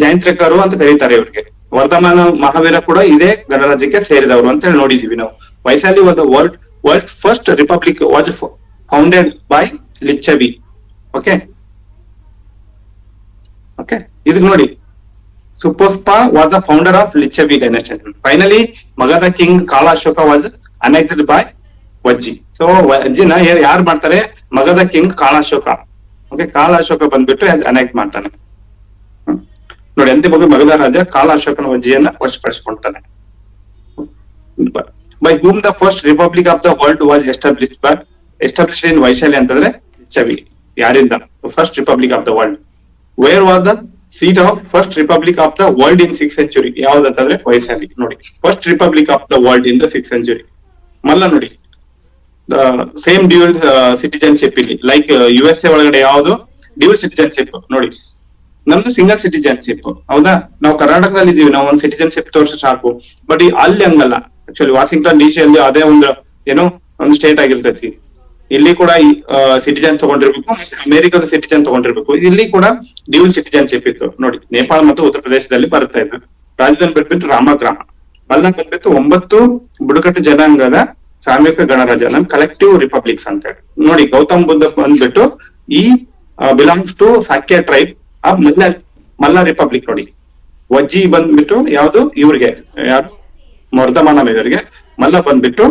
Speaker 1: ನ್ಯಾಯಂತ್ರಿಕರು ಅಂತ ಕರೀತಾರೆ ಇವ್ರಿಗೆ. ವರ್ಧಮಾನ ಮಹಾವೀರ ಕೂಡ ಇದೇ ಗಣರಾಜ್ಯಕ್ಕೆ ಸೇರಿದವರು ಅಂತ ಹೇಳಿ ನೋಡಿದೀವಿ ನಾವು. Vaishali was the world's first republic was founded by Licchavi. Okay okay, ಇದಕ್ಕೆ ನೋಡಿ Suppospa was the founder of Lichavi dynasty. Finally, Magadha king Kala Ashoka was annexed by Vajji. So Vajjina ಯಾರು ಮಾಡ್ತಾರೆ, Magadha king Kala Ashoka. Okay, Kala Ashoka ಬಂದ್ಬಿಟ್ಟು ಅನೆಕ್ಟ್ ಮಾಡ್ತಾನೆ. ನೋಡಿ ಅಂತಿಮವಾಗಿ ಮಗಧ ರಾಜ ಕಾಲ ಅಶೋಕನ ವಜ್ಜಿಯನ್ನ ವಶಪಡಿಸಿಕೊಳ್ತಾನೆ. By whom the first republic of the world was established in Vaishali ಅಂತಂದ್ರೆ ಲಿಚ್ಚವಿ. ಯಾರಿಂದ first republic of the world. Where was the seat of first republic of the world in 6th century? ಯಾವ್ದಂತಂದ್ರೆ ವೈಶಾಲಿ. ನೋಡಿ first republic of the world in the 6th century. Malla ನೋಡಿ same dual citizenship ಇಲ್ಲಿ, like USA ಒಳಗಡೆ ಯಾವ್ದು dual citizenship. ನೋಡಿ ನಮ್ದು single citizenship, ಹೌದಾ? ನಾವು ಕರ್ನಾಟಕದಲ್ಲಿ ಇದೀವಿ, ನಾವು ಒಂದು ಸಿಟಿಜನ್ಶಿಪ್ ತೋರ್ಸ ಸಾಕು. ಬಟ್ ಅಲ್ಲಿ ಹಂಗಲ್ಲ. ಆಕ್ಚುಲಿ ವಾಷಿಂಗ್ಟನ್ DC ಅಲ್ಲಿ ಅದೇ ಒಂದು ಸ್ಟೇಟ್ ಆಗಿರ್ತೈತಿ. ಇಲ್ಲಿ ಕೂಡ ಸಿಟಿಜನ್ ತಗೊಂಡಿರ್ಬೇಕು, ಮತ್ತೆ ಅಮೆರಿಕದ ಸಿಟಿಜನ್ ತಗೊಂಡಿರ್ಬೇಕು. ಇಲ್ಲಿ ಕೂಡ ಡ್ಯೂಲ್ ಸಿಟಿಜನ್ಶಿಪ್ ಇತ್ತು. ನೋಡಿ ನೇಪಾಳ ಮತ್ತು ಉತ್ತರ ಪ್ರದೇಶದಲ್ಲಿ ಬರ್ತಾ ಇದ್ರು. ರಾಜಧಾನಿ ಬಂದ್ಬಿಟ್ಟು ರಾಮಗ್ರಾಮ. ಮಲ್ಲ ಬಂದ್ಬಿಟ್ಟು 9 ಬುಡಕಟ್ಟು ಜನಾಂಗದ ಸಾಮೂಹಿಕ ಗಣರಾಜ್ಯ, ನಮ್ ಕಲೆಕ್ಟಿವ್ ರಿಪಬ್ಲಿಕ್ಸ್ ಅಂತ ಹೇಳಿ. ನೋಡಿ ಗೌತಮ್ ಬುದ್ಧ ಬಂದ್ಬಿಟ್ಟು he belongs to Shakya tribe of Malla republic. ನೋಡಿ ವಜ್ಜಿ ಬಂದ್ಬಿಟ್ಟು ಯಾವ್ದು ಇವ್ರಿಗೆ, ಯಾರು ವರ್ಧಮಾನ ಇವರಿಗೆ. ಮಲ್ಲ ಬಂದ್ಬಿಟ್ಟು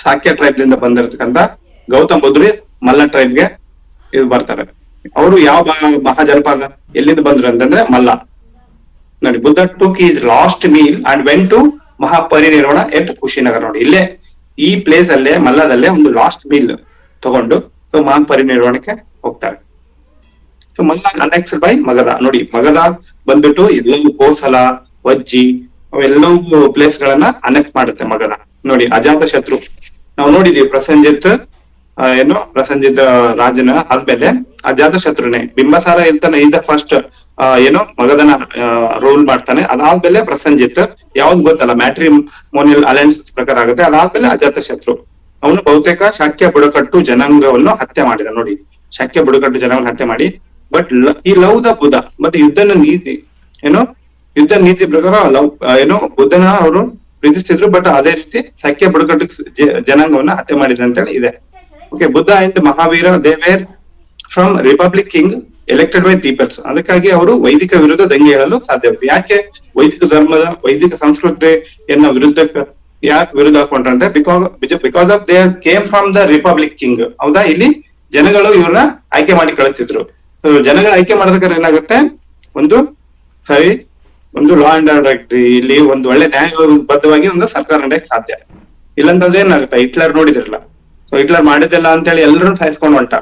Speaker 1: ಸಾಕ್ಯ ಟ್ರೈಬ್ ಲಿಂದ ಬಂದಿರತಕ್ಕಂತ ಗೌತಮ್ ಬುದ್ಧರು ಮಲ್ಲ ಟ್ರೈಬ್ಗೆ ಇದು ಬರ್ತಾರೆ. ಅವರು ಯಾವ ಮಹಾಜನಪದ ಎಲ್ಲಿಂದ ಬಂದ್ರು ಅಂತಂದ್ರೆ ಮಲ್ಲ. ನೋಡಿ Buddha took his last meal and went to Mahaparinirvana at Kushinagar. ನೋಡಿ ಇಲ್ಲೇ ಈ ಪ್ಲೇಸ್ ಅಲ್ಲೇ ಮಲ್ಲದಲ್ಲೇ ಒಂದು ಲಾಸ್ಟ್ ಮೀಲ್ ತಗೊಂಡು ಸೊ ಮಹಾಪರಿನಿರ್ವಾಣಕ್ಕೆ ಹೋಗ್ತಾರೆ. So Malla annexed by Magadha. ನೋಡಿ ಮಗಧ ಬಂದ್ಬಿಟ್ಟು ಎಲ್ಲವೂ ಕೋಸಲ, ವಜ್ಜಿ ಅವೆಲ್ಲವೂ ಪ್ಲೇಸ್ ಗಳನ್ನ ಅನೆಕ್ಸ್ ಮಾಡುತ್ತೆ ಮಗಧ. ನೋಡಿ ಅಜಾತ ಶತ್ರು ನಾವು ನೋಡಿದೀವಿ, ಪ್ರಸಂಜಿತ್ ರಾಜನ ಆದ್ಮೇಲೆ ಅಜಾತ ಶತ್ರುನೇ ಬಿಂಬಸಾರ ಇರ್ತಾನೆ, ಇದ ಫಸ್ಟ್ ಮಗಧನ ರೂಲ್ ಮಾಡ್ತಾನೆ. ಅದಾದ್ಮೇಲೆ ಪ್ರಸಂಜಿತ್ ಯಾವ್ದು ಗೊತ್ತಲ್ಲ, ಮ್ಯಾಟ್ರಿಮೋನಿಯಲ್ ಅಲಯನ್ಸ್ ಪ್ರಕಾರ ಆಗುತ್ತೆ. ಅದಾದ್ಮೇಲೆ ಅಜಾತ ಶತ್ರು ಅವನು ಬಹುತೇಕ ಶಾಕ್ಯ ಬುಡಕಟ್ಟು ಜನಾಂಗವನ್ನು ಹತ್ಯೆ ಮಾಡಿದ. ನೋಡಿ ಶಾಕ್ಯ ಬುಡಕಟ್ಟು ಜನಾಂಗ ಹತ್ಯೆ ಮಾಡಿ, ಬಟ್ ಈ ಲವ್ ದ ಬುದ್ಧ. ಬಟ್ ಯುದ್ಧ ನೀತಿ ಪ್ರಕಾರ ಬುದ್ಧನ ಅವರು ಪ್ರೀತಿಸ್ತಿದ್ರು, ಬಟ್ ಅದೇ ರೀತಿ ಶಾಕ್ಯ ಬುಡಕಟ್ಟು ಜನಾಂಗವನ್ನ ಹತ್ಯೆ ಮಾಡಿದ್ರು ಅಂತ ಹೇಳಿ ಇದೆ. Okay, Buddha and Mahavira they were from republic king elected by peoples. ಅದಕ್ಕಾಗಿ ಅವರು ವೈದಿಕ ವಿರುದ್ಧ ದಂಗೆ ಹೇಳಲು ಸಾಧ್ಯವಿದೆ. ಯಾಕೆ ವೈದಿಕ ಧರ್ಮದ ವೈದಿಕ ಸಂಸ್ಕೃತಿಯನ್ನ ಯಾಕೆ ವಿರುದ್ಧ ಹಾಕೊಂಡ್ರಂದ್ರೆ because of they came from the republic king. ಹೌದಾ, ಇಲ್ಲಿ ಜನಗಳು ಇವ್ರನ್ನ ಆಯ್ಕೆ ಮಾಡಿ ಕಳಿಸ್ತಿದ್ರು. ಸೊ ಜನಗಳ ಆಯ್ಕೆ ಮಾಡೋದಕ್ಕೆ ಏನಾಗುತ್ತೆ, ಒಂದು ಲಾ ಅಂಡ್ ಆರ್ಡರ್, ಇಲ್ಲಿ ಒಂದು ಒಳ್ಳೆ ನ್ಯಾಯಬದ್ಧವಾಗಿ ಒಂದು ಸರ್ಕಾರ ನಡೆಯಕ್ಕೆ ಸಾಧ್ಯ. ಇಲ್ಲಂತಂದ್ರೆ ಏನಾಗುತ್ತೆ, ಹಿಟ್ಲರ್ ನೋಡಿದ್ರಲ್ಲ, ಸೊ ಹಿಟ್ಲರ್ ಮಾಡಿದಿಲ್ಲ ಅಂತ ಹೇಳಿ ಎಲ್ಲರೂ ಸಾಯಿಸ್ಕೊಂಡು ಹೊಂಟ.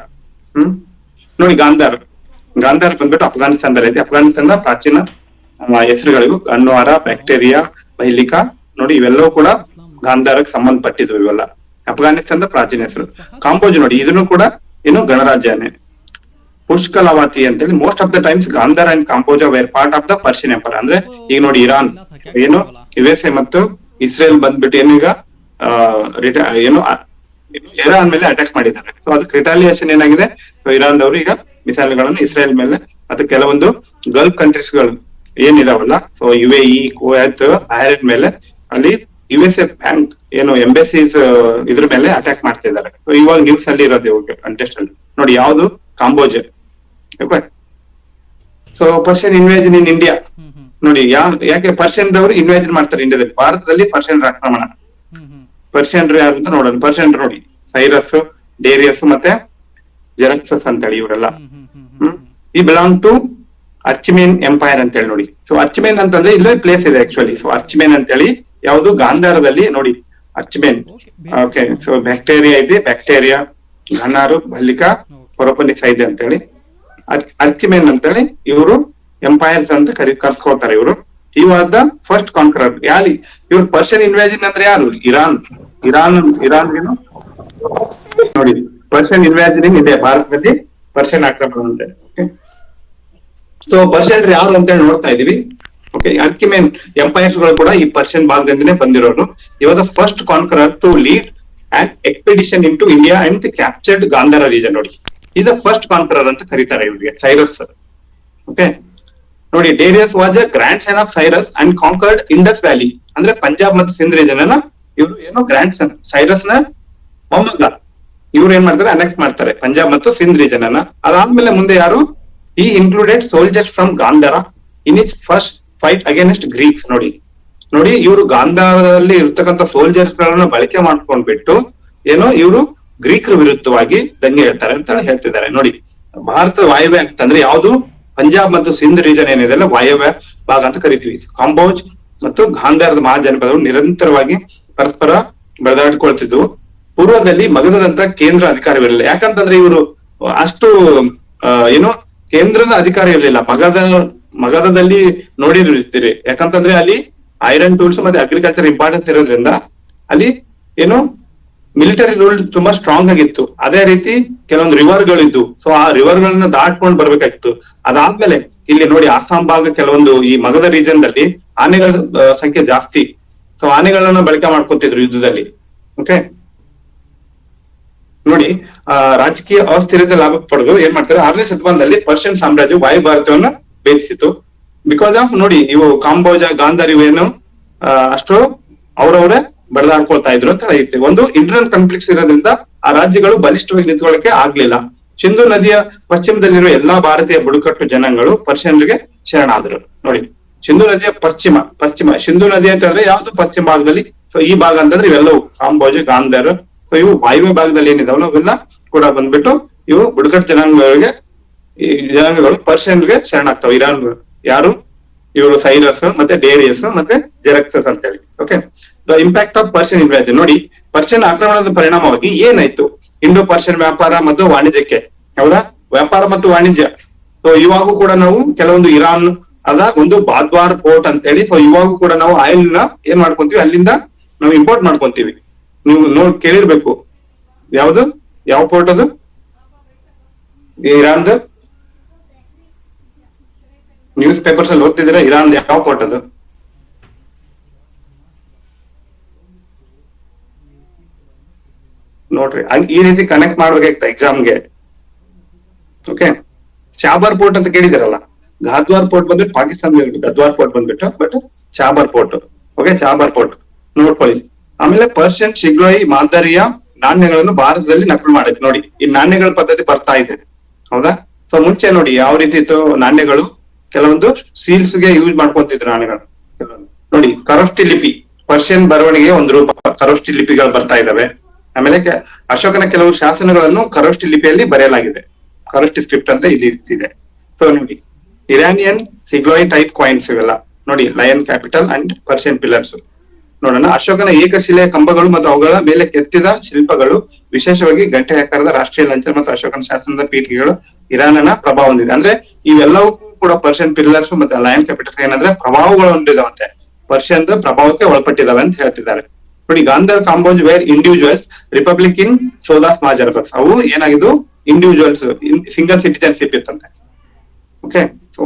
Speaker 1: ನೋಡಿ ಗಾಂಧಾರ್ ಬಂದ್ಬಿಟ್ಟು ಅಫ್ಘಾನಿಸ್ತಾನದಲ್ಲಿ ಐತಿ. ಅಫ್ಘಾನಿಸ್ತಾನದ ಪ್ರಾಚೀನ ಹೆಸರುಗಳಿವು ಅನ್ವಾರ, ಬ್ಯಾಕ್ಟೀರಿಯಾ, ಬೈಲಿಕಾ. ನೋಡಿ ಇವೆಲ್ಲವೂ ಕೂಡ ಗಾಂಧಾರಕ್ಕೆ ಸಂಬಂಧಪಟ್ಟಿದ್ವು. ಇವೆಲ್ಲ ಅಫ್ಘಾನಿಸ್ತಾನದ ಪ್ರಾಚೀನ ಹೆಸರು. ಕಾಂಬೋಜ್ ನೋಡಿ ಇದನ್ನು ಕೂಡ ಗಣರಾಜ್ಯನೇ. ಪುಷ್ಕಲವಾತಿ ಅಂತೇಳಿ most of the times Gandhar and Kamboja were part of the Persian empire. ಅಂದ್ರೆ ಈಗ ನೋಡಿ ಇರಾನ್ USA ಮತ್ತು ಇಸ್ರೇಲ್ ಬಂದ್ಬಿಟ್ಟು ಈಗ ಇರಾನ್ ಮೇಲೆ ಅಟ್ಯಾಕ್ ಮಾಡಿದ್ದಾರೆ. ಸೊ ಅದಕ್ಕೆ ರಿಟಾಲಿಯೇಷನ್ ಏನಾಗಿದೆ, ಸೊ ಇರಾನ್ ದವರು ಈಗ ಮಿಸೈಲ್ ಗಳನ್ನು ಇಸ್ರೇಲ್ ಮೇಲೆ ಮತ್ತು ಕೆಲವೊಂದು ಗಲ್ಫ್ ಕಂಟ್ರೀಸ್ ಗಳು ಏನಿದಾವಲ್ಲ, ಸೊ UAE, ಕುವೈತ್, ಬಹರೇನ್ ಮೇಲೆ ಅಲ್ಲಿ USA ಬ್ಯಾಂಕ್ ಎಂಬೆಸೀಸ್ ಇದ್ರ ಮೇಲೆ ಅಟ್ಯಾಕ್ ಮಾಡ್ತಾ ಇದ್ದಾರೆ. ಸೊ ಇವಾಗ ನ್ಯೂಸ್ ಅಲ್ಲಿ ಇರೋದು ಇವಾಗ ಕಂಟೆಸ್ಟ್ ಅಲ್ಲಿ ನೋಡಿ ಯಾವ್ದು Kamboj. So Persian invasion in India. ನೋಡಿ ಯಾಕೆ ಪರ್ಷಿಯನ್ ದವರು ಇನ್ವೇಜನ್ ಮಾಡ್ತಾರೆ ಇಂಡಿಯಾದಲ್ಲಿ. ಭಾರತದಲ್ಲಿ ಪರ್ಷಿಯನ್ ಆಕ್ರಮಣ. ಪರ್ಷಿಯನ್ರು ಯಾರು ಅಂತ ನೋಡೋಣ. ಪರ್ಷಿಯನ್ರು ನೋಡಿ ಸೈರಸ್, ಡೇರಿಯಸ್ ಮತ್ತೆ ಜೆರಕ್ಸಸ್ ಅಂತ ಹೇಳಿ ಇವರೆಲ್ಲ ಈ ಬಿಲಾಂಗ್ ಟು ಅರ್ಚಿಮೇನ್ ಎಂಪೈರ್ ಅಂತ ಹೇಳಿ ನೋಡಿ. ಸೊ ಅರ್ಚಿಮೇನ್ ಅಂತಂದ್ರೆ ಇಲ್ಲೇ ಪ್ಲೇಸ್ ಇದೆ ಆಕ್ಚುಲಿ. ಸೊ ಅರ್ಚಿಮೇನ್ ಅಂತ ಹೇಳಿ ಯಾವುದು ಗಾಂಧಾರದಲ್ಲಿ ನೋಡಿ ಅರ್ಚಿಮೇನ್. ಓಕೆ, ಸೊ ಬ್ಯಾಕ್ಟೀರಿಯಾ ಇದೆ, ಬ್ಯಾಕ್ಟೀರಿಯಾ, ಘನಾರು, ಭಲ್ಲಿಕಾ, ಪೊರೋಪನಿಸ ಇದೆ ಅಂತ ಹೇಳಿ ಅರ್ಚಿಮೇನ್ ಅಂತ ಹೇಳಿ ಇವರು ಎಂಪೈರ್ಸ್ ಅಂತ ಕರ್ಸ್ಕೊಳ್ತಾರೆ ಇವರು. ಈ ವಾಸ್ ದ ಫಸ್ಟ್ ಕಾನ್ಕರರ್. ಯಾರು ಇವ್ರು ಪರ್ಷಿಯನ್ ಇನ್ವೇಷನ್ ಅಂದ್ರೆ ಯಾರು? ಇರಾನ್ ನೋಡಿ ಪರ್ಷಿಯನ್ ಇನ್ವೇಷನಿಂಗ್ ಇದೆ ಭಾರತದಲ್ಲಿ, ಪರ್ಷಿಯನ್ ಆಕ್ರಮಣ ಅಂತ. ಸೊ ಪರ್ಷಿಯನ್ ಯಾರು ಅಂತ ಹೇಳಿ ನೋಡ್ತಾ ಇದೀವಿ. ಓಕೆ, ಅರ್ಕಿಮೇನ್ ಎಂಪೈರ್ಸ್ ಗಳು ಕೂಡ ಈ ಪರ್ಷಿಯನ್ ಭಾಗದಿಂದನೇ ಬಂದಿರೋರು. ಇವಾಗ first conqueror to lead and expedition in to India and captured Gandhara region ನೋಡಿ. ಇದು ಫಸ್ಟ್ ಕಾನ್ಕರರ್ ಅಂತ ಕರೀತಾರೆ ಇವರಿಗೆ, ಸೈರಸ್. ಓಕೆ ನೋಡಿ, Darius was a grandson of Cyrus and conquered Indus valley. ಅಂದ್ರೆ ಪಂಜಾಬ್ ಮತ್ತು ಸಿಂಧ್ ರೀಜನ್ ಅನ್ನ ಇವರು ಏನೋ ಗ್ರ್ಯಾಂಡ್ ಸನ್, ಸೈರಸ್ ನ ಮೊಮ್ಮಗ ಇವ್ರು ಏನ್ ಮಾಡ್ತಾರೆ, ಅನೆಕ್ಸ್ ಮಾಡ್ತಾರೆ ಪಂಜಾಬ್ ಮತ್ತು ಸಿಂಧ್ ರೀಜನ್ ಅನ್ನ. ಅದಾದ್ಮೇಲೆ ಮುಂದೆ ಯಾರು, ಈ included soldiers from Gandhara in is first fight against Greeks. ನೋಡಿ ಇವರು ಗಾಂಧಾರದಲ್ಲಿ ಇರ್ತಕ್ಕಂಥ ಸೋಲ್ಜರ್ಸ್ ಗಳನ್ನ ಬಳಕೆ ಮಾಡ್ಕೊಂಡ್ಬಿಟ್ಟು ಏನೋ ಇವರು ಗ್ರೀಕರ ವಿರುದ್ಧವಾಗಿ ದಂಗೆ ಹೇಳ್ತಾರೆ ಅಂತ ಹೇಳ್ತಿದ್ದಾರೆ. ನೋಡಿ, ಭಾರತದ ವಾಯವ್ಯ ಅಂತಂದ್ರೆ ಯಾವುದು, ಪಂಜಾಬ್ ಮತ್ತು ಸಿಂಧ್ ರೀಜನ್ ಏನಿದೆ ಅಲ್ಲ, ವಾಯವ್ಯ ಭಾಗ ಅಂತ ಕರಿತೀವಿ. ಕಾಂಬೋಜ್ ಮತ್ತು ಗಾಂಧಾರದ ಮಹಾಜನಪದಗಳು ನಿರಂತರವಾಗಿ ಪರಸ್ಪರ ಬೆಳೆದಾಡ್ಕೊಳ್ತಿದ್ವು. ಪೂರ್ವದಲ್ಲಿ ಮಗಧದಂತ ಕೇಂದ್ರ ಅಧಿಕಾರವಿರಲಿಲ್ಲ. ಯಾಕಂತಂದ್ರೆ ಇವರು ಅಷ್ಟು ಏನು ಕೇಂದ್ರದ ಅಧಿಕಾರ ಇರಲಿಲ್ಲ. ಮಗಧದಲ್ಲಿ ನೋಡಿರ್ತೀರಿ, ಯಾಕಂತಂದ್ರೆ ಅಲ್ಲಿ ಐರನ್ ಟೂಲ್ಸ್ ಮತ್ತೆ ಅಗ್ರಿಕಲ್ಚರ್ ಇಂಪಾರ್ಟೆನ್ಸ್ ಇರೋದ್ರಿಂದ ಅಲ್ಲಿ ಏನು ಮಿಲಿಟರಿ ರೂಲ್ ತುಂಬಾ ಸ್ಟ್ರಾಂಗ್ ಆಗಿತ್ತು. ಅದೇ ರೀತಿ ಕೆಲವೊಂದು ರಿವರ್ ಗಳಿದ್ದು, ಸೊ ಆ ರಿವರ್ ಗಳನ್ನ ದಾಟ್ಕೊಂಡು ಬರ್ಬೇಕಾಗಿತ್ತು. ಅದಾದ್ಮೇಲೆ ಇಲ್ಲಿ ನೋಡಿ ಆಸಾಂ ಭಾಗ ಕೆಲವೊಂದು ಈ ಮಗಧ ರೀಜನ್ ದಲ್ಲಿ ಆನೆಗಳ ಸಂಖ್ಯೆ ಜಾಸ್ತಿ. ಸೊ ಆನೆಗಳನ್ನ ಬಳಕೆ ಮಾಡ್ಕೊಂತಿದ್ರು ಯುದ್ಧದಲ್ಲಿ. ಓಕೆ ನೋಡಿ, ರಾಜಕೀಯ ಅಸ್ಥಿರತೆ ಲಾಭ ಪಡೆದು ಏನ್ ಮಾಡ್ತಾರೆ, 6ನೇ ಶತಮಾನದಲ್ಲಿ ಪರ್ಷಿಯನ್ ಸಾಮ್ರಾಜ್ಯ ವಾಯು ಭಾರತವನ್ನ ಭೇದಿಸಿತು. ಬಿಕಾಸ್ ಆಫ್ ನೋಡಿ ಇವು ಕಾಂಬೋಜ, ಗಾಂಧಾರ್ ಇವೇನು ಅಷ್ಟು ಅವರವರೇ ಬಡದಾಡ್ಕೊಳ್ತಾ ಇದ್ರು ಅಂತ ಐತೆ. ಒಂದು ಇಂಟರ್ನಲ್ ಕಾನ್ಫ್ಲಿಕ್ಟ್ಸ್ ಇರೋದ್ರಿಂದ ಆ ರಾಜ್ಯಗಳು ಬಲಿಷ್ಠವಾಗಿ ನಿಂತ್ಕೊಳ್ಳಕ್ಕೆ ಆಗ್ಲಿಲ್ಲ. ಸಿಂಧು ನದಿಯ ಪಶ್ಚಿಮದಲ್ಲಿರುವ ಎಲ್ಲಾ ಭಾರತೀಯ ಬುಡಕಟ್ಟು ಜನಾಂಗಗಳು ಪರ್ಷಿಯನ್ರಿಗೆ ಶರಣಾದರು. ನೋಡಿ, ಸಿಂಧು ನದಿಯ ಪಶ್ಚಿಮ ಸಿಂಧು ನದಿ ಅಂತಂದ್ರೆ ಯಾವ್ದು ಪಶ್ಚಿಮ ಭಾಗದಲ್ಲಿ. ಸೊ ಈ ಭಾಗ ಅಂತಂದ್ರೆ ಇವೆಲ್ಲವೂ ಕಾಂಬೋಜ, ಗಾಂಧಾರ್. ಸೊ ಇವು ವಾಯುವ್ಯ ಭಾಗದಲ್ಲಿ ಏನಿದಾವಲ್ಲ ಅವೆಲ್ಲ ಕೂಡ ಬಂದ್ಬಿಟ್ಟು ಇವು ಬುಡಕಟ್ಟು ಜನಾಂಗಗಳಿಗೆ, ಈ ಜನಾಂಗಗಳು ಪರ್ಷಿಯನ್ಗೆ ಶರಣಾಗ್ತಾವ. ಇರಾನ್ ಯಾರು, ಇವರು ಸೈರಸ್ ಮತ್ತೆ ಡೇರಿಯಸ್ ಮತ್ತೆ ಜೆರಕ್ಸಸ್ ಅಂತ ಹೇಳಿ. Okay, the impact of Persian invasion. ನೋಡಿ, ಪರ್ಷಿಯನ್ ಆಕ್ರಮಣದ ಪರಿಣಾಮವಾಗಿ ಏನಾಯ್ತು, ಇಂಡೋ ಪರ್ಷಿಯನ್ ವ್ಯಾಪಾರ ಮತ್ತು ವಾಣಿಜ್ಯಕ್ಕೆ, ಹೌದಾ, ವ್ಯಾಪಾರ ಮತ್ತು ವಾಣಿಜ್ಯ. ಸೊ ಇವಾಗೂ ಕೂಡ ನಾವು ಕೆಲವೊಂದು ಇರಾನ್ ಅದ ಒಂದು ಬಾದ್ವಾರ್ ಪೋರ್ಟ್ ಅಂತ ಹೇಳಿ. ಸೊ ಇವಾಗೂ ಕೂಡ ನಾವು ಆಯಿಲ್ ನ ಏನ್ ಮಾಡ್ಕೊಂತೀವಿ, ಅಲ್ಲಿಂದ ನಾವು ಇಂಪೋರ್ಟ್ ಮಾಡ್ಕೊಂತೀವಿ. ನೀವು ಕೇಳಿರ್ಬೇಕು, ಯಾವ್ದು, ಯಾವ ಪೋರ್ಟ್ ಅದು, ಇರಾನ್ದು. ನ್ಯೂಸ್ ಪೇಪರ್ಸ್ ಅಲ್ಲಿ ಓದ್ತಿದ್ರೆ ಇರಾನ್ ಯಾವ ಪೋರ್ಟ್ ಅದು? ನೋಡ್ರಿ, ಈ ರೀತಿ ಕನೆಕ್ಟ್ ಮಾಡ್ಬೇಕಾಗ್ತ ಎಕ್ಸಾಮ್ಗೆ. ಓಕೆ, ಚಾಬಾರ್ ಪೋರ್ಟ್ ಅಂತ ಕೇಳಿದಿರಲ್ಲ. ಗಾದ್ವಾರ್ ಪೋರ್ಟ್ ಬಂದ್ಬಿಟ್ಟು ಪಾಕಿಸ್ತಾನದಲ್ಲಿ, ಗದ್ವಾರ್ ಪೋರ್ಟ್ ಬಂದ್ಬಿಟ್ಟು ಬಟ್ ಚಾಬಾರ್ ಪೋರ್ಟ್. ಓಕೆ, ಚಾಬಾರ್ ಪೋರ್ಟ್ ನೋಡ್ಕೊಳ್ಳಿ. ಆಮೇಲೆ ಪರ್ಷಿಯನ್ ಶಿಗ್ಲೋಯಿ ಮಾದರಿಯ ನಾಣ್ಯಗಳನ್ನು ಭಾರತದಲ್ಲಿ ನಕಲು ಮಾಡೈತೆ. ನೋಡಿ, ಈ ನಾಣ್ಯಗಳ ಪದ್ಧತಿ ಬರ್ತಾ ಇದೆ, ಹೌದಾ. ಸೊ ಮುಂಚೆ ನೋಡಿ ಯಾವ ರೀತಿ ಇತ್ತು ನಾಣ್ಯಗಳು, ಕೆಲವೊಂದು ಸೀಲ್ಸ್ ಗೆ ಯೂಸ್ ಮಾಡ್ಕೊಂತಿದ್ರು ನಾಣ್ಯಗಳು. ನೋಡಿ, ಕರೋಷ್ಟಿ ಲಿಪಿ, ಪರ್ಷಿಯನ್ ಬರವಣಿಗೆ ಒಂದು ರೂಪ, ಕರೋಷ್ಟಿ ಲಿಪಿಗಳು ಬರ್ತಾ ಇದಾವೆ. ಆಮೇಲೆ ಅಶೋಕನ ಕೆಲವು ಶಾಸನಗಳನ್ನು ಕರೋಷ್ಟಿ ಲಿಪಿಯಲ್ಲಿ ಬರೆಯಲಾಗಿದೆ. ಕರೋಷ್ಟಿ ಸ್ಕ್ರಿಪ್ಟ್ ಅಂದ್ರೆ ಇಲ್ಲಿ ಇರ್ತಿದೆ. ಸೊ ನೋಡಿ, ಇರಾನಿಯನ್ ಸಿಗ್ಲೋಯಿ ಟೈಪ್ ಕಾಯಿನ್ಸ್ ಇವೆಲ್ಲ ನೋಡಿ, lion capital and Persian pillars ನೋಡೋಣ. ಅಶೋಕನ ಏಕಶಿಲೆಯ ಕಂಬಗಳು ಮತ್ತು ಅವುಗಳ ಮೇಲೆ ಕೆತ್ತಿದ ಶಿಲ್ಪಗಳು, ವಿಶೇಷವಾಗಿ ಗಂಟೆ ಆಕಾರದ ರಾಷ್ಟ್ರೀಯ ಲಂಚನ ಮತ್ತು ಅಶೋಕನ ಶಾಸನದ ಪೀಠಿಕೆಗಳು ಇರಾನ್ನ ಪ್ರಭಾವ ಹೊಂದಿದೆ. ಅಂದ್ರೆ ಇವೆಲ್ಲವಕ್ಕೂ ಕೂಡ ಪರ್ಷಿಯನ್ ಪಿಲ್ಲರ್ಸ್ ಮತ್ತೆ ಲಯನ್ ಕ್ಯಾಪಿಟಲ್ ಏನಂದ್ರೆ ಪ್ರಭಾವಗಳು ಹೊಂದಿದಾವಂತೆ, ಪರ್ಷಿಯನ್ ಒಳಪಟ್ಟಿದಾವೆ ಒಳಪಟ್ಟಿದಾವೆ ಅಂತ ಹೇಳ್ತಿದ್ದಾರೆ. ನೋಡಿ, Gandhar, Kamboj were individuals, republic in ಸೋದಾಸ್ ಮಹಾಜನಪದ. ಅವು ಏನಾಗಿದ್ದು, ಇಂಡಿವಿಜುವಲ್ಸ್, ಸಿಂಗಲ್ ಸಿಟಿಜನ್ಶಿಪ್ ಇತ್ತಂತೆ. ಓಕೆ, ಸೊ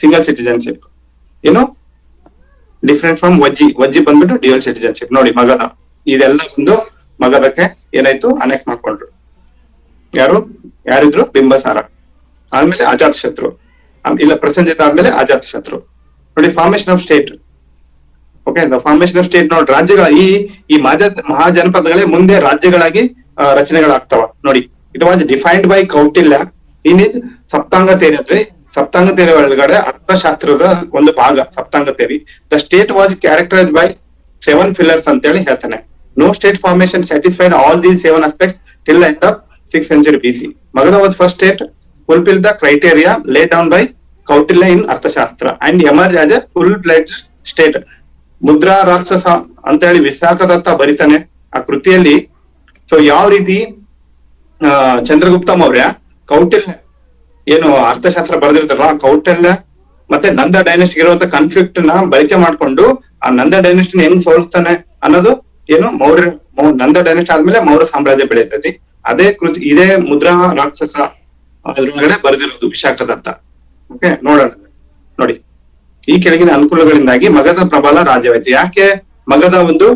Speaker 1: ಸಿಂಗಲ್ ಸಿಟಿಜನ್ಶಿಪ್ ಏನು ಡಿಫ್ರೆಂಟ್ ಫ್ರಮ್ ವಜ್ಜಿ ಬಂದ್ಬಿಟ್ಟು ಡ್ಯೂಯಲ್ ಸಿಟಿಜನ್ಶಿಪ್. ನೋಡಿ, ಮಗಧ ಇದೆಲ್ಲ ಒಂದು ಮಗಧಕ್ಕೆ ಏನಾಯ್ತು, ಅನೆಕ್ಟ್ ಮಾಡ್ಕೊಂಡ್ರು. ಯಾರಿದ್ರು, ಬಿಂಬಸಾರ. ಆದ್ಮೇಲೆ ಅಜಾತ್ ಶತ್ರು, ಇಲ್ಲ ಪ್ರಸೇನಜಿತ್ ಆದ್ಮೇಲೆ ಅಜಾತ್ ಶತ್ರು. ನೋಡಿ, formation of state. Okay, formation of state ನೋಡಿ, ರಾಜ್ಯಗಳ ಈ ಮಹಾಜನಪದಗಳೇ ಮುಂದೆ ರಾಜ್ಯಗಳಾಗಿ ರಚನೆಗಳಾಗ್ತಾವ. ನೋಡಿ, it was defined by Kautilya in his Saptanga theory. ಅಂದ್ರೆ ಸಪ್ತಾಂಗ ಥಿಯರಿ ಒಳಗಡೆ ಅರ್ಥಶಾಸ್ತ್ರದ ಒಂದು ಭಾಗ Saptanga theory. The state was characterised by 7 pillars ಅಂತ ಹೇಳಿ ಹೇಳ್ತಾನೆ. No state formation satisfied all these 7 aspects till the end of 6th century BC. Magadha was first state fulfill the criteria laid down by Kautilya in Arthashastra and emerge as a full-fledged state. Mudra ರಾಕ್ಷಸ ಅಂತ ಹೇಳಿ ವಿಶಾಖದತ್ತ ಬರಿತಾನೆ ಆ ಕೃತಿಯಲ್ಲಿ. So ಯಾವ ರೀತಿ ಚಂದ್ರಗುಪ್ತ ಮೌರ್ಯ ಕೌಟಿಲ್ಯ ಏನು ಅರ್ಥಶಾಸ್ತ್ರ ಬರೆದಿರ್ತಾರಲ್ಲ, ಕೌಟಿಲ್ಯ ಮತ್ತೆ ನಂದ ಡೈನೆಸ್ಟಿ ಇರುವಂತ ಕಾನ್ಫ್ಲಿಕ್ಟ್ ನ ಬಳಕೆ ಮಾಡ್ಕೊಂಡು ಆ ನಂದ ಡೈನೆಸ್ಟಿನ ಹೆಂಗ್ ಸೋಲಿಸ್ತಾನೆ ಅನ್ನೋದು ಏನು ನಂದ ಡೈನೆಸ್ಟಿ ಆದ್ಮೇಲೆ ಮೌರ್ಯ ಸಾಮ್ರಾಜ್ಯ ಬೆಳೀತೈತಿ. ಅದೇ ಕೃತಿ, ಇದೇ ಮುದ್ರಾ ರಾಕ್ಷಸ ಅದ್ರೊಳಗಡೆ ಬರೆದಿರೋದು ವಿಶಾಖದತ್ತ. ಓಕೆ, ನೋಡೋಣ ನೋಡಿ. ಈ ಕೆಳಗಿನ ಅನುಕೂಲಗಳಿಂದಾಗಿ ಮಗಧ ಪ್ರಬಲ ರಾಜ್ಯವಾಯ್ತು. ಯಾಕೆ ಮಗಧ ಒಂದು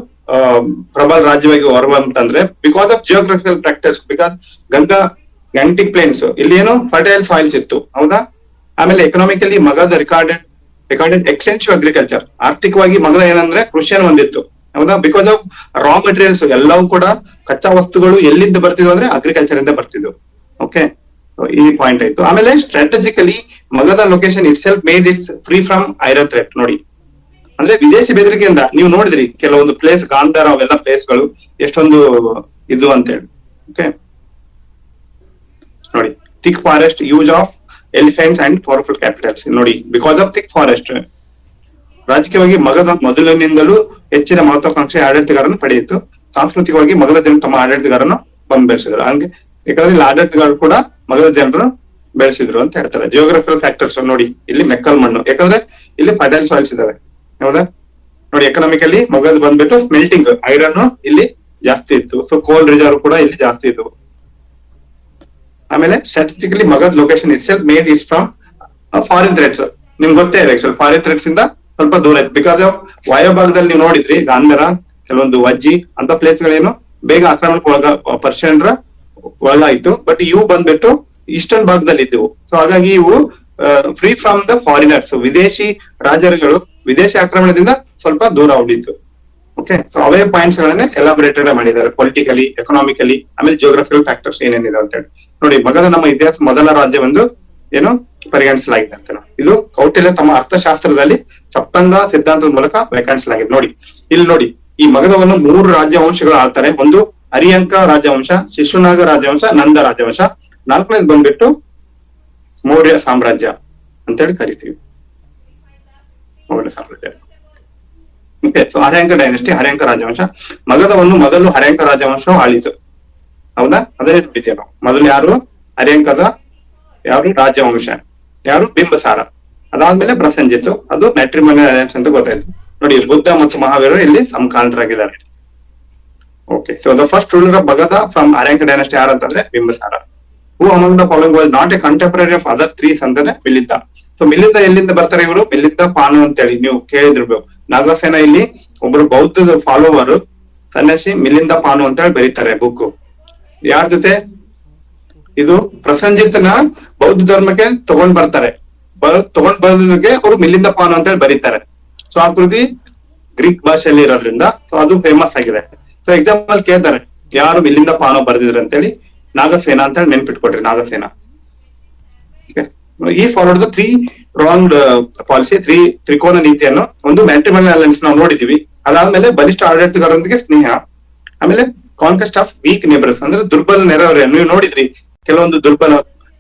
Speaker 1: ಪ್ರಬಲ ರಾಜ್ಯವಾಗಿ ಹೊರಬಂತಂದ್ರೆ because of geographical factors. Because Ganga Gangetic plains ಇಲ್ಲಿ ಏನು ಫರ್ಟೈಲ್ ಸಾಯಿಲ್ಸ್ ಇತ್ತು, ಹೌದಾ. ಆಮೇಲೆ economically Magadha recorded extensive agriculture. ಆರ್ಥಿಕವಾಗಿ ಮಗಧ ಏನಂದ್ರೆ ಕೃಷಿಯನ್ನು ಹೊಂದಿತ್ತು, ಹೌದಾ. ಬಿಕಾಸ್ ಆಫ್ ರಾ ಮೆಟೀರಿಯಲ್ಸ್ ಎಲ್ಲವೂ ಕೂಡ ಕಚ್ಚಾ ವಸ್ತುಗಳು ಎಲ್ಲಿಂದ ಬರ್ತಿದ್ವು ಅಂದ್ರೆ ಅಗ್ರಿಕಲ್ಚರ್ ಇಂದ ಬರ್ತಿದ್ವು. ಓಕೆ, ಸೊ ಈ ಪಾಯಿಂಟ್ ಆಯ್ತು. ಆಮೇಲೆ strategically Magadha location it self made it's free from iron threat. ನೋಡಿ, ಅಂದ್ರೆ ವಿದೇಶಿ ಬೆದರಿಕೆಯಿಂದ ನೀವು ನೋಡಿದ್ರಿ ಕೆಲವೊಂದು ಪ್ಲೇಸ್, ಗಾಂಧಾರ ಅವೆಲ್ಲ ಪ್ಲೇಸ್ಗಳು ಎಷ್ಟೊಂದು ಇದು ಅಂತ ಹೇಳಿ. ಓಕೆ ನೋಡಿ, thick forest, use of elephants and powerful capitals. ನೋಡಿ, ಬಿಕಾಸ್ ಆಫ್ ಥಿಕ್ ಫಾರೆಸ್ಟ್ ರಾಜಕೀಯವಾಗಿ ಮಗಧ ಮೊದಲಿನಿಂದಲೂ ಹೆಚ್ಚಿನ ಮಹತ್ವಾಕಾಂಕ್ಷೆ ಆಡಳಿತಗಾರನ್ನು ಪಡೆಯಿತು. ಸಾಂಸ್ಕೃತಿಕವಾಗಿ ಮಗಧ ಜನರು ತಮ್ಮ ಆಡಳಿತಗಾರನ್ನು ಬೆಳೆಸಿದ್ರು. ಹಂಗೆ ಯಾಕಂದ್ರೆ ಇಲ್ಲಿ ಆಡಳಿತಗಾರರು ಕೂಡ ಮಗಧ ಜನರು ಬೆಳೆಸಿದ್ರು ಅಂತ ಹೇಳ್ತಾರೆ. ಜಿಯೋಗ್ರಫಿಕಲ್ ಫ್ಯಾಕ್ಟರ್ಸ್ ನೋಡಿ, ಇಲ್ಲಿ ಮೆಕ್ಕಲ್ ಮಣ್ಣು, ಯಾಕಂದ್ರೆ ಇಲ್ಲಿ ಫರ್ಟೈಲ್ ಸಾಯಿಲ್ಸ್ ಇದಾವೆ, ಹೌದಾ. ನೋಡಿ, ಎಕನಾಮಿಕಲಿ ಮಗಧ ಬಂದ್ಬಿಟ್ಟು ಸ್ಮೆಲ್ಟಿಂಗ್ ಐರನ್ ಇಲ್ಲಿ ಜಾಸ್ತಿ ಇತ್ತು. ಸೊ ಕೋಲ್ ರಿಸರ್ವ್ ಕೂಡ ಇಲ್ಲಿ ಜಾಸ್ತಿ ಇತ್ತು. ಆಮೇಲೆ strategically Magadha location it self made is from foreign threats. ನಿಮ್ಗೆ ಗೊತ್ತೇ ಇದೆ ಆಕ್ಚುಲಿ ಫಾರಿನ್ ಥ್ರೆಟ್ಸ್ ಇಂದ ಸ್ವಲ್ಪ ದೂರ ಇತ್ತು. ಬಿಕಾಸ್ ಆಫ್ ವಾಯುಭಾಗದಲ್ಲಿ ನೀವು ನೋಡಿದ್ರಿ ಗಾಂಧಾರ, ಕೆಲವೊಂದು ವಜ್ಜಿ ಅಂತ ಪ್ಲೇಸ್ ಗಳೇನು ಬೇಗ ಆಕ್ರಮಣಕ್ಕೆ ಪರ್ಷಿಯನ್ರ ಒಳಗಾಯ್ತು. ಬಟ್ ಇವು ಬಂದ್ಬಿಟ್ಟು ಈಸ್ಟರ್ನ್ ಭಾಗದಲ್ಲಿ ಇದ್ದವು. ಸೊ ಹಾಗಾಗಿ ಇವು ಫ್ರೀ ಫ್ರಮ್ ದ ಫಾರಿನರ್ಸ್, ವಿದೇಶಿ ರಾಜರುಗಳು ವಿದೇಶಿ ಆಕ್ರಮಣದಿಂದ ಸ್ವಲ್ಪ ದೂರ ಉಳಿತು. ಓಕೆ, ಸೊ ಅವೇ ಪಾಯಿಂಟ್ಸ್ ಗಳನ್ನೇ ಎಲಾಬರೇಟೆಡ್ ಮಾಡಿದ್ದಾರೆ, ಪೊಲಿಟಿಕಲಿ, ಎಕನಾಮಿಕಲಿ, ಆಮೇಲೆ ಜಿಯೋಗ್ರಫಿಕಲ್ ಫ್ಯಾಕ್ಟರ್ಸ್ ಏನೇನಿದೆ ಅಂತ ಹೇಳಿ. ನೋಡಿ, ಮಗಧ ನಮ್ಮ ಇತಿಹಾಸ ಮೊದಲ ರಾಜ್ಯವೆಂದು ಏನು ಪರಿಗಣಿಸಲಾಗಿದೆ ಅಂತ. ಇದು ಕೌಟಿಲ್ಯ ತಮ್ಮ ಅರ್ಥಶಾಸ್ತ್ರದಲ್ಲಿ ಸಪ್ತಂಗ ಸಿದ್ಧಾಂತದ ಮೂಲಕ ವ್ಯಾಖ್ಯಾನಿಸಲಾಗಿದೆ. ನೋಡಿ, ಇಲ್ಲಿ ನೋಡಿ, ಈ ಮಗಧವನ್ನು 3 ರಾಜವಂಶಗಳು ಆಳ್ತಾರೆ. ಒಂದು ಹರಿಯಂಕ ರಾಜವಂಶ, ಶಿಶುನಾಗ ರಾಜವಂಶ, ನಂದ ರಾಜವಂಶ. 4ನೇದು ಬಂದ್ಬಿಟ್ಟು ಮೌರ್ಯ ಸಾಮ್ರಾಜ್ಯ ಅಂತೇಳಿ ಕರಿತೀವಿ, ಮೌರ್ಯ ಸಾಮ್ರಾಜ್ಯ. Okay, so Haryanka dynasty, Haryanka ರಾಜವಂಶ. ಮಗಧವನ್ನು ಮೊದಲು ಹರ್ಯಾಂಕ ರಾಜವಂಶ ಆಳಿತು, ಹೌದಾ. ಅದೇ ನೋಡಿದ್ದೇವೆ ನಾವು. ಮೊದಲು ಯಾರು? ಹರ್ಯಾಂಕದ ಯಾರು ರಾಜವಂಶ, ಯಾರು? ಬಿಂಬಸಾರ. ಅದಾದ್ಮೇಲೆ ಪ್ರಸಂಜಿತ್, ಅದು ಮ್ಯಾಟ್ರಿಮೋನಿಯಲ್ ಅಲಯನ್ಸ್ ಅಂತ ಗೊತ್ತಾಯ್ತು. ನೋಡಿ, ಬುದ್ಧ ಮತ್ತು ಮಹಾವೀರರು ಇಲ್ಲಿ ಸಮಕಾಲೀನರಾಗಿದ್ದಾರೆ. Okay, so the first ruler of Magadha from Haryanka dynasty ಯಾರು ಅಂತಂದ್ರೆ Bimbisara. Who among the following was not a contemporary of other 3 ಅಂತಂದ್ರೆ ಮಿಲಿಂದ. ಸೊ ಮಿಲಿಂದ ಎಲ್ಲಿಂದ ಬರ್ತಾರೆ ಇವರು? ಮಿಲಿಂದ ಪಾನು ಅಂತೇಳಿ ನೀವು ಕೇಳಿದಿರ್ಬೇಕು. ನಾಗಸೇನ ಇಲ್ಲಿ ಒಬ್ರು ಬೌದ್ಧದ ಫಾಲೋವರ್ ಸನ್ಯಾಸಿ ಮಿಲಿಂದ ಪಾನು ಅಂತ ಹೇಳಿ ಬರೀತಾರೆ ಬುಕ್. ಯಾರ ಜೊತೆ? ಇದು ಪ್ರಸಂಜಿತ್ನ ಬೌದ್ಧ ಧರ್ಮಕ್ಕೆ ತಗೊಂಡ್ ಬರ್ತಾರೆ. ತಗೊಂಡ್ ಬರೋದಕ್ಕೆ ಅವರು ಮಿಲಿಂದ ಪಾನು ಅಂತ ಹೇಳಿ ಬರೀತಾರೆ. ಸೊ ಆ ಕೃತಿ ಗ್ರೀಕ್ ಭಾಷೆಯಲ್ಲಿ ಇರೋದ್ರಿಂದ ಸೊ ಅದು ಫೇಮಸ್ ಆಗಿದೆ. ಸೊ ಎಕ್ಸಾಂಪಲ್ ಕೇಳ್ತಾರೆ, ಯಾರು ಮಿಲಿಂದ ಪಾನು ಬರೆದಿದ್ರು ಅಂತೇಳಿ? ನಾಗಸೇನ ಅಂತ ಹೇಳಿ ನೆನ್ಪಿಟ್ಕೊಡ್ರಿ, ನಾಗಸೇನ. ಈ ಫಾಲೋಡ್ ದ 3 ರಾಂಗ್ ಪಾಲಿಸಿ, ತ್ರಿಕೋನ ನೀತಿಯನ್ನು. ಒಂದು ಮ್ಯಾಟ್ರಿಮೋನಿಯಲ್ ಅಲಯನ್ಸ್ ನಾವು ನೋಡಿದೀವಿ. ಅದಾದ್ಮೇಲೆ ಬಲಿಷ್ಠ ಆಡಳಿತಗಾರರೊಂದಿಗೆ ಸ್ನೇಹ. ಆಮೇಲೆ ಕಾನ್ಕ್ವೆಸ್ಟ್ ಆಫ್ ವೀಕ್ ನೇಬರ್ಸ್, ಅಂದ್ರೆ ದುರ್ಬಲ ನೆರೆಹೊರೆಯನ್ನು ನೀವು ನೋಡಿದ್ರಿ. ಕೆಲವೊಂದು ದುರ್ಬಲ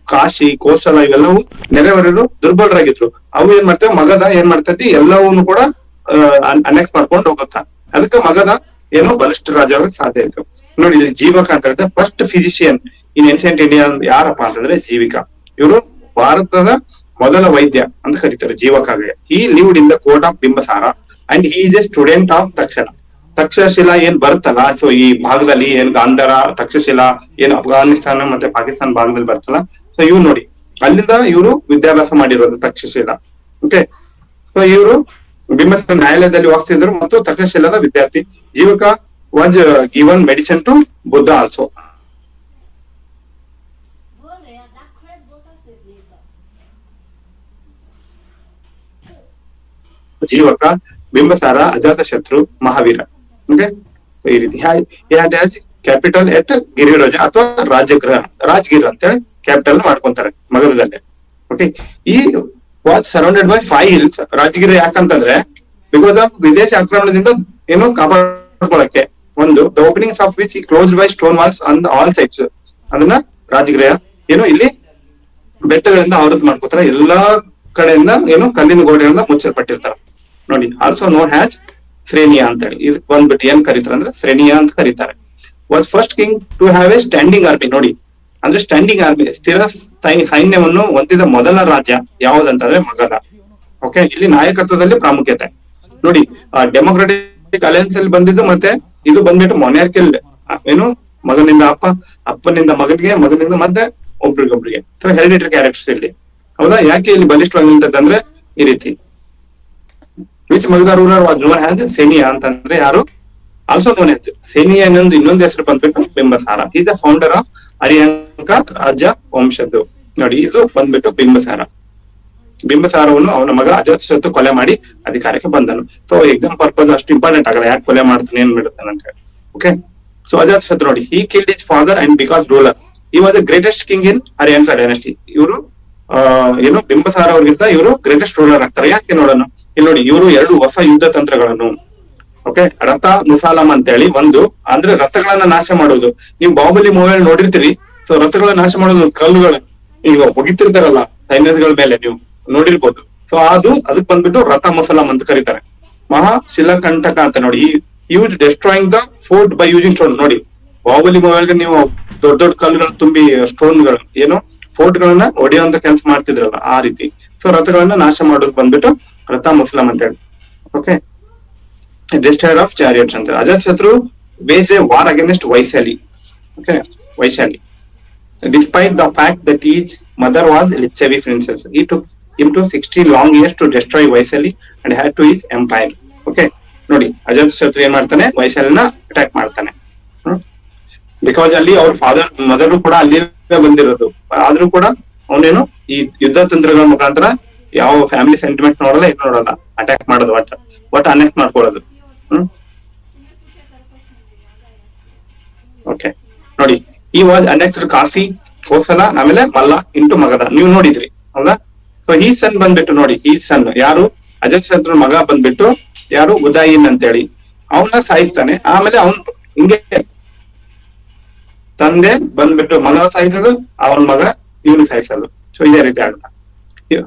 Speaker 1: ಕಾಶಿ, ಕೋಸಲ ಇವೆಲ್ಲವೂ ನೆರೆಹೊರೆಯರು ದುರ್ಬಲರಾಗಿದ್ರು. ಅವು ಏನ್ ಮಾಡ್ತೇವೆ? ಮಗಧ ಏನ್ ಮಾಡ್ತೈತಿ? ಎಲ್ಲವನ್ನೂ ಕೂಡ ಅನೆಕ್ಸ್ ಮಾಡ್ಕೊಂಡು ಹೋಗುತ್ತಾ. ಅದಕ್ಕೆ ಮಗಧ ಏನೋ ಬಲಿಷ್ಠ ರಾಜ್ಯವಾಗಿ ಸಾಧ್ಯ ಇತ್ತು. ನೋಡಿ, ಇಲ್ಲಿ ಜೀವಕ ಅಂತ ಹೇಳಿದ್ರೆ first physician in ancient India ಯಾರಪ್ಪ ಅಂತಂದ್ರೆ ಜೀವಿಕ. ಇವರು ಭಾರತದ ಮೊದಲ ವೈದ್ಯ ಅಂತ ಕರೀತಾರೆ, ಜೀವಕಾಗೆ. He lived in the court of Bimbisara and he is a student of Takshashila ಏನ್ ಬರುತ್ತಲ್ಲ. ಸೊ ಈ ಭಾಗದಲ್ಲಿ ಏನ್ ಗಾಂಧಾರ, ತಕ್ಷಶಿಲಾ ಏನ್ ಅಫ್ಘಾನಿಸ್ತಾನ ಮತ್ತೆ ಪಾಕಿಸ್ತಾನ ಭಾಗದಲ್ಲಿ ಬರ್ತಲ್ಲ. ಸೊ ಇವ್ರು ನೋಡಿ, ಅಲ್ಲಿಂದ ಇವರು ವಿದ್ಯಾಭ್ಯಾಸ ಮಾಡಿರೋದು ತಕ್ಷಶಿಲಾ. ಓಕೆ, ಸೊ ಇವರು ಬಿಂಬಸಾರ ನ್ಯಾಯಾಲಯದಲ್ಲಿ ವಾಸಿಸಿದ್ರು ಮತ್ತು ತಕ್ಷಶಿಲಾದ ವಿದ್ಯಾರ್ಥಿ. Jivaka was given medicine to Buddha also. Jivaka, Bimbisara, Ajatashatru, Mahavira. Okay, so ಈ ರೀತಿ ಕ್ಯಾಪಿಟಲ್ ಎಟ್ ಗಿರಿರಾಜ ಅಥವಾ ರಾಜಗಿರ್ ಅಂತ ಹೇಳಿ ಕ್ಯಾಪಿಟಲ್ ಮಾಡ್ಕೊಂತಾರೆ ಮಗಧದಲ್ಲಿ. ಓಕೆ, ಈ was surrounded by 5 hills. Rajagiri ಯಾಕಂತಂದ್ರೆ ಬಿಕಾಸ್ ಆಫ್ ವಿದೇಶಿ ಆಕ್ರಮಣದಿಂದ ಏನು ಕಾಪಾಡ್ಕೊಳಕ್ಕೆ. ಒಂದು the openings of which closed by stone walls on all sides. ಅದನ್ನ ರಾಜಗಿರಿಯ ಏನು ಇಲ್ಲಿ ಬೆಟ್ಟಗಳಿಂದ ಆವೃತ ಮಾಡ್ಕೋತಾರೆ, ಎಲ್ಲಾ ಕಡೆಯಿಂದ ಏನು ಕಲ್ಲಿನ ಗೋಡೆಗಳಿಂದ ಮುಚ್ಚಲ್ಪಟ್ಟಿರ್ತಾರ ನೋಡಿ. ಆಲ್ಸೋ ನೋ ಹ್ಯಾಚ್ ಶ್ರೇಣಿಯ ಅಂತ ಹೇಳಿ ಇದಕ್ ಬಂದ್ಬಿಟ್ಟು ಏನ್ ಕರೀತಾರೆ ಅಂದ್ರೆ ಶ್ರೇಣಿಯ ಅಂತ ಕರೀತಾರೆ. Was first king to have a standing army ನೋಡಿ, ಅಂದ್ರೆ ಸ್ಟ್ಯಾಂಡಿಂಗ್ ಆರ್ಮಿ ಸ್ಥಿರ ಸೈನ್ಯವನ್ನು ಹೊಂದಿದ ಮೊದಲ ರಾಜ್ಯ ಯಾವ್ದಂತಂದ್ರೆ ಮಗಧ. ಓಕೆ, ಇಲ್ಲಿ ನಾಯಕತ್ವದಲ್ಲಿ ಪ್ರಾಮುಖ್ಯತೆ ನೋಡಿ. ಡೆಮೊಕ್ರೆಟಿಕ್ ಅಲಯನ್ಸ್ ಅಲ್ಲಿ ಬಂದಿದ್ದು, ಮತ್ತೆ ಇದು ಬಂದ್ಬಿಟ್ಟು ಮೊನಾರ್ಕಿಯಲ್ ಏನು ಮಗನಿಂದ ಅಪ್ಪನಿಂದ ಮಗನಿಗೆ, ಮಗನಿಂದ ಮತ್ತೆ ಒಬ್ರಿಗೊಬ್ರಿಗೆ. ಸೊ ಹೆರಿಡಿಟರಿ ಕ್ಯಾರೆಕ್ಟರ್ಸ್ ಇಲ್ಲಿ, ಹೌದಾ? ಯಾಕೆ ಇಲ್ಲಿ ಬಲಿಷ್ಠವಾಗಿ ನಿಲ್ತದಂದ್ರೆ ಈ ರೀತಿ. Which Magadha ruler was known as Seniya ಅಂತಂದ್ರೆ ಯಾರು? ಆಲ್ಸೋ ನೋನ್ ಹ್ಯಾಸ್ ಸೇನಿಯಾ ಇನ್ನೊಂದು ಹೆಸರು ಬಂದ್ಬಿಟ್ಟು Bimbisara. Is the founder of Haryanka ರಾಜ್ಯ ವಂಶದ್ದು ನೋಡಿ. ಇದು ಬಂದ್ಬಿಟ್ಟು ಬಿಂಬಸಾರ. ಬಿಂಬಸಾರವನ್ನು ಅವನ ಮಗ ಅಜಾತಶತ್ರು ಕೊಲೆ ಮಾಡಿ ಅಧಿಕಾರಕ್ಕೆ ಬಂದನು. ಸೊ ಎಕ್ಸಾಮ್ ಪರ್ಪಸ್ ಅಷ್ಟು ಇಂಪಾರ್ಟೆಂಟ್ ಆಗಲ್ಲ, ಯಾಕೆ ಕೊಲೆ ಮಾಡ್ತಾನೆ, ಏನ್ ಬಿಡುತ್ತಾನೆ ಅಂತ ಹೇಳಿ. ಓಕೆ, ಸೊ ಅಜಾತಶತ್ರು ನೋಡಿ, he killed his father and because ruler he was the greatest king in Haryana dynasty. ಇವರು ಏನು ಬಿಂಬಸಾರ ಅವ್ರಿಗಿಂತ ಇವರು ಗ್ರೇಟೆಸ್ಟ್ ರೂಲರ್ ಆಗ್ತಾರೆ. ಯಾಕೆ ನೋಡೋಣ ಇಲ್ಲಿ ನೋಡಿ. ಇವರು 2 ಹೊಸ ಯುದ್ಧ ತಂತ್ರಗಳನ್ನು, ಓಕೆ, ರಥ ಮುಸಾಲಂ ಅಂತ ಹೇಳಿ ಒಂದು, ಅಂದ್ರೆ ರಥಗಳನ್ನ ನಾಶ ಮಾಡೋದು. ನೀವು ಬಾಹುಬಲಿ ಮೂವಿ ನೋಡಿರ್ತೀರಿ. ಸೊ ರಥಗಳನ್ನ ನಾಶ ಮಾಡೋದು, ಕಲ್ಲುಗಳು ಈಗ ಮುಗಿತಿರ್ತಾರಲ್ಲ ಸೈನ್ಯಗಳ ಮೇಲೆ, ನೀವು ನೋಡಿರ್ಬೋದು. ಸೊ ಅದಕ್ಕೆ ಬಂದ್ಬಿಟ್ಟು ರಥ ಮುಸಲಂ ಅಂತ ಕರೀತಾರೆ. ಮಹಾ ಶಿಲಾಕಂಟಕ ಅಂತ ನೋಡಿ, use destroying the fort by using stone ನೋಡಿ. ಬಾಹುಬಲಿ ಮೂವಿಯಲ್ಲಿ ನೀವು ದೊಡ್ಡ ದೊಡ್ಡ ಕಲ್ಲುಗಳನ್ನ ತುಂಬಿ ಸ್ಟೋನ್ಗಳು ಏನು ಫೋರ್ಟ್ ಗಳನ್ನ ಹೊಡೆಯುವಂತ ಕೆಲಸ ಮಾಡ್ತಿದ್ರಲ್ಲ, ಆ ರೀತಿ. ಸೊ ರಥಗಳನ್ನ ನಾಶ ಮಾಡೋದು ಬಂದ್ಬಿಟ್ಟು ರಥ ಮುಸ್ಲಂ ಅಂತ ಹೇಳಿ. ಓಕೆ, ಡಿಸ್ಟ್ರಾಯರ್ ಆಫ್ ಚಾರಿಯಟ್ಸ್ ಅಂತ. ಅಜಾತಶತ್ರು waged a war against Vaishali. Okay, Vaishali. Despite the fact that his mother was Lichavi princess, he took him to 16 long years to destroy Vaisali and had to his empire. Okay, ನೋಡಿ ಅಜಾತಶತ್ರು ಏನ್ ಮಾಡ್ತಾನೆ, ವೈಶಾಲಿನ attack ಮಾಡ್ತಾನೆ. Because ಅಲ್ಲಿ ಅವ್ರ father mother ಕೂಡ ಅಲ್ಲಿ ಬಂದಿರೋದು, ಆದ್ರೂ ಕೂಡ ಅವನೇನು ಈ ಯುದ್ಧ ತಂತ್ರಗಳ ಮುಖಾಂತರ ಯಾವ ಫ್ಯಾಮಿಲಿ ಸೆಂಟಿಮೆಂಟ್ ನೋಡಲ್ಲ, ಇದು ನೋಡಲ್ಲ, ಅಟ್ಯಾಕ್ ಮಾಡೋದು, ಒಟ್ಟು ಅನೆಕ್ಟ್ ಮಾಡ್ಕೊಳ್ಳೋದು. ಓಕೆ ನೋಡಿ, ಈ ವಾಸ್ ಅನೆಕ್ಸ್ಡ್ ಕಾಶಿ, ಕೋಸಲ, ಆಮೇಲೆ ಮಲ್ಲ ಇಂಟು ಮಗಧ. ನೀವು ನೋಡಿದ್ರಿ ಹೌದಾ? ಸೊ ಈ ಸನ್ ಬಂದ್ಬಿಟ್ಟು ನೋಡಿ, ಈ ಸನ್ ಯಾರು? ಅಜಾತಶತ್ರು ಮಗ ಬಂದ್ಬಿಟ್ಟು ಯಾರು? ಉದಯಿನ್ ಅಂತೇಳಿ. ಅವನ್ನ ಸಾಯಿಸ್ತಾನೆ. ಆಮೇಲೆ ಅವನ್ ಹಿಂಗೆ ತಂದೆ ಬಂದ್ಬಿಟ್ಟು ಮಗ ಸಾಯಿಸೋದು, ಅವನ ಮಗ ಇವನು ಸಾಯಿಸೋದು. ಸೊ ಇದೇ ರೀತಿ ಆಗುತ್ತೆ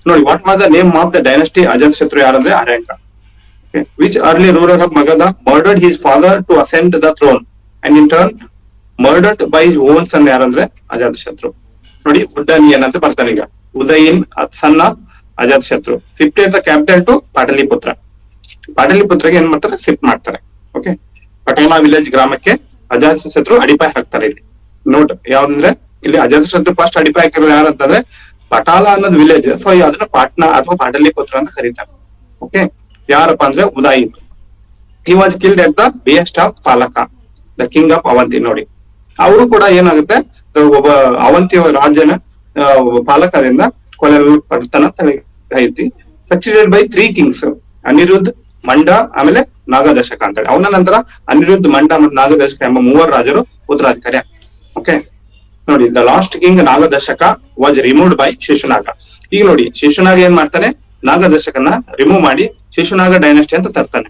Speaker 1: ನೋಡಿ. What was the name of the dynasty? Ajatashatru ಯಾರಂದ್ರೆ Haryanka. Which early ruler of Magadha murdered his father to ascend the throne and in turn murdered by own son ಯಾರಂದ್ರೆ ಅಜಾತಶತ್ರು. ನೋಡಿ, ಉಡ್ಡನಿಯನ್ ಅಂತ ಬರ್ತಾನೆ ಈಗ. Udayin son of Ajatashatru shifted the capital to Pataliputra. ಪಾಟಲಿಪುತ್ರಗೆ ಏನ್ ಮಾಡ್ತಾರೆ? ಶಿಫ್ಟ್ ಮಾಡ್ತಾರೆ. ಓಕೆ, ಪಟೋಲಾ ವಿಲೇಜ್ ಗ್ರಾಮಕ್ಕೆ ಅಜಾತಶತ್ರು ಅಡಿಪಾಯ ಹಾಕ್ತಾರೆ. ಇಲ್ಲಿ ನೋಟ್ ಯಾವ್ದಂದ್ರೆ, ಇಲ್ಲಿ ಅಜಾತಶತ್ರು ಫಸ್ಟ್ ಅಡಿಪಾಯ ಹಾಕಿರೋದು ಯಾರಂತಂದ್ರೆ ಪಟಾಲ ಅನ್ನೋದು ವಿಲೇಜ್. ಸೊ ಅದನ್ನ ಪಾಟ್ನಾ ಅಥವಾ ಪಾಟಲಿಪುತ್ರ ಅಂತ ಕರೀತಾರೆ. ಓಕೆ, ಯಾರಪ್ಪ ಅಂದ್ರೆ Udayin. He was killed at the behest of Palaka, the king of Avanti. ನೋಡಿ, ಅವರು ಕೂಡ ಏನಾಗುತ್ತೆ, ಒಬ್ಬ ಅವಂತಿ ರಾಜ್ಯನ ಪಾಲಕದಿಂದ ಕೊಲೆ ಪಡ್ತಾನ ಐತಿ. ಸಕ್ಸೀಡೆಡ್ ಬೈ 3 ಕಿಂಗ್ಸ್, ಅನಿರುದ್ಧ, ಮಂಡ, ಆಮೇಲೆ ನಾಗದಶಕ ಅಂತ ಹೇಳಿ. ಅವನ ನಂತರ ಅನಿರುದ್ಧ, ಮಂಡ ಮತ್ತು ನಾಗದಶಕ ಎಂಬ 3 ರಾಜರು ಉತ್ತರಾಧಿಕಾರಿ. ಓಕೆ ನೋಡಿ, the last king Nagadasaka was removed by Shishunaga. ಈಗ ನೋಡಿ, ಶಿಶುನಾಗ ಏನ್ ಮಾಡ್ತಾನೆ? ನಾಗದಶಕನ ರಿಮೂವ್ ಮಾಡಿ ಶಿಶುನಾಗ ಡೈನೆಸ್ಟಿ ಅಂತ ತರ್ತಾನೆ.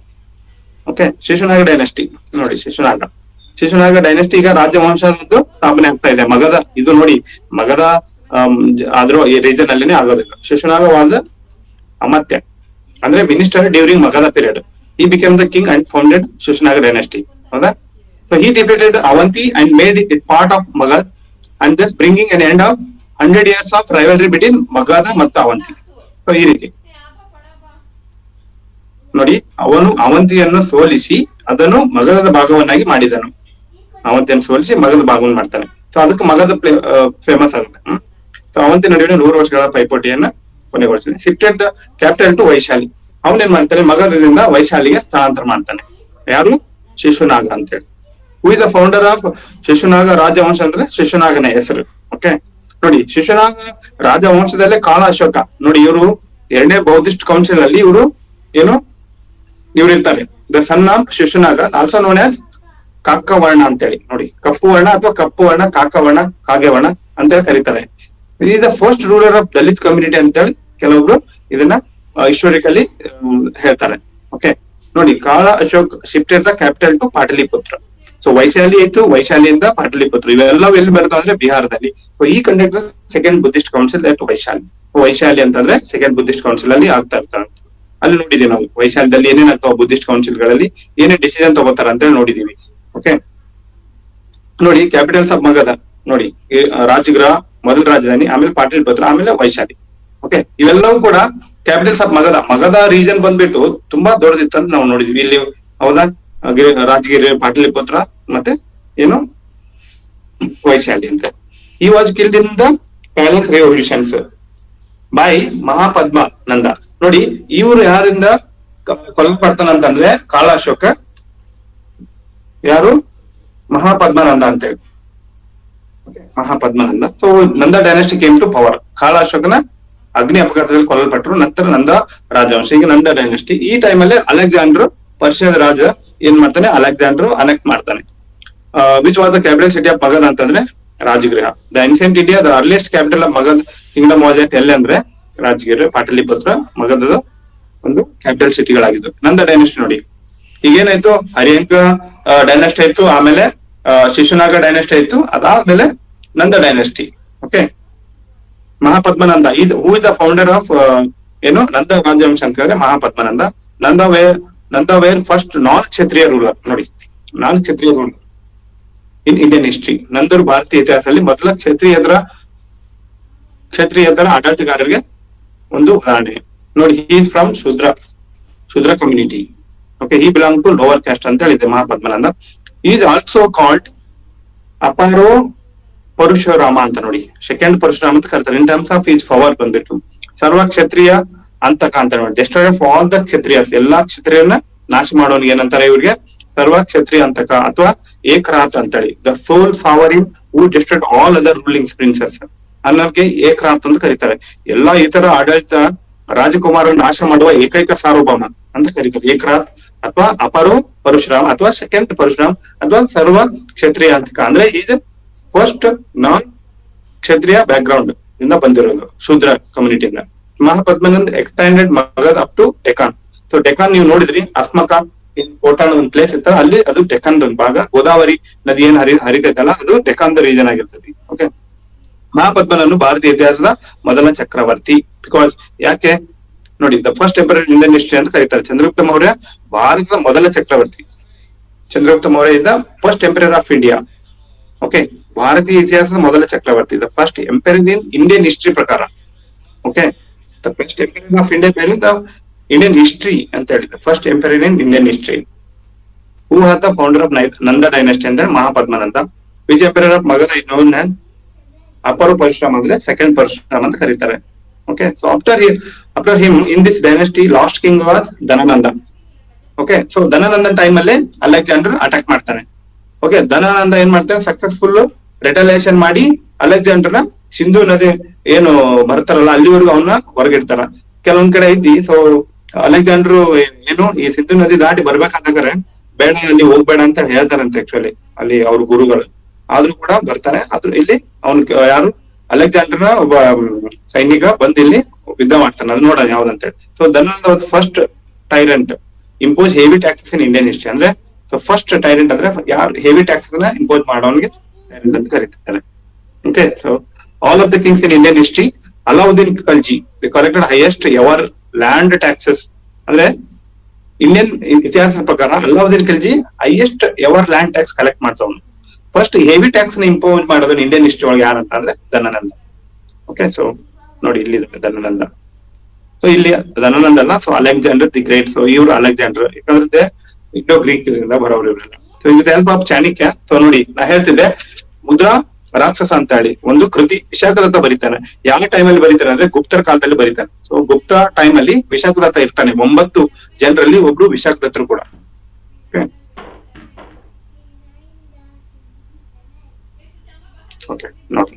Speaker 1: ಓಕೆ, ಶಿಶುನಾಗ ಡೈನೆಸ್ಟಿ ನೋಡಿ, ಶಿಶುನಾಗ ಡೈನೆಸ್ಟಿ ಈಗ ರಾಜವಂಶದ್ದು ಸ್ಥಾಪನೆ ಆಗ್ತಾ ಇದೆ. ಮಗಧ ಇದು ನೋಡಿ, ಮಗಧ ಆದ್ರೂ ಈ ರೀಜನ್ ಅಲ್ಲಿನೇ ಆಗೋದಿಲ್ಲ. ಶಿಶುನಾಗ ವಾಸ್ ಅಮಾತ್ಯ ಅಂದ್ರೆ minister during Magadha period. He became the king and founded Shishunaga dynasty. ಹೌದಾ? So he defeated Avanti and made it part of Magadha and just bringing an end of 100 years of rivalry between Magadha ಮತ್ತು ಅವಂತಿ. ಸೊ ಈ ರೀತಿ ನೋಡಿ, ಅವನು ಅವಂತಿಯನ್ನು ಸೋಲಿಸಿ ಅದನ್ನು ಮಗಧದ ಭಾಗವನ್ನಾಗಿ ಮಾಡಿದನು. ಅವಂತಿಯನ್ನು ಸೋಲಿಸಿ ಮಗಧ ಭಾಗವನ್ನು ಮಾಡ್ತಾನೆ. ಸೊ ಅದಕ್ಕೆ ಮಗಧ ಫೇಮಸ್ ಆಗುತ್ತೆ. ಸೊ ಅವಂತಿ ನಡುವಿನ 100 ವರ್ಷಗಳ ಪೈಪೋಟಿಯನ್ನ ಕೊನೆಗೊಳಿಸಿದೆ. Shifted the capital to Vaishali. ಅವನೇನ್ ಮಾಡ್ತಾನೆ? ಮಗಧದಿಂದ ವೈಶಾಲಿಗೆ ಸ್ಥಳಾಂತರ ಮಾಡ್ತಾನೆ. ಯಾರು? ಶಿಶುನಾಗ ಅಂತ ಹೇಳಿ. Who is the founder of Shishunaga ರಾಜವಂಶ ಅಂದ್ರೆ ಶಿಶುನಾಗನ ಹೆಸರು. ಓಕೆ ನೋಡಿ, ಶಿಶುನಾಗ ರಾಜವಂಶದಲ್ಲೇ ಕಾಲ ಅಶೋಕ. ನೋಡಿ, ಇವರು 2ನೇ ಬೌದ್ಧಿಸ್ಟ್ ಕೌನ್ಸಿಲ್ ಅಲ್ಲಿ ಇವರು ಇರ್ತಾರೆ. The son of Shishunaga, also known as Kakavarna ಅಂತೇಳಿ. ನೋಡಿ, ಕಪ್ಪು ವರ್ಣ ಅಥವಾ ಕಪ್ಪು ವರ್ಣ, ಕಾಕವರ್ಣ, ಕಾಗೆವರ್ಣ ಅಂತೇಳಿ ಕರೀತಾರೆ. Is the first ruler of Dalit community ಅಂತೇಳಿ ಕೆಲವೊಬ್ರು ಇದನ್ನ ಹಿಸ್ಟೋರಿಕಲಿ ಹೇಳ್ತಾರೆ. ಓಕೆ ನೋಡಿ, Kala Ashok shifted the capital to Pataliputra. So Vaishali ಆಯ್ತು, ವೈಶಾಲಿಯಿಂದ ಪಾಟಲಿಪುತ್ರ, ಇವೆಲ್ಲವೂ ಎಲ್ಲಿ ಬರ್ತಾವ ಅಂದ್ರೆ ಬಿಹಾರದಲ್ಲಿ. ಸೊ ಈ conduct second Buddhist council at Vaishali. Vaishali ಅಂತಂದ್ರೆ ಸೆಕೆಂಡ್ ಬುದ್ಧಿಸ್ಟ್ ಕೌನ್ಸಿಲ್ ಅಲ್ಲಿ ಆಗ್ತಾ ಇರ್ತಾರೆ. ಅಲ್ಲಿ ನೋಡಿದೀವಿ ನಾವು ವೈಶಾಲ್ಯದಲ್ಲಿ ಏನೇನ್ ಆಗ್ತಾವ ಬುದ್ಧಿಸ್ಟ್ ಕೌನ್ಸಿಲ್ ಗಳಲ್ಲಿ ಏನೇನ್ ಡಿಸಿಷನ್ ತಗೋತಾರ ಅಂತ ಹೇಳಿ ನೋಡಿದೀವಿ. ಓಕೆ, ನೋಡಿ ಕ್ಯಾಪಿಟಲ್ಸ್ ಆಫ್ ಮಗಧ ನೋಡಿ, ರಾಜಗೃಹ ಮೊದಲ ರಾಜಧಾನಿ, ಆಮೇಲೆ ಪಾಟಲಿಪುತ್ರ, ಆಮೇಲೆ ವೈಶಾಲಿ. ಓಕೆ, ಇವೆಲ್ಲವೂ ಕೂಡ capitals of Magadha. Magadha region ಬಂದ್ಬಿಟ್ಟು ತುಂಬಾ ದೊಡ್ಡದಿತ್ತು ಅಂತ ನಾವು ನೋಡಿದ್ವಿ. ಇಲ್ಲಿ ಹೌದಾ, ರಾಜಗಿರಿ, ಪಾಟಲಿಪುತ್ರ ಮತ್ತೆ ಏನು ವೈಶಾಲಿ ಅಂತ. He was killed in the palace revolutions by Mahapadma Nanda. ನೋಡಿ ಇವ್ರು ಯಾರಿಂದ ಕೊಲ್ಲಲ್ಪಡ್ತಾನಂತಂದ್ರೆ ಕಾಳ ಅಶೋಕ, ಯಾರು ಮಹಾಪದ್ಮನಂದ ಅಂತ ಹೇಳಿ. Mahapadmananda. So Nanda dynasty came to power. Kala ಅಶೋಕನ ಅಗ್ನಿ ಅಪಘಾತದಲ್ಲಿ ಕೊಲ್ಲಲ್ಪಟ್ಟರು. ನಂತರ ನಂದ ರಾಜವಂಶ, ಈಗ ನಂದ ಡೈನೆಸ್ಟಿ. ಈ ಟೈಮಲ್ಲಿ ಅಲೆಕ್ಸಾಂಡರ್ ಪರ್ಷಿಯಾದ ರಾಜ ಏನ್ ಮಾಡ್ತಾನೆ, ಅಲೆಕ್ಸಾಂಡರ್ ಅನೆಕ್ಟ್ ಮಾಡ್ತಾನೆ. Which was the capital city of Magadha ಅಂತಂದ್ರೆ Rajagriha. The ancient India the earliest capital of Magadha kingdom was at ಎಲ್ಲಿ ಅಂದ್ರೆ ರಾಜಗಿರಿ, ಪಾಟಲಿಪುತ್ರ ಮಗಧದ ಒಂದು ಕ್ಯಾಪಿಟಲ್ ಸಿಟಿಗಳಾಗಿದ್ದು. ನಂದ ಡೈನೆಸ್ಟಿ ನೋಡಿ ಈಗೇನಾಯ್ತು, ಹರಿಯಂಕ ಡೈನೆಸ್ಟಿ ಆಯ್ತು, ಆಮೇಲೆ ಶಿಶುನಾಗ ಡೈನೆಸ್ಟಿ ಆಯ್ತು, ಅದಾದ್ಮೇಲೆ ನಂದ ಡೈನೆಸ್ಟಿ. ಓಕೆ, ಮಹಾಪದ್ಮನಂದ ಇದು who is the founder of ಏನು ನಂದ ರಾಜವಂಶ ಅಂತಂದ್ರೆ Mahapadmananda. Nanda were first non Kshatriya ruler. ನೋಡಿ non Kshatriya ruler in Indian history. ನಂದರು ಭಾರತೀಯ ಇತಿಹಾಸದಲ್ಲಿ ಮೊದಲ ಕ್ಷತ್ರಿಯೇತರ ಆಡಳಿತಗಾರರಿಗೆ ಒಂದು ಉದಾಹರಣೆ. ನೋಡಿ, he is from Shudra community. Okay, he belong to lower caste ಅಂತ ಹೇಳಿದೆ ಮಹಾಪದ್ಮನಂದ. ಈಸ್ ಆಲ್ಸೋ ಕಾಲ್ಡ್ ಅಪಾರೋ ಪರಶುರಾಮ ಅಂತ. ನೋಡಿ ಸೆಕೆಂಡ್ ಪರಶುರಾಮ ಅಂತ ಕರೀತಾರೆ. In terms of his power ಬಂದ್ಬಿಟ್ಟು ಸರ್ವ ಕ್ಷತ್ರಿಯ ಅಂತಕ ಅಂತ ನೋಡಿ, ಡೆಸ್ಟ್ರಾಯರ್ ಆಫ್ ಆಲ್ ದ ಕ್ಷತ್ರಿಯಸ್, ಎಲ್ಲಾ ಕ್ಷತ್ರಿಯರನ್ನ ನಾಶ ಮಾಡೋನಿಗೆ ಏನಂತಾರೆ ಇವ್ರಿಗೆ ಸರ್ವ ಕ್ಷತ್ರಿಯ ಅಂತಕ ಅಥವಾ ಏಕರಾತ್ ಅಂತೇಳಿ. The sole sovereign who destroyed all other ruling princes ಅನ್ನೋಕೆ ಏಕರಾತ್ ಅಂತ ಕರೀತಾರೆ. ಎಲ್ಲಾ ಇತರ ಆಡಳಿತ ರಾಜಕುಮಾರ ನಾಶ ಮಾಡುವ ಏಕೈಕ ಸಾರ್ವಭೌಮ ಅಂತ ಕರೀತಾರೆ ಏಕರಾತ್ ಅಥವಾ ಅಪರೋ ಪರಶುರಾಮ್ ಅಥವಾ ಸೆಕೆಂಡ್ ಪರಶುರಾಮ್ ಅಥವಾ ಸರ್ವ ಕ್ಷತ್ರಿಯ ಅಂತಕ. ಅಂದ್ರೆ is first non Kshatriya background ಇಂದ ಬಂದಿರೋದು, ಶೂದ್ರ ಕಮ್ಯುನಿಟಿಯಿಂದ. Mahapadmanand expanded Magadha up to Deccan. So Deccan ನೀವು ನೋಡಿದ್ರಿ, ಅಸ್ಮಕ ಇನ್ ಕೋಟಾನ್ ಒಂದು ಪ್ಲೇಸ್ ಇತ್ತ, ಅಲ್ಲಿ ಅದು ಡೆಕಾನ್ ಒಂದು ಭಾಗ. ಗೋದಾವರಿ ನದಿ ಏನ್ ಹರಿತೈತಲ್ಲ ಅದು ಡೆಕಾನ್ ದ ರೀಜನ್ ಆಗಿರ್ತದೆ. ಓಕೆ, ಮಹಾಪದ್ಮನನ್ನು ಭಾರತೀಯ ಇತಿಹಾಸದ ಮೊದಲ ಚಕ್ರವರ್ತಿ. ಬಿಕಾಸ್ ಯಾಕೆ ನೋಡಿ, the first emperor Indian history ಅಂತ ಕರೀತಾರೆ. ಚಂದ್ರಗುಪ್ತ ಮೌರ್ಯ ಭಾರತದ ಮೊದಲ ಚಕ್ರವರ್ತಿ. Chandragupta Maurya is the first emperor of India. Okay, ಭಾರತೀಯ ಇತಿಹಾಸದ ಮೊದಲ ಚಕ್ರವರ್ತಿ, the first emperor in Indian history ಪ್ರಕಾರ. Okay, the first emperor of India ಬೇರೆ ದ ಇಂಡಿಯನ್ ಹಿಸ್ಟ್ರಿ ಅಂತ ಹೇಳಿದ first emperor in Indian history. Who are the founder of Nanda dynasty ಅಂದ್ರೆ Mahapadmananda. Which emperor of Magadha is known as ಅಪರೋ ಪರಶುರಾಮ್ ಅಂದ್ರೆ second Parashuram ಅಂತ ಕರೀತಾರೆ. Okay, so after him in this dynasty last king was Dhanananda. Okay, so ಧನನಂದನ್ time ಅಲ್ಲಿ Alexander attack ಮಾಡ್ತಾನೆ. Okay, Dhanananda ಏನ್ ಮಾಡ್ತಾನೆ, ಸಕ್ಸಸ್ಫುಲ್ ರಿಟಲೇಷನ್ ಮಾಡಿ ಅಲೆಕ್ಸಾಂಡರ್ನ ಸಿಂಧು ನದಿ ಏನು ಬರ್ತಾರಲ್ಲ ಅಲ್ಲಿವರೆಗೂ ಅವನ್ನ ಹೊರಗಿಡ್ತಾರ. ಕೆಲವೊಂದ್ ಕಡೆ ಐತಿ. ಸೊ ಅಲೆಕ್ಸಾಂಡ್ರು ಏನು ಈ ಸಿಂಧು ನದಿ ದಾಟಿ ಬರ್ಬೇಕಾದ್ರೆ ಬೇಡ ಅಲ್ಲಿ ಹೋಗ್ಬೇಡ ಅಂತ ಹೇಳ್ತಾರಂತೆ ಆಕ್ಚುಲಿ ಅಲ್ಲಿ ಅವ್ರ ಗುರುಗಳು. ಆದ್ರೂ ಕೂಡ ಬರ್ತಾನೆ. ಆದ್ರೂ ಇಲ್ಲಿ ಅವನ್ ಯಾರು ಅಲೆಕ್ಸಾಂಡರ್ನ ಒಬ್ಬ ಸೈನಿಕ ಬಂದ್ ಇಲ್ಲಿ ಯುದ್ಧ ಮಾಡ್ತಾನೆ. ಅದು ನೋಡೋಣ ಯಾವ್ದಂತ ಹೇಳಿ. So Dhanananda was first tyrant impose heavy taxes in Indian history. ಅಂದ್ರೆ ಸೊ ಫಸ್ಟ್ ಟೈರೆಂಟ್ ಅಂದ್ರೆ ಯಾರು ಹೆವಿ ಟ್ಯಾಕ್ಸಸ್ ನ ಇಂಪೋಸ್ ಮಾಡೋನ್ಗೆ ಟೈರೆಂಟ್ ಅಂತ ಕರೀತಾರೆ. Okay, so all of the kings in Indian history, Alauddin Khalji the collected highest ever land taxes. ಅಂದ್ರೆ Indian ಇತಿಹಾಸದ ಪ್ರಕಾರ Alauddin Khalji highest ever land tax collect ಮಾಡ್ತಾವನು. ಫಸ್ಟ್ ಹೆವಿ ಟ್ಯಾಕ್ಸ್ ನ ಇಂಪೋಸ್ ಮಾಡೋದು ಇಂಡಿಯನ್ ಹಿಸ್ಟ್ರಿ ಒಳಗೆ ಯಾರಂತ ಅಂದ್ರೆ ಧನನಂದ. ಓಕೆ, ಸೊ ನೋಡಿ ಇಲ್ಲಿ ಧನನಂದ. ಸೊ ಇಲ್ಲಿ ಧನನಂದ ಅಲ್ಲ, so Alexander the great. So ಇವ್ರು ಅಲೆಕ್ಸಾಂಡರ್ ಯಾಕಂದ್ರೆ ಇಂಡೋ ಗ್ರೀಕ್ ಬರೋರು ಇವರೆಲ್ಲ. So with help of Chanakya. So ನೋಡಿ ನಾ ಹೇಳ್ತಿದ್ದೆ ಮುದ್ರಾ ರಾಕ್ಷಸ ಅಂತ ಹೇಳಿ ಒಂದು ಕೃತಿ ವಿಶಾಖದತ್ತ ಬರೀತಾನೆ. ಯಾವ ಟೈಮಲ್ಲಿ ಬರೀತಾನೆ ಅಂದ್ರೆ ಗುಪ್ತರ ಕಾಲದಲ್ಲಿ ಬರೀತಾನೆ. ಸೊ ಗುಪ್ತ ಟೈಮ್ ಅಲ್ಲಿ ವಿಶಾಖದತ್ತ ಇರ್ತಾನೆ. 9 ಜನರಲ್ಲಿ ಒಬ್ರು ವಿಶಾಖದತ್ತರು ಕೂಡ. ಓಕೆ, ನೋಡಿ.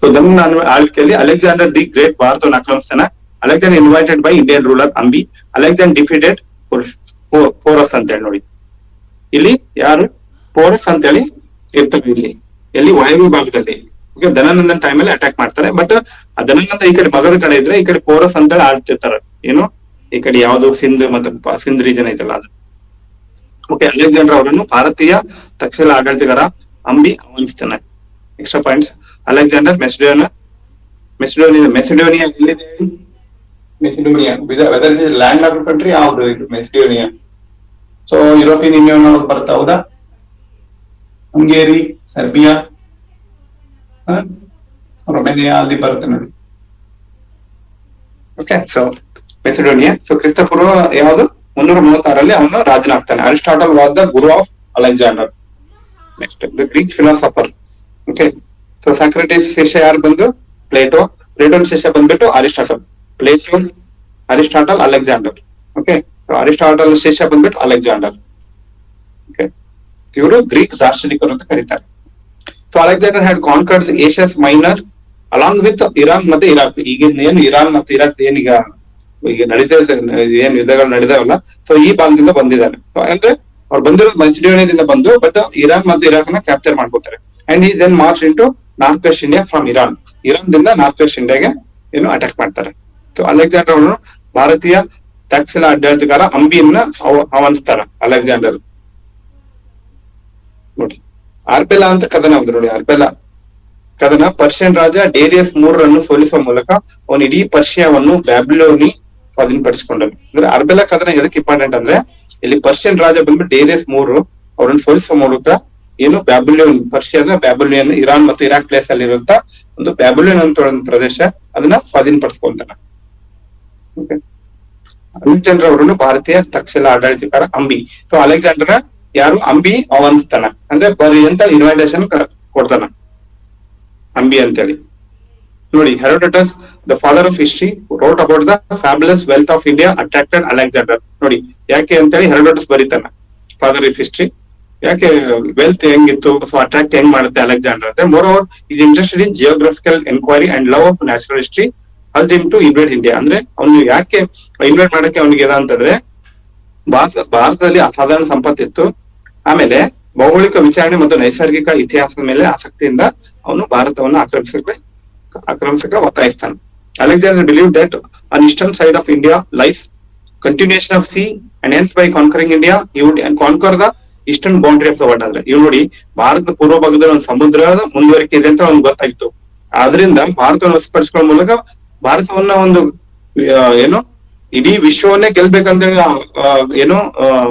Speaker 1: ಸೊ ನಾನು ಆಳ್ವಿಕೆಯಲ್ಲಿ ಅಲೆಕ್ಸಾಂಡರ್ ದಿ ಗ್ರೇಟ್ ಭಾರತವನ್ನು ಆಕ್ರಮಿಸ್ತಾನೆ. Alexander invited by Indian ruler Ambhi. Alexander defeated Porus ಅಂತ ಹೇಳಿ. ನೋಡಿ ಇಲ್ಲಿ ಯಾರು ಪೋರಸ್ ಅಂತ ಹೇಳಿ ಇರ್ತಾರೆ ಇಲ್ಲಿ ಎಲ್ಲಿ ವಾಯವ್ಯ ಭಾಗದಲ್ಲಿ. ಓಕೆ, ಧನನಂದನ್ ಟೈಮ್ ಅಲ್ಲಿ ಅಟ್ಯಾಕ್ ಮಾಡ್ತಾರೆ. ಬಟ್ ಆ ಧನನಂದ ಈ ಕಡೆ ಮಗದ ಕಡೆ ಇದ್ರೆ ಈ ಕಡೆ ಪೋರಸ್ ಅಂತ ಹೇಳಿ ಆಡ್ತಿರ್ತಾರೆ. ಏನು ಈ ಕಡೆ ಯಾವ್ದು ಸಿಂಧ್ ಮತ್ತೆ ಸಿಂಧ್ ರೀಜನ್ ಐತಲ್ಲ ಅದು. ಓಕೆ, ಅಲೆಕ್ಸಾಂಡರ್ ಅವರನ್ನು ಭಾರತೀಯ ತಕ್ಷಶಿಲಾ ಆಡಳಿತಗಾರ ಅಂಬಿ ಆಹ್ವಾನಿಸ್ತಾನೆ. Extra points. ಅಲೆಕ್ಸಾಂಡರ್ ಮೆಸಿಡೋನಿಯಾ ಎಲ್ಲಿದೆ? Macedonia whether it is landlocked country ಯಾವುದು ಇದು ಮೆಸಿಡೋನಿಯಾ? ಸೊ ಯುರೋಪಿಯನ್ ಯೂನಿಯನ್ ಅವ್ರು ಬರ್ತಾ ಹೌದಾ? ಹಂಗೇರಿ, ಸರ್ಬಿಯಾ, ರೊಮೇನಿಯಾ ಅಲ್ಲಿ ಬರುತ್ತೆ ನೋಡಿ. Okay, so Macedonia. ಸೊ ಕ್ರಿಸ್ತಪೂರ್ವ ಯಾವುದು 336 ಅವನು ರಾಜನಾಗ್ತಾನೆ. Aristotle was the guru of Alexander. Next the Greek philosopher. Okay, so Socrates ಶಿಷ್ಯ ಯಾರು ಬಂದು ಪ್ಲೇಟೋ. ಪ್ಲೇಟೋನ್ ಶಿಷ್ಯ ಬಂದ್ಬಿಟ್ಟು Aristotle. Plato, Aristotle, Alexander. Okay, so Aristotle ಶಿಷ್ಯ ಬಂದ್ಬಿಟ್ಟು ಅಲೆಕ್ಸಾಂಡರ್. ಓಕೆ, ಇವರು ಗ್ರೀಕ್ ದಾರ್ಶನಿಕರು ಅಂತ ಕರೀತಾರೆ. So Alexander had conquered Asia's minor along with Iran ಮತ್ತೆ ಇರಾಕ್. ಈಗ ಏನು ಇರಾನ್ ಮತ್ತು ಇರಾಕ್ ಏನೀಗ ಈಗ ನಡೀತಾ ಏನ್ ಯುದ್ಧಗಳು ನಡೆದಾವಲ್ಲ, ಸೊ ಈ ಭಾಗದಿಂದ ಬಂದಿದ್ದಾರೆ. ಸೊ ಅಂದ್ರೆ ಅವ್ರು ಬಂದಿರೋದು ಮೆಸಿಡೋನಿಯಾದಿಂದ ಬಂದು, ಬಟ್ ಇರಾನ್ ಮತ್ತು ಇರಾಕ್ ನ ಕ್ಯಾಪ್ಚರ್ ಮಾಡ್ಕೋತಾರೆ. ಅಂಡ್ ಈ then march into north west India from Iran. Iran ದಿಂದ ನಾರ್ತ್ ವೆಸ್ಟ್ ಇಂಡಿಯಾಗೆ ಏನು ಅಟ್ಯಾಕ್ ಮಾಡ್ತಾರೆ. ಸೊ ಅಲೆಕ್ಸಾಂಡರ್ ಅವನು ಭಾರತೀಯ ತಕ್ಷಶಿಲಾ ಆಡಳಿತಗಾರ ಅಂಬಿಯನ್ನ ಆಹ್ವಾನಿಸ್ತಾರ ಅಲೆಕ್ಸಾಂಡರ್. ನೋಡಿ, ಆರ್ಬೆಲಾ ಅಂತ ಕದನ ಹೌದು ನೋಡಿ. ಆರ್ಬೆಲಾ ಕದನ ಪರ್ಷಿಯನ್ ರಾಜ ಡೇರಿಯಸ್ ಮೂರರನ್ನು ಸೋಲಿಸುವ ಮೂಲಕ ಅವನು ಇಡೀ ಪರ್ಷಿಯಾವನ್ನು ಬ್ಯಾಬಿಲೋನಿ ಸ್ವಾಧೀನಪಡಿಸಿಕೊಂಡನು. ಅಂದ್ರೆ ಅರ್ಬೆಲಾ ಕದನ ಎದಕ್ಕೆ ಇಂಪಾರ್ಟೆಂಟ್ ಅಂದ್ರೆ, ಇಲ್ಲಿ ಪರ್ಷಿಯನ್ ರಾಜ ಬಂದ್ಬಿಟ್ಟು ಡೇರಿಯಸ್ ಮೂರು ಅವರನ್ನು ಸೋಲಿಸುವ ಮೂಲಕ ಏನು ಬ್ಯಾಬಿಲೋನ್, ಪರ್ಷಿಯಾದ ಬ್ಯಾಬಿಲೋನಿಯನ್, ಇರಾನ್ ಮತ್ತು ಇರಾಕ್ ಪ್ಲೇಸ್ ಅಲ್ಲಿ ಇರುವಂತ ಒಂದು ಬ್ಯಾಬಿಲೋನ್ ಅಂತ ಒಂದು ಪ್ರದೇಶ, ಅದನ್ನ ಸ್ವಾಧೀನಪಡಿಸ್ಕೊಳ್ತಾನೆ. ಅಲೆಕ್ಸಾಂಡರ್ ಅವರನ್ನು ಭಾರತೀಯ ತಕ್ಷಶಿಲಾ ಆಡಳಿತಗಾರ ಅಂಬಿ. ಸೊ ಅಲೆಕ್ಸಾಂಡರ್ ಯಾರು ಅಂಬಿ ಆಹ್ವಾನಿಸ್ತಾನ ಅಂದ್ರೆ ಬರೀ ಅಂತ ಇನ್ವಿಟೇಷನ್ ಕೊಡ್ತಾನ ಅಂಬಿ ಅಂತೇಳಿ. ನೋಡಿ, Herodotus the father of history wrote about the fabulous wealth of India attracted Alexander. ನೋಡಿ ಯಾಕೆ ಅಂತೇಳಿ ಹೆರೋಡೋಟಸ್ ಬರೀತಾನ ಫಾದರ್ ಆಫ್ ಹಿಸ್ಟ್ರಿ. ಯಾಕೆ ವೆಲ್ತ್ ಹೆಂಗಿತ್ತು, ಸೊ ಅಟ್ರಾಕ್ಟ್ ಹೆಂಗ್ ಮಾಡುತ್ತೆ ಅಲೆಕ್ಸಾಂಡರ್ ಅಂದ್ರೆ, moreover his interested in geographical enquiry and love of natural history helps him to invite India. ಅಂದ್ರೆ ಅವ್ನು ಯಾಕೆ ಇನ್ವೈಟ್ ಮಾಡಕ್ಕೆ ಅವನಿಗೆ ಅಂತಂದ್ರೆ, ಭಾರತದಲ್ಲಿ ಅಸಾಧಾರಣ ಸಂಪತ್ತಿತ್ತು. ಆಮೇಲೆ ಭೌಗೋಳಿಕ ವಿಚಾರಣೆ ಮತ್ತು ನೈಸರ್ಗಿಕ ಇತಿಹಾಸದ ಮೇಲೆ ಆಸಕ್ತಿಯಿಂದ ಅವನು ಭಾರತವನ್ನು ಆಕ್ರಮಿಸಕ್ಕೆ ಒತ್ತಾಯಿಸ್ತಾನೆ. Alexander believe that on eastern side of India lies continuation of sea and hence by conquering India you would conquer the eastern boundary of the world. ಅಂದ್ರೆ ಇವ್ ನೋಡಿ, ಭಾರತದ ಪೂರ್ವ ಭಾಗದಲ್ಲಿ ಒಂದು ಸಮುದ್ರದ ಮುಂದುವರಿಕೆ ಇದೆ ಅಂತ ಅವ್ನಿಗೆ ಗೊತ್ತಾಗಿತ್ತು. ಆದ್ರಿಂದ ಭಾರತವನ್ನು ವಶಪಡಿಸಿಕೊಳ್ಳೋ ಮೂಲಕ ಭಾರತವನ್ನ ಒಂದು ಏನು ಇಡೀ ವಿಶ್ವವನ್ನೇ ಗೆಲ್ಬೇಕಂತೇಳಿ ಏನು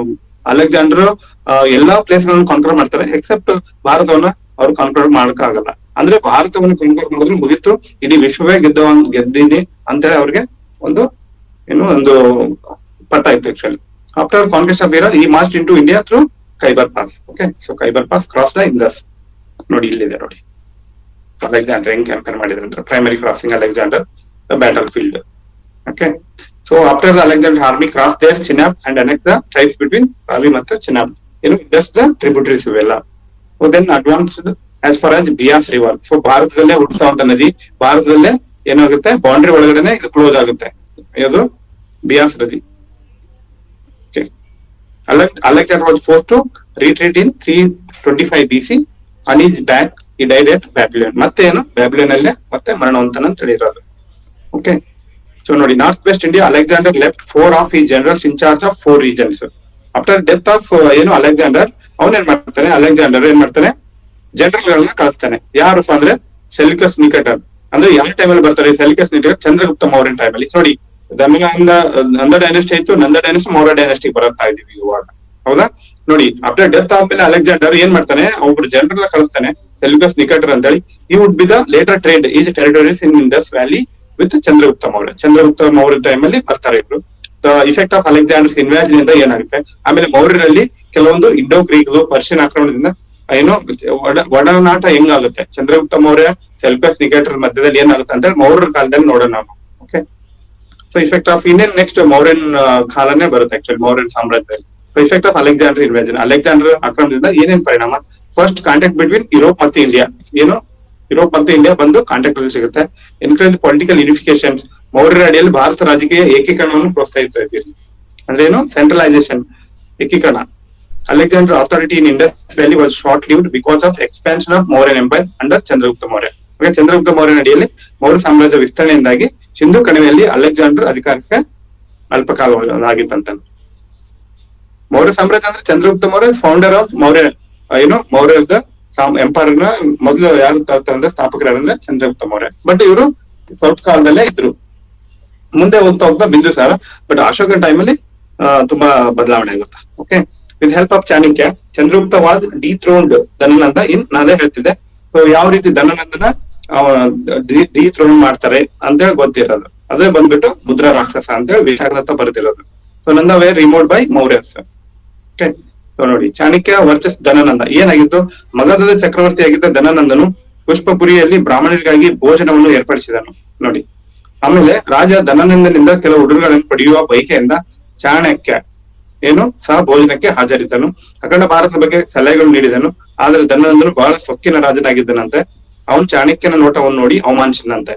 Speaker 1: ಅಲೆಕ್ಸಾಂಡರ್ ಎಲ್ಲಾ ಪ್ಲೇಸ್ ಗಳನ್ನು ಕಾನ್ಕರ್ ಮಾಡ್ತಾರೆ, ಎಕ್ಸೆಪ್ಟ್ ಭಾರತವನ್ನ ಅವ್ರು ಕಾನ್ಕರ್ ಮಾಡಕ್ ಆಗಲ್ಲ. ಅಂದ್ರೆ ಭಾರತವನ್ನು ಕಾನ್ಕರ್ ಮಾಡಿದ್ರೆ ಮುಗಿತು, ಇಡೀ ವಿಶ್ವವೇ ಗೆದ್ದೀನಿ ಅಂತೇಳಿ ಅವ್ರಿಗೆ ಒಂದು ಪಟ್ಟ ಇತ್ತು actually. After conquest of Iran he march into India through Khyber pass. Okay, so Khyber pass cross the Indus. ನೋಡಿ ಇಲ್ಲಿದೆ ನೋಡಿ ಅಲೆಕ್ಸಾಂಡರ್ ಹೆಂಗ್ ಕಂಪೇರ್ ಮಾಡಿದ್ರೆ, primary crossing Alexander the battle field. Okay, so after the Alexander army cross there Chenab and annexed the tribes between Ravi ಮತ್ತು Chenab, Indus the tributaries ಇವೆಲ್ಲ. Then advanced as far as Beas river. So ಭಾರತದಲ್ಲೇ ಹುಟ್ಟುವಂತ ನದಿ, ಭಾರತದಲ್ಲೇ ಏನಾಗುತ್ತೆ ಬೌಂಡ್ರಿ ಒಳಗಡೆನೆ ಇದು ಕ್ಲೋಸ್ ಆಗುತ್ತೆ, ಇದು ಬಿಯಾಸ್ ನದಿ. Alexander was forced to retreat in 325 BC. On his back, he died at Babylon. ಮತ್ತೆ ಏನು ಬ್ಯಾಬಿಲೋನ್ ಅಲ್ಲೇ ಮತ್ತೆ ಮರಣವಂತನ ಅಂತ ಹೇಳಿರೋದು. ಓಕೆ, ಸೊ ನೋಡಿ, north west India Alexander left 4 of his generals in charge of 4 regions. After death of ಏನು Alexander, ಅವನ್ ಏನ್ ಮಾಡ್ತಾನೆ, ಅಲೆಕ್ಸಾಂಡರ್ ಏನ್ ಮಾಡ್ತಾನೆ, ಜನರಲ್ ಗಳನ್ನ ಕಳಿಸ್ತಾನೆ. ಯಾರು ಅಂದ್ರೆ ಸೆಲ್ಯೂಕಸ್ ನಿಕಟರ್. ಅಂದ್ರೆ ಯಾವ ಟೈಮಲ್ಲಿ ಬರ್ತಾರೆ ಸೆಲ್ಯೂಕಸ್ ನಿಕಟರ್? ಚಂದ್ರಗುಪ್ತ ಮೌರ್ಯನ್ ಟೈಮಲ್ಲಿ. ನೋಡಿ, ನಂದ ಡೈನೆಸ್ಟಿ ಆಯ್ತು, ನಂದ ಡೈನೆಸ್ಟಿ ಮೌರ್ಯ ಡೈನೆಸ್ಟಿ ಬರುತ್ತಾ ಇದೀವಿ ಇವಾಗ, ಹೌದಾ? ನೋಡಿ, ಆಫ್ಟರ್ ಡೆತ್ ಆದ್ಮೇಲೆ ಅಲೆಕ್ಸಾಂಡರ್ ಏನ್ ಮಾಡ್ತಾನೆ, ಒಬ್ರು ಜನರಲ್ ಕಳಿಸ್ತಾನೆ ಸೆಲ್ಯೂಕಸ್ ನಿಕಟರ್ ಅಂತ ಹೇಳಿ. ಈ would be the later trade is ಟೆರಿಟೋರೀಸ್ in Indus valley with Chandragupta Maurya. Chandragupta Maurya time ಅಲ್ಲಿ ಬರ್ತಾರೆ ಇಬ್ರು. ದ ಇಫೆಕ್ಟ್ ಆಫ್ ಅಲೆಕ್ಸಾಂಡರ್ಸ್ ಇನ್ವಾಷನ್ ಇಂದ ಏನಾಗುತ್ತೆ, ಆಮೇಲೆ ಮೌರ್ಯರಲ್ಲಿ ಕೆಲವೊಂದು ಇಂಡೋ ಗ್ರೀಕ್ ಪರ್ಷಿಯನ್ ಆಕ್ರಮಣದಿಂದ ಏನು ಒಡನಾಟ ಹೆಂಗಾಗುತ್ತೆ, ಚಂದ್ರಗುಪ್ತ ಮೌರ್ಯ ಸೆಲ್ಯೂಕಸ್ ನಿಕಟರ್ ಮಧ್ಯದಲ್ಲಿ ಏನಾಗುತ್ತೆ ಅಂತ ಹೇಳಿ ಮೌರ್ಯರ ಕಾಲದಲ್ಲಿ ನೋಡೋಣ ನಾವು. ಓಕೆ, ಸೊ ಇಫೆಕ್ಟ್ ಆಫ್ ಇನ್ನೇನ್ ನೆಕ್ಸ್ಟ್ ಮೌರ್ಯನ್ ಕಾಲನೇ ಬರುತ್ತೆ ಆಕ್ಚುಲಿ, ಮೌರ್ಯನ್ ಸಾಮ್ರಾಜ್ಯದಲ್ಲಿ. So effect of Alexander invasion, Alexander ಆಕ್ರಮಣದಿಂದ ಏನೇನ್ ಪರಿಣಾಮ? ಫಸ್ಟ್ ಕಾಂಟ್ಯಾಕ್ಟ್ ಬಿಟ್ವೀನ್ ಯುರೋಪ್ ಮತ್ತು ಇಂಡಿಯಾ, ಏನು ಯುರೋಪ್ ಮತ್ತು ಇಂಡಿಯಾ ಬಂದು ಕಾಂಟ್ಯಾಕ್ಟ್ ಅಲ್ಲಿ ಸಿಗುತ್ತೆ. ಎನ್ಕರೇಜ್ ಪೊಲಿಟಿಕಲ್ ಯೂನಿಫಿಕೇಶನ್, ಮೌರ್ಯರ ಅಡಿಯಲ್ಲಿ ಭಾರತ ರಾಜಕೀಯ ಏಕೀಕರಣವನ್ನು ಪ್ರೋತ್ಸಾಹಿಸ್ತಾ ಇದ್ದೀರಿ. ಅಂದ್ರೆ ಏನು ಸೆಂಟ್ರಲೈಸೇಷನ್, ಏಕೀಕರಣ. Alexander authority in Indus Valley was short-lived because of expansion of Mauryan Empire under Chandragupta Maurya. Chandragupta ಮೌರ್ಯನ ಅಡಿಯಲ್ಲಿ ಮೌರ್ಯ ಸಾಮ್ರಾಜ್ಯ ವಿಸ್ತರಣೆಯಿಂದಾಗಿ ಸಿಂಧು ಕಣಿವೆಯಲ್ಲಿ ಅಲೆಕ್ಸಾಂಡರ್ ಅಧಿಕಾರಕ್ಕೆ ಅಲ್ಪಕಾಲ ಆಗಿತ್ತಂತ. ಮೌರ್ಯ ಸಾಮ್ರಾಜ್ಯ ಅಂದ್ರೆ ಚಂದ್ರಗುಪ್ತ ಮೌರ್ಯ ಫೌಂಡರ್ ಆಫ್ ಮೌರ್ಯ, ಮೌರ್ಯದ ಎಂಪೈರ್ ನ ಮೊದಲು ಯಾರು ಅಂದ್ರೆ ಸ್ಥಾಪಕರು ಯಾರಂದ್ರೆ ಚಂದ್ರಗುಪ್ತ ಮೌರ್ಯ. ಬಟ್ ಇವರು ಸ್ವಲ್ಪ ಕಾಲದಲ್ಲೇ ಇದ್ರು. ಮುಂದೆ ಹೋಗ್ತಾ ಹೋಗ್ತಾ ಬಿಂದುಸಾರ, ಬಟ್ ಅಶೋಕನ ಟೈಮಲ್ಲಿ ತುಂಬಾ ಬದಲಾವಣೆ ಆಗುತ್ತೆ. Okay, with help of Chanakya Chandragupta was dethroned Dhanananda in, ನಾನೇ ಹೇಳ್ತಿದ್ದೆ. ಸೊ ಯಾವ ರೀತಿ ಧನನಂದನ ಡಿಥ್ರೋನ್ ಮಾಡ್ತಾರೆ ಅಂತೇಳಿ ಗೊತ್ತಿರೋದು. ಅದೇ ಬಂದ್ಬಿಟ್ಟು ಮುದ್ರಾ ರಾಕ್ಷಸ ಅಂತೇಳಿ ವಿಶಾಖದತ್ತ ಬರೆದಿರೋದು. So Nanda were removed by Mauryas. Okay, so ನೋಡಿ ಚಾಣಕ್ಯ ವರ್ಚಸ್ ಧನನಂದ ಏನಾಗಿತ್ತು. ಮಗಧದ ಚಕ್ರವರ್ತಿ ಆಗಿದ್ದ ಧನನಂದನು ಪುಷ್ಪಪುರಿಯಲ್ಲಿ ಬ್ರಾಹ್ಮಣರಿಗಾಗಿ ಭೋಜನವನ್ನು ಏರ್ಪಡಿಸಿದನು ನೋಡಿ. ಆಮೇಲೆ ರಾಜ ಧನನಂದನಿಂದ ಕೆಲವು ಉಡುಗೊರೆಗಳನ್ನು ಪಡೆಯುವ ಬಯಕೆಯಿಂದ ಚಾಣಕ್ಯ ಸಹ ಭೋಜನಕ್ಕೆ ಹಾಜರಿದ್ದನು. ಅಖಂಡ ಭಾರತ ಬಗ್ಗೆ ಸಲಹೆಗಳು ನೀಡಿದನು. ಆದ್ರೆ ಧನನಂದನು ಬಹಳ ಸೊಕ್ಕಿನ ರಾಜನಾಗಿದ್ದನಂತೆ. ಅವನು ಚಾಣಕ್ಯನ ನೋಟವನ್ನು ನೋಡಿ ಅವಮಾನಿಸಿದಂತೆ.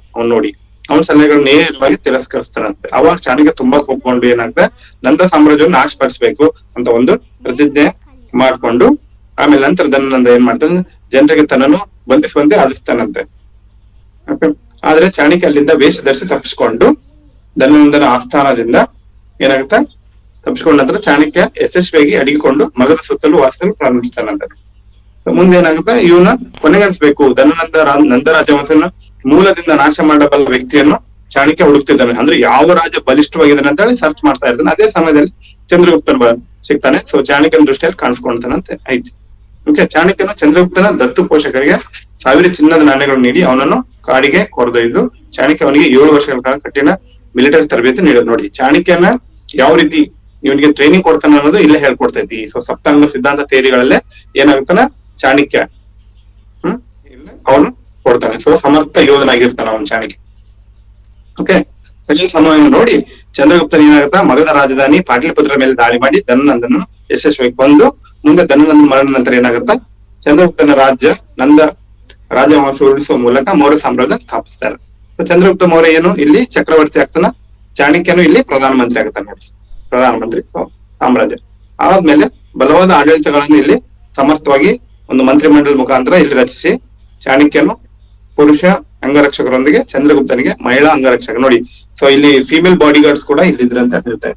Speaker 1: ಅವನ ಸಲಹೆಗಳನ್ನು ನೇರವಾಗಿ ತಿರಸ್ಕರಿಸ್ತಾನಂತೆ. ಅವಾಗ ಚಾಣಕ್ಯ ತುಂಬಾ ಕೋಪಗೊಂಡು ಏನಾಗ್ತದೆ, ನಂದ ಸಾಮ್ರಾಜ್ಯವನ್ನು ನಾಶಪಡಿಸಬೇಕು ಅಂತ ಒಂದು ಪ್ರತಿಜ್ಞೆ ಮಾಡ್ಕೊಂಡು ಆಮೇಲೆ ನಂತರ ಧನನಂದ ಏನ್ ಮಾಡ್ತಾನೆ, ಜನರಿಗೆ ತನ್ನನ್ನು ಬಂಧಿಸುವಂತೆ ಆಲಿಸ್ತಾನಂತೆ. ಆದ್ರೆ ಚಾಣಕ್ಯ ಅಲ್ಲಿಂದ ವೇಷ ಧರಿಸಿ ತಪ್ಪಿಸಿಕೊಂಡು ಧನನಂದನ ಆಸ್ಥಾನದಿಂದ ಏನಾಗುತ್ತೆ ತಪ್ಪಿಸಿಕೊಂಡ ನಂತರ ಚಾಣಕ್ಯ ಯಶಸ್ವಿಯಾಗಿ ಅಡಗಿಕೊಂಡು ಮಗದ ಸುತ್ತಲೂ ವಾಸಿಸಲು ಪ್ರಾರಂಭಿಸ್ತಾನಂತೆ. ಮುಂದೆ ಏನಾಗುತ್ತೆ, ಇವನ ಕೊನೆಗಣಿಸ್ಬೇಕು. ನಂದ ರಾಜವಂಶನ ಮೂಲದಿಂದ ನಾಶ ಮಾಡಬಲ್ಲ ವ್ಯಕ್ತಿಯನ್ನು ಚಾಣಕ್ಯ ಹುಡುಕ್ತಿದ್ದಾನೆ. ಅಂದ್ರೆ ಯಾವ ರಾಜ ಬಲಿಷ್ಠವಾಗಿದ್ದಾನೆ ಅಂತ ಹೇಳಿ ಸರ್ಚ್ ಮಾಡ್ತಾ ಇರ್ತಾನೆ. ಅದೇ ಸಮಯದಲ್ಲಿ ಚಂದ್ರಗುಪ್ತನ ಸಿಗ್ತಾನೆ. ಸೊ ಚಾಣಕ್ಯನ ದೃಷ್ಟಿಯಲ್ಲಿ ಕಾಣಿಸ್ಕೊಳ್ತಾನಂತೆ ಐತಿ. ಓಕೆ, ಚಾಣಕ್ಯನು ಚಂದ್ರಗುಪ್ತನ ದತ್ತು ಪೋಷಕರಿಗೆ 1000 ಚಿನ್ನದ ನಾಣ್ಯಗಳು ನೀಡಿ ಅವನನ್ನು ಕಾಡಿಗೆ ಕೊರೆದೊಯ್ದು ಚಾಣಕ್ಯ ಅವನಿಗೆ 7 ವರ್ಷಗಳ ಕಾಲ ಕಠಿಣ ಮಿಲಿಟರಿ ತರಬೇತಿ ನೀಡೋದು ನೋಡಿ. ಚಾಣಕ್ಯನ ಯಾವ ರೀತಿ ಇವನಿಗೆ ಟ್ರೈನಿಂಗ್ ಕೊಡ್ತಾನೆ ಅನ್ನೋದು ಇಲ್ಲೇ ಹೇಳ್ಕೊಡ್ತೈತಿ. ಸೊ ಸಪ್ತಾಂಗ ಸಿದ್ಧಾಂತ ಥಿಯರಿಗಳಲ್ಲೇ ಏನಾಗುತ್ತಾನ ಚಾಣಕ್ಯ ಅವನು ಕೊಡ್ತಾನೆ. ಸೊ ಸಮರ್ಥ ಯೋಧನಾಗಿರ್ತಾನ ಅವನು ಚಾಣಕ್ಯ. ಓಕೆ, ಸರಿಯಾದ ಸಮಯವನ್ನು ನೋಡಿ ಚಂದ್ರಗುಪ್ತನ ಏನಾಗುತ್ತಾ ಮಗಧ ರಾಜಧಾನಿ ಪಾಟಲಿಪುತ್ರ ಮೇಲೆ ದಾಳಿ ಮಾಡಿ ಧನನಂದನ ಯಶಸ್ವಿಯಾಗಿ ಕೊಂದು ಮುಂದೆ ಧನನಂದನ ಮರಣ ನಂತರ ಏನಾಗುತ್ತಾ ಚಂದ್ರಗುಪ್ತನ ರಾಜವಂಶ ಉಳಿಸುವ ಮೂಲಕ ಮೌರ್ಯ ಸಾಮ್ರಾಜ್ಯ ಸ್ಥಾಪಿಸ್ತಾರೆ. ಸೊ ಚಂದ್ರಗುಪ್ತ ಮೌರ್ಯ ಇಲ್ಲಿ ಚಕ್ರವರ್ತಿ ಆಗ್ತಾನ, ಚಾಣಕ್ಯನು ಇಲ್ಲಿ ಪ್ರಧಾನಮಂತ್ರಿ ಆಗ್ತಾನೆ ನೋಡಿ. ಪ್ರಧಾನಮಂತ್ರಿ ಸಾಮ್ರಾಜ್ಯ ಆದ್ಮೇಲೆ ಬಲವಾದ ಆಡಳಿತಗಳನ್ನು ಇಲ್ಲಿ ಸಮರ್ಥವಾಗಿ ಒಂದು ಮಂತ್ರಿಮಂಡಲ ಮುಖಾಂತರ ಇಲ್ಲಿ ರಚಿಸಿ ಚಾಣಕ್ಯನು ಪುರುಷ ಅಂಗರಕ್ಷಕರೊಂದಿಗೆ ಚಂದ್ರಗುಪ್ತನಿಗೆ ಮಹಿಳಾ ಅಂಗರಕ್ಷಕ ನೋಡಿ. ಸೊ ಇಲ್ಲಿ ಫಿಮೇಲ್ ಬಾಡಿ ಗಾರ್ಡ್ಸ್ ಕೂಡ ಇಲ್ಲಿದ್ರೆ ಅಂತ ಹೇಳ್ತಾರೆ.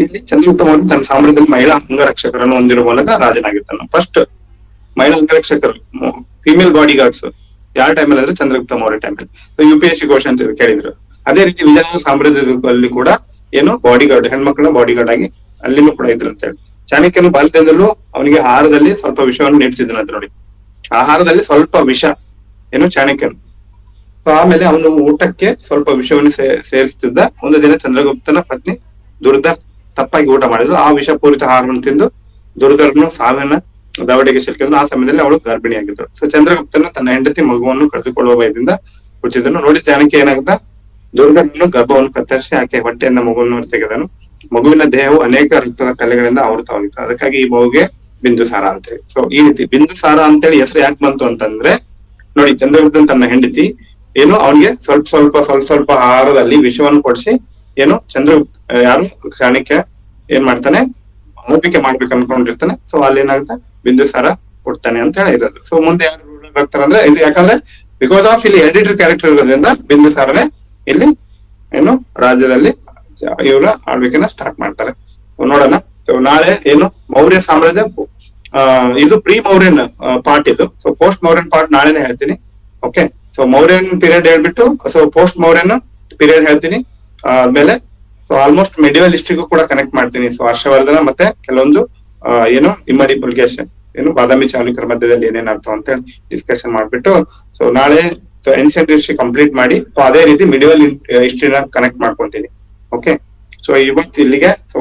Speaker 1: ಇಲ್ಲಿ ಚಂದ್ರಗುಪ್ತ ಮೌರ್ಯ ತನ್ನ ಸಾಮ್ರಾಜ್ಯದಲ್ಲಿ ಮಹಿಳಾ ಅಂಗರಕ್ಷಕರನ್ನು ಹೊಂದಿರುವ ಮೂಲಕ ರಾಜನಾಗಿರ್ತಾನೆ. ಫಸ್ಟ್ ಮಹಿಳಾ ಅಂಗರಕ್ಷಕರು ಫಿಮೇಲ್ ಬಾಡಿ ಗಾರ್ಡ್ಸ್ ಯಾವ ಟೈಮಲ್ಲಿ ಅಂದ್ರೆ ಚಂದ್ರಗುಪ್ತ ಮೌರ್ಯ ಟೈಮಲ್ಲಿ. ಸೊ UPSC ಕ್ವಶನ್ಸ್ ಕೇಳಿದ್ರು. ಅದೇ ರೀತಿ ವಿಜಯನಗರ ಸಾಮ್ರಾಜ್ಯದಲ್ಲಿ ಕೂಡ ಬಾಡಿ ಗಾರ್ಡ್, ಹೆಣ್ಮಕ್ಳ ಬಾಡಿ ಗಾರ್ಡ್ ಆಗಿ ಅಲ್ಲಿನೂ ಕೂಡ ಇದ್ರು ಅಂತ ಹೇಳಿ. ಚಾಣಕ್ಯನು ಬಾಲ್ಯದಿಂದಲೂ ಅವನಿಗೆ ಆಹಾರದಲ್ಲಿ ಸ್ವಲ್ಪ ವಿಷವನ್ನು ನೀಡಿಸಿದನಂತ ನೋಡಿ. ಆಹಾರದಲ್ಲಿ ಸ್ವಲ್ಪ ವಿಷ ಚಾಣಕ್ಯನು. ಆಮೇಲೆ ಅವನು ಊಟಕ್ಕೆ ಸ್ವಲ್ಪ ವಿಷವನ್ನು ಸೇರಿಸ್ತಿದ್ದ. ಒಂದು ದಿನ ಚಂದ್ರಗುಪ್ತನ ಪತ್ನಿ ದುರ್ಧರ್ ತಪ್ಪಾಗಿ ಊಟ ಮಾಡಿದ್ರು. ಆ ವಿಷಪೂರಿತ ಆಹಾರವನ್ನು ತಿಂದು ದುರ್ಧರ್ನು ಸಾವಿನ ದವಡೆಗೆ ಸಿಲುಕಿದ್ರು. ಆ ಸಮಯದಲ್ಲಿ ಅವಳು ಗರ್ಭಿಣಿಯಾಗಿದ್ದಳು. ಸೊ ಚಂದ್ರಗುಪ್ತನ ತನ್ನ ಹೆಂಡತಿ ಮಗುವನ್ನು ಕಳೆದುಕೊಳ್ಳುವ ಭಯದಿಂದ ಹುಟ್ಟಿದನು ನೋಡಿ. ಚಾಣಕ್ಯ ಏನಾಗುತ್ತಾ ದುರ್ಧರ್ನು ಗರ್ಭವನ್ನು ಕತ್ತರಿಸಿ ಆಕೆ ಹೊಟ್ಟೆಯಿಂದ ಮಗುವನ್ನು ತೆಗೆದನು. ಮಗುವಿನ ದೇಹವು ಅನೇಕ ರಕ್ತದ ಕಲೆಗಳಿಂದ ಆವೃತವಾಗಿತ್ತು. ಅದಕ್ಕಾಗಿ ಈ ಮಗುಗೆ ಬಿಂದುಸಾರ ಅಂತೇಳಿ. ಸೊ ಈ ರೀತಿ ಬಿಂದುಸಾರ ಅಂತೇಳಿ ಹೆಸರು ಯಾಕೆ ಬಂತು ಅಂತಂದ್ರೆ ನೋಡಿ, ಚಂದ್ರಗುಪ್ತನ್ ತನ್ನ ಹೆಂಡತಿ ಅವನಿಗೆ ಸ್ವಲ್ಪ ಆಹಾರದಲ್ಲಿ ವಿಷವನ್ನು ಕೊಡಿಸಿ ಯಾರು ಚಾಣಕ್ಯ ಏನ್ ಮಾಡ್ತಾನೆ ಆಳ್ವಿಕೆ ಮಾಡ್ಬೇಕು ಅನ್ಕೊಂಡಿರ್ತಾನೆ. ಸೊ ಅಲ್ಲಿ ಏನಾಗುತ್ತೆ ಬಿಂದುಸಾರ ಕೊಡ್ತಾನೆ ಅಂತ ಹೇಳಿ ಇರೋದು. ಸೊ ಮುಂದೆ ಯಾರು ರೂಲರ್ ಆಗ್ತಾರೆ ಅಂದ್ರೆ ಇದು ಯಾಕಂದ್ರೆ ಬಿಕಾಸ್ ಆಫ್ ಇಲ್ಲಿ ಎಡಿಟರ್ ಕ್ಯಾರೆಕ್ಟರ್ ಇರೋದ್ರಿಂದ ಬಿಂದುಸಾರನೇ ಇಲ್ಲಿ ರಾಜ್ಯದಲ್ಲಿ ಇವರ ಆಳ್ವಿಕೆನ ಸ್ಟಾರ್ಟ್ ಮಾಡ್ತಾರೆ. ನೋಡೋಣ. ಸೊ ನಾಳೆ ಮೌರ್ಯ ಸಾಮ್ರಾಜ್ಯ ಇದು ಪ್ರೀ ಮೌರ್ಯನ್ ಪಾರ್ಟ್ ಇದು. ಸೊ ಪೋಸ್ಟ್ ಮೌರ್ಯನ್ ಪಾರ್ಟ್ ನಾಳೆನೆ ಹೇಳ್ತೀನಿ. ಓಕೆ, ಸೊ ಮೌರ್ಯನ್ ಪೀರಿಯಡ್ ಹೇಳ್ಬಿಟ್ಟು ಸೊ ಪೋಸ್ಟ್ ಮೌರ್ಯನ್ ಪೀರಿಯಡ್ ಹೇಳ್ತೀನಿ. ಆದ್ಮೇಲೆ ಸೊ ಆಲ್ಮೋಸ್ಟ್ ಮೆಡಿವಲ್ ಹಿಸ್ಟ್ರಿಗೂ ಕೂಡ ಕನೆಕ್ಟ್ ಮಾಡ್ತೀನಿ. ಸೊ ಹರ್ಷವರ್ಧನ ಮತ್ತೆ ಕೆಲವೊಂದು ಇಮ್ಮಡಿ ಪುಲಿಕೇಶನ್ ಬಾದಾಮಿ ಚಾಲುಕ್ಯರ ಮಧ್ಯದಲ್ಲಿ ಏನೇನಾಗ್ತಾವ ಅಂತ ಹೇಳಿ ಡಿಸ್ಕಷನ್ ಮಾಡ್ಬಿಟ್ಟು ಸೊ ನಾಳೆ ಏನ್ಷಿಯಂಟ್ ಹಿಸ್ಟ್ರಿ ಕಂಪ್ಲೀಟ್ ಮಾಡಿ ಸೊ ಅದೇ ರೀತಿ ಮಿಡಿವಲ್ ಹಿಸ್ಟ್ರಿನ ಕನೆಕ್ಟ್ ಮಾಡ್ಕೊಂತೀನಿ. ಓಕೆ, ಸೊ ಇವತ್ತು ಇಲ್ಲಿಗೆ ಸೊ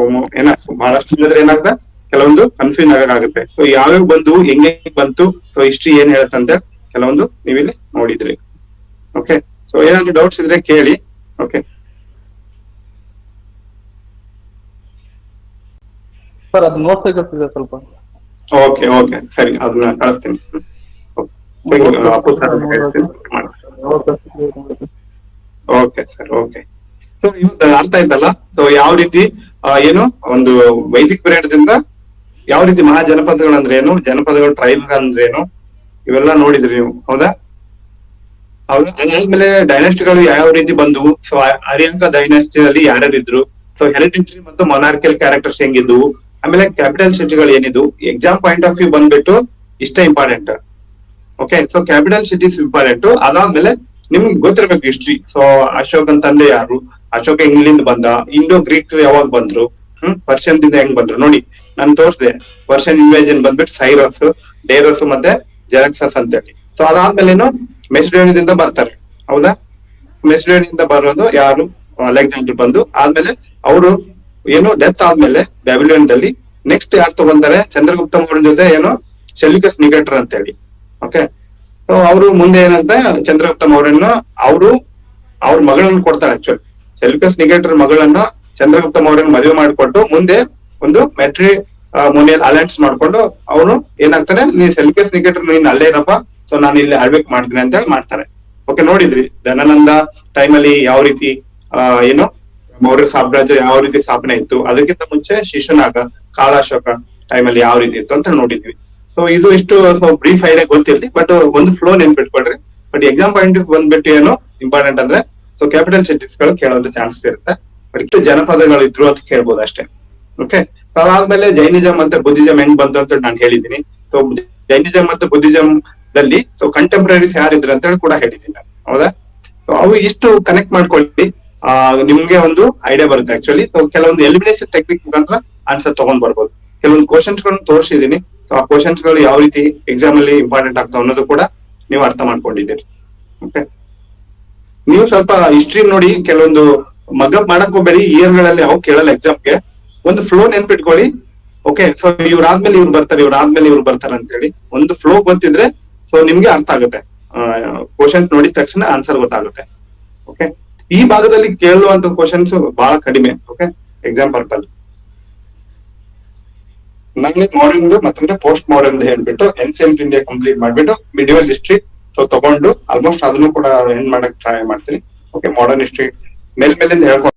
Speaker 1: ಬಹಳಷ್ಟು ಹೇಳಿದ್ರೆ ಏನಾಗ್ತದೆ ಕೆಲವೊಂದು ಕನ್ಫ್ಯೂಸ್ ಆಗುತ್ತೆ. ಸೊ ಯಾವ್ಯಾವ ಬಂದು ಹೆಂಗೆ ಬಂತು, ಸೊ ಹಿಸ್ಟ್ರಿ ಏನ್ ಹೇಳುತ್ತಂತ ಕೆಲವೊಂದು ನೀವಿಲ್ಲಿ ನೋಡಿದ್ರಿ. ಓಕೆ, ಸೊ ಏನಾದ್ರು ಡೌಟ್ಸ್ ಇದ್ರೆ ಕೇಳಿ. ಓಕೆ
Speaker 2: ಸರ್, ಅದು ನೋಟ್ಸ್ ಸಿಗುತ್ತೆ ಸ್ವಲ್ಪ.
Speaker 1: ಓಕೆ ಓಕೆ ಸರಿ, ಅದನ್ನ ಕಳಿಸ್ತೀನಿ. Okay sir, okay. ಸೊ ಇವತ್ತು ಅರ್ಥ ಆಯ್ತಲ್ಲ. ಸೊ ಯಾವ ರೀತಿ ಒಂದು ವೈದಿಕ್ ಪೀರಿಯಡ್ ದಿಂದ ಯಾವ ರೀತಿ ಮಹಾಜನಪದಗಳು ಅಂದ್ರೆ ಏನು, ಜನಪದಗಳು ಟ್ರೈಬ್ ಅಂದ್ರೆ ಏನು, ಇವೆಲ್ಲ ನೋಡಿದ್ರಿ ನೀವು. ಹೌದಾ? ಅದಾದ್ಮೇಲೆ ಡೈನೆಸ್ಟಿಗಳು ಯಾವ ರೀತಿ ಬಂದವು. ಸೊ ಅರಿಯಂಕ ಡೈನೆಸ್ಟಿಯಲ್ಲಿ ಯಾರ್ಯಾರು ಇದ್ರು, ಸೊ ಹೆರಿಡಿಟರಿ ಮತ್ತು ಮೊನಾರ್ಕಿಯಲ್ ಕ್ಯಾರೆಕ್ಟರ್ಸ್ ಹೆಂಗಿದ್ವು, ಆಮೇಲೆ ಕ್ಯಾಪಿಟಲ್ ಸಿಟಿಗಳು ಏನಿದ್ವು. ಎಕ್ಸಾಮ್ ಪಾಯಿಂಟ್ ಆಫ್ ವ್ಯೂ ಬಂದ್ಬಿಟ್ಟು ಇಷ್ಟೇ important. Okay, so capital cities important. ಅದಾದ್ಮೇಲೆ ನಿಮ್ಗೆ ಗೊತ್ತಿರ್ಬೇಕು ಹಿಸ್ಟ್ರಿ. ಸೊ ಅಶೋಕನ್ ತಂದೆ ಯಾರು, ಅಶೋಕ ಇಂಗ್ಲಿಂದ ಬಂದ, ಇಂಡೋ ಗ್ರೀಕ್ ಯಾವಾಗ ಬಂದ್ರು, ಪರ್ಷಿಯನ್ ದಿಂದ ಹೆಂಗ್ ಬಂದ್ರು ನೋಡಿ. ನಾನು ತೋರಿಸಿದೆ ಪರ್ಷಿಯನ್ ಇನ್ವೇಜನ್ ಬಂದ್ಬಿಟ್ಟು ಸೈರಸ್, ಡೇರಸ್ ಮತ್ತೆ ಜೆರಕ್ಸಸ್ ಅಂತ ಹೇಳಿ. ಸೊ ಅದಾದ್ಮೇಲೇನು ಮೆಸಿಡೋನಿಯಾದಿಂದ ಬರ್ತಾರೆ, ಹೌದಾ. ಮೆಸಿಡೋನಿಯಾದಿಂದ ಬರೋದು ಯಾರು, ಅಲೆಕ್ಸಾಂಡರ್ ಬಂದು. ಆದ್ಮೇಲೆ ಅವರು ಏನು ಡೆತ್ ಆದ್ಮೇಲೆ ಬ್ಯಾಬಿಲೋನ್ದಲ್ಲಿ ನೆಕ್ಸ್ಟ್ ಯಾರು ತಗೊಂತಾರೆ, ಚಂದ್ರಗುಪ್ತ ಮೌರ್ಯನ ಜೊತೆ ಏನು ಸೆಲ್ಯೂಕಸ್ ನಿಕೇಟರ್ ಅಂತ ಹೇಳಿ. ಓಕೆ, ಸೊ ಅವರು ಮುಂದೆ ಏನಂತ ಚಂದ್ರಗುಪ್ತ ಮೌರ್ಯನ ಅವ್ರ ಮಗಳನ್ನ ಕೊಡ್ತಾರೆ. ಆಕ್ಚುಲಿ ಸೆಲ್ಯೂಕಸ್ ನಿಕೇಟರ್ ಮಗಳನ್ನ ಚಂದ್ರಗುಪ್ತ ಮೌರ್ಯನ ಮದುವೆ ಮಾಡಿಕೊಟ್ಟು ಮುಂದೆ ಒಂದು ಮ್ಯಾಟ್ರಿಮೋನಿಯಲ್ ಅಲಯನ್ಸ್ ಮಾಡ್ಕೊಂಡು ಅವನು ಏನಾಗ್ತಾನೆ, ನೀ ಸೆಲ್ಯೂಕಸ್ ನಿಕೇಟರ್ ನೀನ್ ಅಲ್ಲೇ ಇರಪ್ಪ, ಸೊ ನಾನು ಇಲ್ಲಿ ಆಳ್ವಿಕೆ ಮಾಡ್ತೀನಿ ಅಂತ ಹೇಳಿ ಮಾಡ್ತಾರೆ. ಓಕೆ, ನೋಡಿದ್ರಿ ಧನಾನಂದ ಟೈಮಲ್ಲಿ ಯಾವ ರೀತಿ ಏನು ಮೌರ್ಯ ಸಾಮ್ರಾಜ್ಯ ಯಾವ ರೀತಿ ಸ್ಥಾಪನೆ ಇತ್ತು. ಅದಕ್ಕಿಂತ ಮುಂಚೆ ಶಿಶುನಾಗ, ಕಾಲಾಶೋಕ ಟೈಮಲ್ಲಿ ಯಾವ ರೀತಿ ಇತ್ತು ಅಂತ ನೋಡಿದ್ವಿ. ಸೊ ಇದು ಇಷ್ಟು ಬ್ರೀಫ್ ಐಡಿಯಾ ಗೊತ್ತಿರ್ಲಿ, ಬಟ್ ಒಂದು ಫ್ಲೋ ನೆನ್ಪಿಟ್ಕೊಳ್ರಿ. ಬಟ್ ಎಕ್ಸಾಮ್ ಪಾಯಿಂಟ್ ಬಂದ್ಬಿಟ್ಟು ಏನು ಇಂಪಾರ್ಟೆಂಟ್ ಅಂದ್ರೆ, ಸೊ ಕ್ಯಾಪಿಟಲ್ ಸಿಟೀಸ್ ಗಳು ಕೇಳೋದು ಚಾನ್ಸಸ್ ಇರುತ್ತೆ. ಬಟ್ ಇಷ್ಟು ಜನಪದಗಳು ಇದ್ರು ಅಂತ ಕೇಳ್ಬೋದು ಅಷ್ಟೇ. ಓಕೆ, ಸೊ ಅದಾದ್ಮೇಲೆ ಜೈನಿಸಂ ಮತ್ತೆ ಬುದ್ಧಿಸಂ ಹೆಂಗ್ ಬಂತು ಅಂತ ನಾನು ಹೇಳಿದ್ದೀನಿ. ಸೊ ಜೈನಿಸಂ ಮತ್ತೆ ಬುದ್ಧಿಸಂ ದಲ್ಲಿ ಸೊ ಕಂಟೆಂಪ್ರರೀಸ್ ಯಾರಿದ್ರು ಅಂತ ಹೇಳಿ ಕೂಡ ಹೇಳಿದ್ದೀನಿ ನಾನು, ಹೌದಾ. ಸೊ ಅವು ಇಷ್ಟು ಕನೆಕ್ಟ್ ಮಾಡ್ಕೊಳ್ಳಿ, ನಿಮ್ಗೆ ಒಂದು ಐಡಿಯಾ ಬರುತ್ತೆ ಆಕ್ಚುಲಿ. ಸೊ ಕೆಲವೊಂದು ಎಲಿಮಿನೇಷನ್ ಟೆಕ್ನಿಕ್ ಮುಖಾಂತರ ಆನ್ಸರ್ ತಗೊಂಡ್ ಬರ್ಬೋದು. ಕೆಲವೊಂದು ಕ್ವಶನ್ಸ್ ಗಳನ್ನ ತೋರಿಸಿದೀನಿ. ಸೊ ಆ ಕ್ವಶನ್ಸ್ ಗಳು ಯಾವ ರೀತಿ ಎಕ್ಸಾಮ್ ಅಲ್ಲಿ ಇಂಪಾರ್ಟೆಂಟ್ ಆಗ್ತಾವ ಅನ್ನೋದು ಕೂಡ ನೀವು ಅರ್ಥ ಮಾಡ್ಕೊಂಡಿದ್ದೀರಿ. ಓಕೆ, ನೀವು ಸ್ವಲ್ಪ ಹಿಸ್ಟ್ರಿ ನೋಡಿ, ಕೆಲವೊಂದು ಮಗಪ್ ಮಾಡಕ್ ಹೋಗ್ಬೇಡಿ. ಇಯರ್ ಗಳಲ್ಲಿ ಯಾವ ಕೇಳಲ್ಲ ಎಕ್ಸಾಮ್ಗೆ. ಒಂದು ಫ್ಲೋ ನೆನ್ಪಿಟ್ಕೊಳ್ಳಿ. ಓಕೆ, ಸೊ ಇವ್ರಾದ್ಮೇಲೆ ಇವ್ರು ಬರ್ತಾರೆ, ಇವ್ರಾದ್ಮೇಲೆ ಇವ್ರು ಬರ್ತಾರೆ ಅಂತ ಹೇಳಿ ಒಂದು ಫ್ಲೋ ಗೊತ್ತಿದ್ರೆ ಸೊ ನಿಮ್ಗೆ ಅರ್ಥ ಆಗುತ್ತೆ. ಕ್ವಶನ್ಸ್ ನೋಡಿದ ತಕ್ಷಣ ಆನ್ಸರ್ ಗೊತ್ತಾಗುತ್ತೆ. ಓಕೆ, ಈ ಭಾಗದಲ್ಲಿ ಕೇಳುವಂತ ಕ್ವಶನ್ಸ್ ಬಹಳ ಕಡಿಮೆ. ಓಕೆ, ಎಕ್ಸಾಮ್ ಪರ್ಪಲ್ ನಾನು ಮಾಡರ್ನ್ ಮತ್ತಂದ್ರೆ ಪೋಸ್ಟ್ ಮಾಡರ್ನ್ ಹೇಳ್ಬಿಟ್ಟು ಏನ್ಸಿಯಂಟ್ ಇಂಡಿಯಾ ಕಂಪ್ಲೀಟ್ ಮಾಡ್ಬಿಟ್ಟು ಮಿಡಿವಲ್ ಹಿಸ್ಟ್ರಿ ಸೊ ತಗೊಂಡು ಆಲ್ಮೋಸ್ಟ್ ಅದನ್ನು ಕೂಡ ಏನ್ ಮಾಡಕ್ ಟ್ರೈ ಮಾಡ್ತೀನಿ. ಓಕೆ, ಮಾಡರ್ನ್ ಹಿಸ್ಟ್ರಿ ಮೇಲ್ಮೇಲಿಂದ ಹೇಳ್ಕೊಂಡು